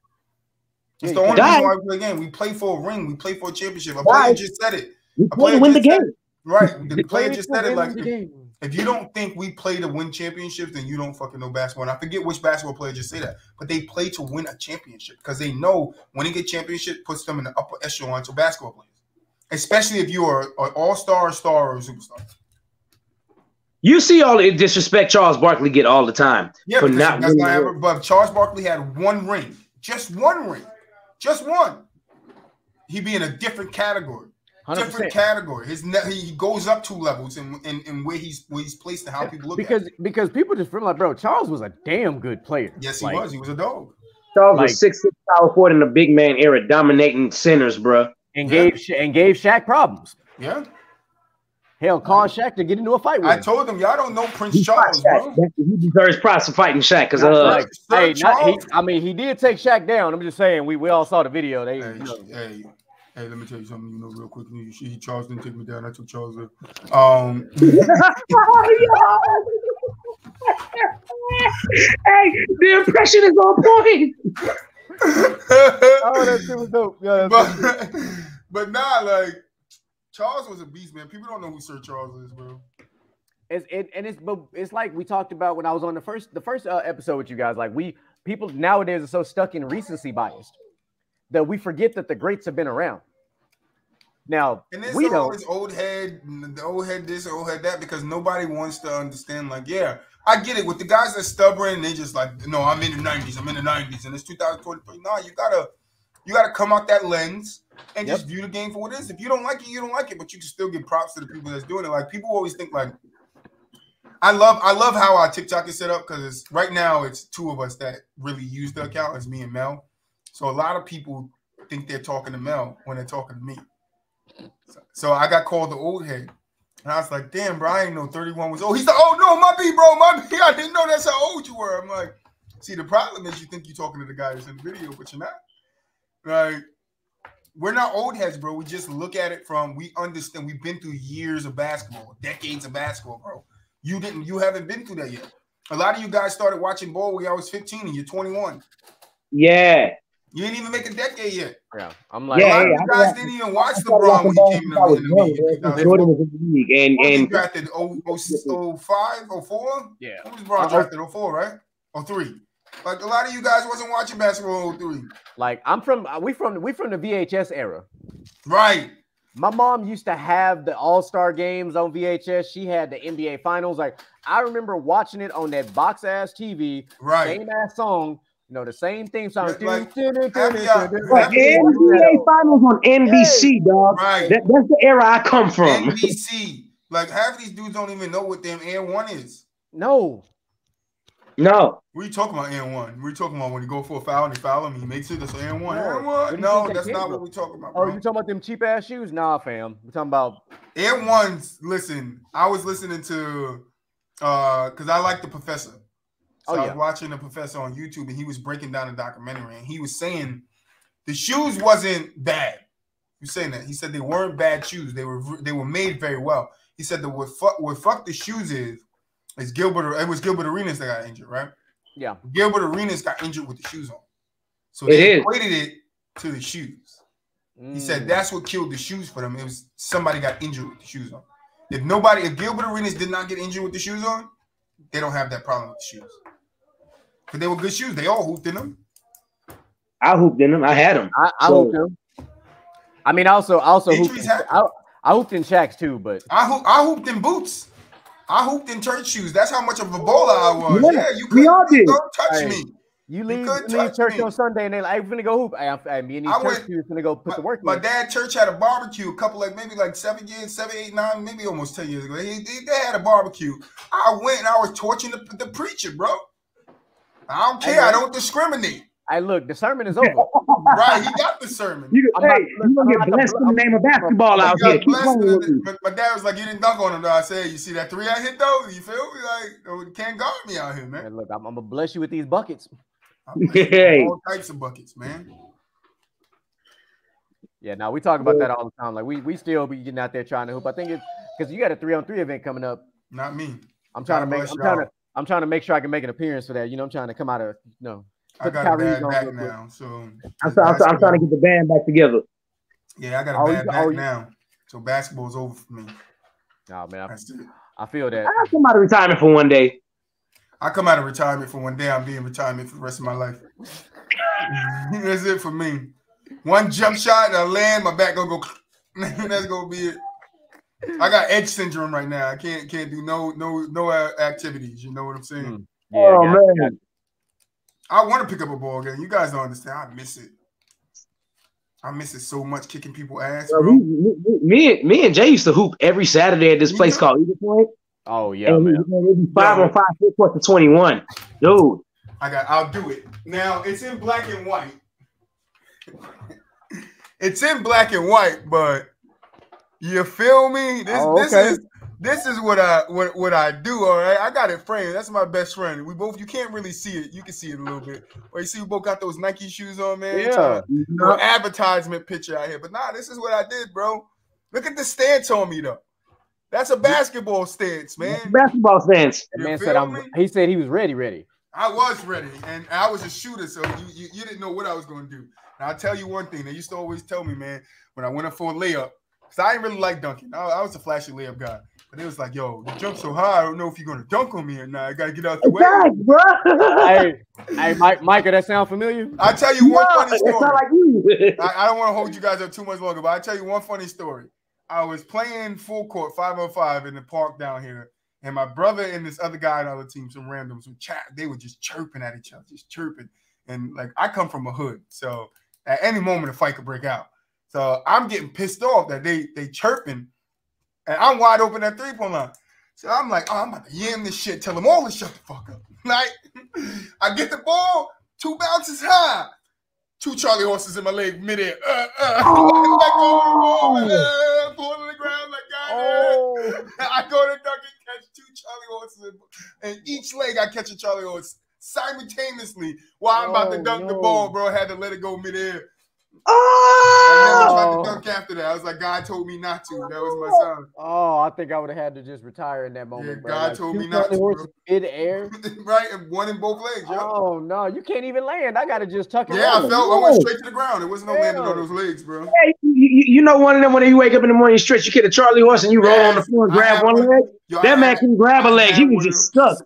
B: It's the only reason why we play the game. We play for a ring. We play for a championship. A player just said it.
C: We play to win the game.
B: Right. The player just said it. Like, if you don't think we play to win championships, then you don't fucking know basketball. And I forget which basketball player just said that, but they play to win a championship because they know winning a championship puts them in the upper echelon to basketball players. Especially if you are an all-star, star, or superstar.
C: You see all the disrespect Charles Barkley get all the time.
B: Yeah, for not winning. But Charles Barkley had one ring. Just one ring. Just one. He'd be in a different category. 100%. Different category. He goes up 2 levels in where he's placed and how people look at him.
A: Because people just feel like, bro, Charles was a damn good player.
B: Yes, he was. He was a dog.
C: Charles was 6'6" power forward in the big man era, dominating centers, bro.
A: And gave Shaq problems.
B: Yeah.
A: Hell, call Shaq to get into a fight with him.
B: I told him, y'all don't know Prince Charles, bro.
C: He deserves prize for fighting Shaq because
A: he did take Shaq down. I'm just saying, we all saw the video.
B: Hey, let me tell you something, real quick. Charles didn't take me down. I took Charles down.
C: Hey, the impression is on point.
A: Oh, that shit was dope. Yeah,
B: but nah, like Charles was a beast, man. People don't know who Sir Charles is, bro.
A: It's like we talked about when I was on the first episode with you guys. Like people nowadays are so stuck in recency bias that we forget that the greats have been around. Now
B: we don't. This old head this, old head that, because nobody wants to understand. Like, yeah, I get it with the guys that are stubborn. And they just like, no, I'm in the '90s, and it's 2023. No, you gotta come out that lens and just view the game for what it is. If you don't like it, you don't like it, but you can still give props to the people that's doing it. Like, people always think like, I love how our TikTok is set up, because right now it's two of us that really use the account. It's me and Mel. So a lot of people think they're talking to Mel when they're talking to me. So I got called the old head. And I was like, damn, bro, I didn't know 31 was old. He's like, oh, no, my B, bro, my B. I didn't know that's how old you were. I'm like, see, the problem is you think you're talking to the guy that's in the video, but you're not. Like, we're not old heads, bro. We just look at it from, we understand. We've been through years of basketball, decades of basketball, bro. You haven't been through that yet. A lot of you guys started watching ball when I was 15 and you're 21.
C: Yeah.
B: You didn't even make a decade yet.
A: Yeah, I'm like,
B: a lot of you guys didn't even watch LeBron when he came in the league. And drafted 05, 04?
A: Yeah.
B: Who was LeBron drafted? 04, right? 03. Like, a lot of you guys wasn't watching basketball in 03.
A: Like, we from the VHS era.
B: Right.
A: My mom used to have the All-Star games on VHS. She had the NBA Finals. Like, I remember watching it on that box-ass TV.
B: Right.
A: Same-ass song. The same theme song.
C: NBA Finals on NBC, dog.
B: Right.
C: That's the era I come from.
B: NBC. Like, half of these dudes don't even know what damn N1 is.
A: No.
B: What are you talking about, N1? We're talking about when you go for a foul and they foul him, he makes it. That's N1. N1? No, that's not what we're talking about, bro.
A: Oh, you talking about them cheap-ass shoes? Nah, fam. We're talking about
B: N1s. Listen, I was listening to, because I like The Professor. So I was watching The Professor on YouTube, and he was breaking down a documentary, and he was saying the shoes wasn't bad. He was saying that. He said they weren't bad shoes. They were made very well. He said that what fuck the shoes is Gilbert. It was Gilbert Arenas that got injured, right?
A: Yeah.
B: Gilbert Arenas got injured with the shoes on. So they equated it to the shoes. He said that's what killed the shoes for them. It was somebody got injured with the shoes on. If Gilbert Arenas did not get injured with the shoes on, they don't have that problem with the shoes. But they were good shoes. They all hooped in them.
C: I hooped in them. I had them.
A: I hooped them. I mean, I also hooped in Shaq's too, but
B: I hooped in boots. I hooped in church shoes. That's how much of a bowler I was. Yeah, you couldn't touch me.
A: You leave church on Sunday and they're like, I'm finna go hoop. Me and these church shoes finna go put the work in.
B: My dad church had a barbecue a couple, maybe 7 years, 7, 8, 9, maybe almost 10 years ago. They had a barbecue. I went and I was torching the preacher, bro. I don't care. I don't discriminate.
A: Hey, look, the sermon is over.
B: Right, he got the sermon.
C: You're gonna get blessed in the name of basketball out here.
B: My dad was like, you didn't dunk on him, though. I said, you see that 3 I hit, though? You feel me? Like, you can't guard me out here, man.
A: Hey, look, I'm going to bless you with these buckets.
B: All types of buckets, man.
A: Yeah, now we talk about that all the time. Like, we still be getting out there trying to hoop. I think it's because you got a 3-on-3 event coming up.
B: Not me.
A: I'm trying to make sure I can make an appearance for that. I'm trying to come out of
B: I got a bad back now, so
C: I'm trying to get the band back together.
B: Yeah, I got a bad back now, so basketball's over for me.
A: Oh man, I feel that.
C: I come out of retirement for one day.
B: I come out of retirement for one day. I'm being retirement for the rest of my life. That's it for me. One jump shot and I land, my back gonna go. That's gonna be it. I got edge syndrome right now. I can't do no activities. You know what I'm saying?
C: Yeah, man.
B: I want to pick up a ball game. You guys don't understand. I miss it. I miss it so much, kicking people ass. Bro.
C: Me and Jay used to hoop every Saturday at this place called Eagle Point.
A: Oh yeah, man.
C: 5-on-5 to 21, dude.
B: I'll do it. Now it's in black and white. It's in black and white, but you feel me? This This is what I do. All right, I got it framed. That's my best friend. We both. You can't really see it. You can see it a little bit. But you see, we both got those Nike shoes on, man.
A: Yeah.
B: Do an advertisement picture out here. But nah, this is what I did, bro. Look at the stance on me, though. That's a basketball stance, man.
C: Basketball stance.
A: The man said he said he was ready.
B: I was ready, and I was a shooter, so you didn't know what I was going to do. And I'll tell you one thing. They used to always tell me, man, when I went up for a layup, because I didn't really like dunking. I was a flashy layup guy. But it was like, yo, you jump so high, I don't know if you're going to dunk on me or not. I got to get out the way.
A: Hey, Micah, that sound familiar?
B: I'll tell you one funny story.
C: Like you.
B: I don't want to hold you guys up too much longer, but I'll tell you one funny story. I was playing full court, 5-on-5 in the park down here. And my brother and this other guy on the other team, some randoms, they were just chirping at each other, just chirping. And like, I come from a hood, so at any moment a fight could break out. So I'm getting pissed off that they chirping, and I'm wide open at 3-point line. So I'm like, oh, I'm about to yam this shit, tell them all to shut the fuck up. Like, I get the ball, 2 bounces high, 2 Charlie horses in my leg midair. Fall to the ground like God. I go to dunk and catch 2 Charlie horses, and each leg I catch a Charlie horse simultaneously while I'm about to dunk the ball, bro. I had to let it go midair. I never tried to dunk after that. I was like, God told me not to. That was my son.
A: Oh, I think I would have had to just retire in that moment,
B: yeah,
A: bro.
B: God
A: like,
B: told me not to, bro.
A: Mid-air.
B: Right, and one in both legs. Yep.
A: Oh, no. You can't even land. I got to just tuck it.
B: Yeah, I went straight to the ground. There wasn't no landing on those legs, bro.
C: Hey, you know one of them when you wake up in the morning, you stretch, you get a Charlie horse and you roll on the floor and grab one leg? That man can grab a leg. He was just stuck.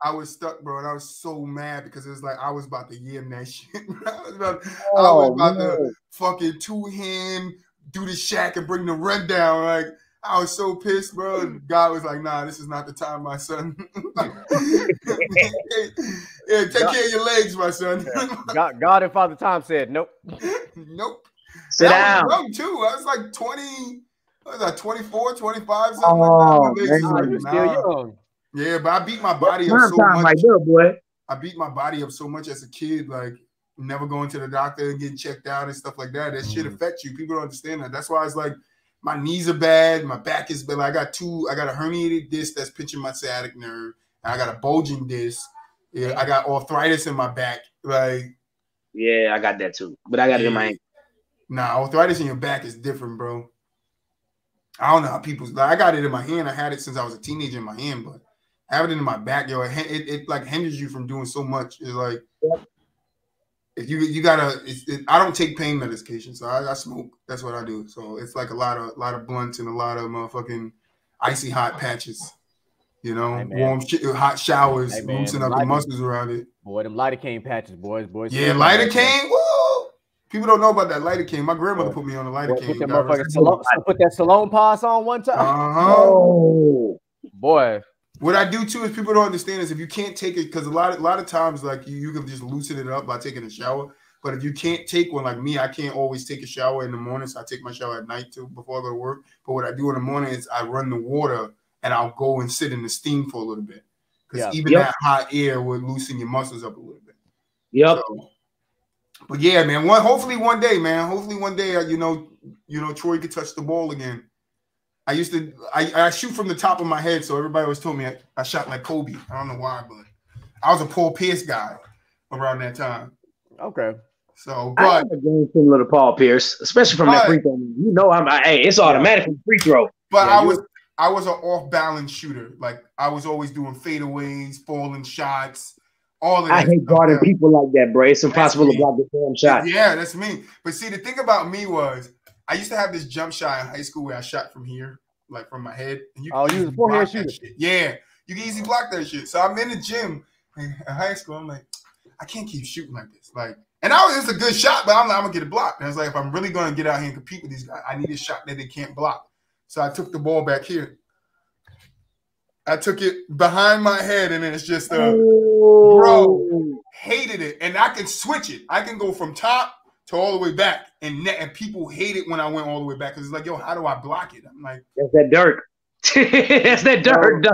B: I was stuck, bro, and I was so mad because it was like I was about to yam that shit. I was about to fucking 2-hand do the shack and bring the run down. Like, I was so pissed, bro. And God was like, nah, this is not the time, my son. Yeah, take care of your legs, my son.
A: God and Father Time said, nope.
B: Nope.
C: Sit down.
B: I was young, too. I was like 20, what was I, 24, 25, something like that.
A: You're still young.
B: Yeah, but I beat my body up so much.
C: Right there, boy.
B: I beat my body up so much as a kid, like never going to the doctor and getting checked out and stuff like that. That shit affects you. People don't understand that. That's why it's like my knees are bad, my back is bad. I got a herniated disc that's pinching my sciatic nerve, and I got a bulging disc. Yeah, I got arthritis in my back. Like,
C: yeah, I got that too, but I got it in my ankle.
B: Nah, arthritis in your back is different, bro. I don't know how people's like. I got it in my hand. I had it since I was a teenager in my hand, but having it in my back, yo, it like hinders you from doing so much. It's like if you gotta. I don't take pain medication, so I smoke. That's what I do. So it's like a lot of blunts and a lot of motherfucking icy hot patches. You know, warm hot showers, loosen up the muscles around it.
A: Boy, them lidocaine patches, boys.
B: Yeah, lidocaine. Woo! People don't know about that lidocaine. My grandmother put me on the lidocaine.
A: Put that Salon Pass on one time.
C: Oh,
A: boy.
B: What I do too is people don't understand is if you can't take it, because a lot of times like you can just loosen it up by taking a shower. But if you can't take one like me, I can't always take a shower in the morning, so I take my shower at night too before I go to work. But what I do in the morning is I run the water and I'll go and sit in the steam for a little bit, because even that hot air will loosen your muscles up a little bit.
C: Yep.
B: So, but yeah, man. Hopefully one day, man. Hopefully one day, you know, Troy could touch the ball again. I shoot from the top of my head, so everybody always told me I shot like Kobe. I don't know why, but I was a Paul Pierce guy around that time.
A: Okay.
B: So,
C: but I have a game similar to Paul Pierce, especially from that free throw. You know, it's automatic free throw.
B: But I was an off-balance shooter. Like I was always doing fadeaways, falling shots, all of that.
C: I hate guarding people like that, bro. It's impossible to block the damn shot.
B: Yeah, that's me. But see, the thing about me was I used to have this jump shot in high school where I shot from here, like from my head. And you
A: was a forehand shooter.
B: Yeah, you can easily block that shit. So I'm in the gym in high school. I'm like, I can't keep shooting like this. Like, and it's a good shot, but I'm gonna get it blocked. And I was like, if I'm really gonna get out here and compete with these guys, I need a shot that they can't block. So I took the ball back here. I took it behind my head, and then it's just bro, hated it. And I can switch it. I can go from top to all the way back, and people hate it when I went all the way back because it's like, yo, how do I block it? I'm like,
C: that's that dirt. That's that dirt.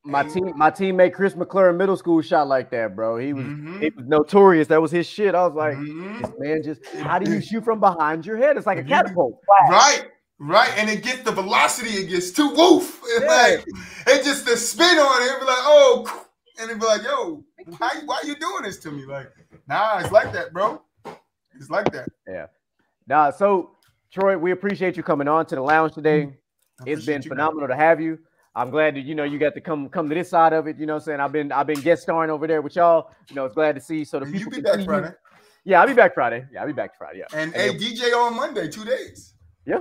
A: My teammate Chris McClure in middle school shot like that, bro. He was notorious. That was his shit. I was like, this man just, how do you shoot from behind your head? It's like a catapult.
B: Right. Right, and it gets the velocity, it gets too woof. And like it just the spin on it, be like, oh, and it'd be like, yo, why you doing this to me? Like, nah, it's like that, bro. It's like that.
A: Yeah. Nah, so Troy, we appreciate you coming on to the lounge today. It's been phenomenal to have you. I'm glad that you got to come to this side of it. You know what I'm saying? I've been guest starring over there with y'all. It's glad to see. So the people
B: you be back Friday.
A: Yeah, I'll be back Friday. Yeah.
B: And hey, DJ on Monday, 2 days.
A: Yeah.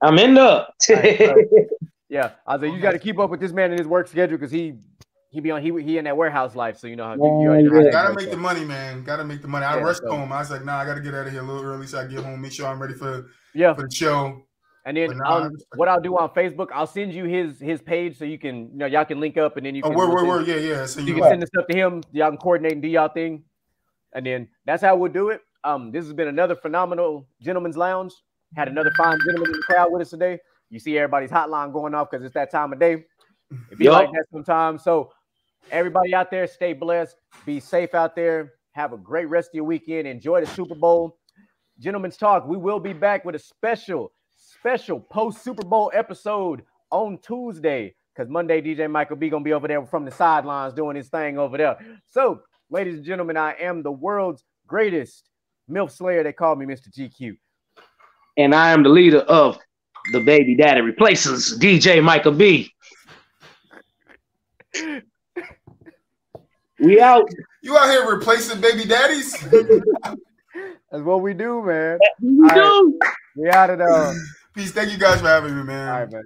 C: I'm in the
A: yeah. I was like, you got to keep up with this man in his work schedule because he in that warehouse life. So you know how
B: gotta make the money, man. Gotta make the money. I rushed home. I was like, nah, I gotta get out of here a little early so I get home, make sure I'm ready for the show.
A: And then what I'll do on Facebook, I'll send you his page so you can y'all can link up and then you can
B: yeah. So
A: you can send the stuff to him. Y'all can coordinate and do y'all thing. And then that's how we'll do it. This has been another phenomenal Gentleman's Lounge. Had another fine gentleman in the crowd with us today. You see everybody's hotline going off because it's that time of day. It be like that sometimes. So everybody out there, stay blessed. Be safe out there. Have a great rest of your weekend. Enjoy the Super Bowl. Gentlemen's Talk, we will be back with a special post-Super Bowl episode on Tuesday because Monday, DJ Michael B going to be over there from the sidelines doing his thing over there. So, ladies and gentlemen, I am the world's greatest MILF Slayer. They call me Mr. GQ.
C: And I am the leader of the Baby Daddy Replaces, DJ Michael B. We out.
B: You out here replacing baby daddies?
A: That's what we do, man.
C: We do.
A: We out of there.
B: Peace. Thank you guys for having me, man.
A: All right, man.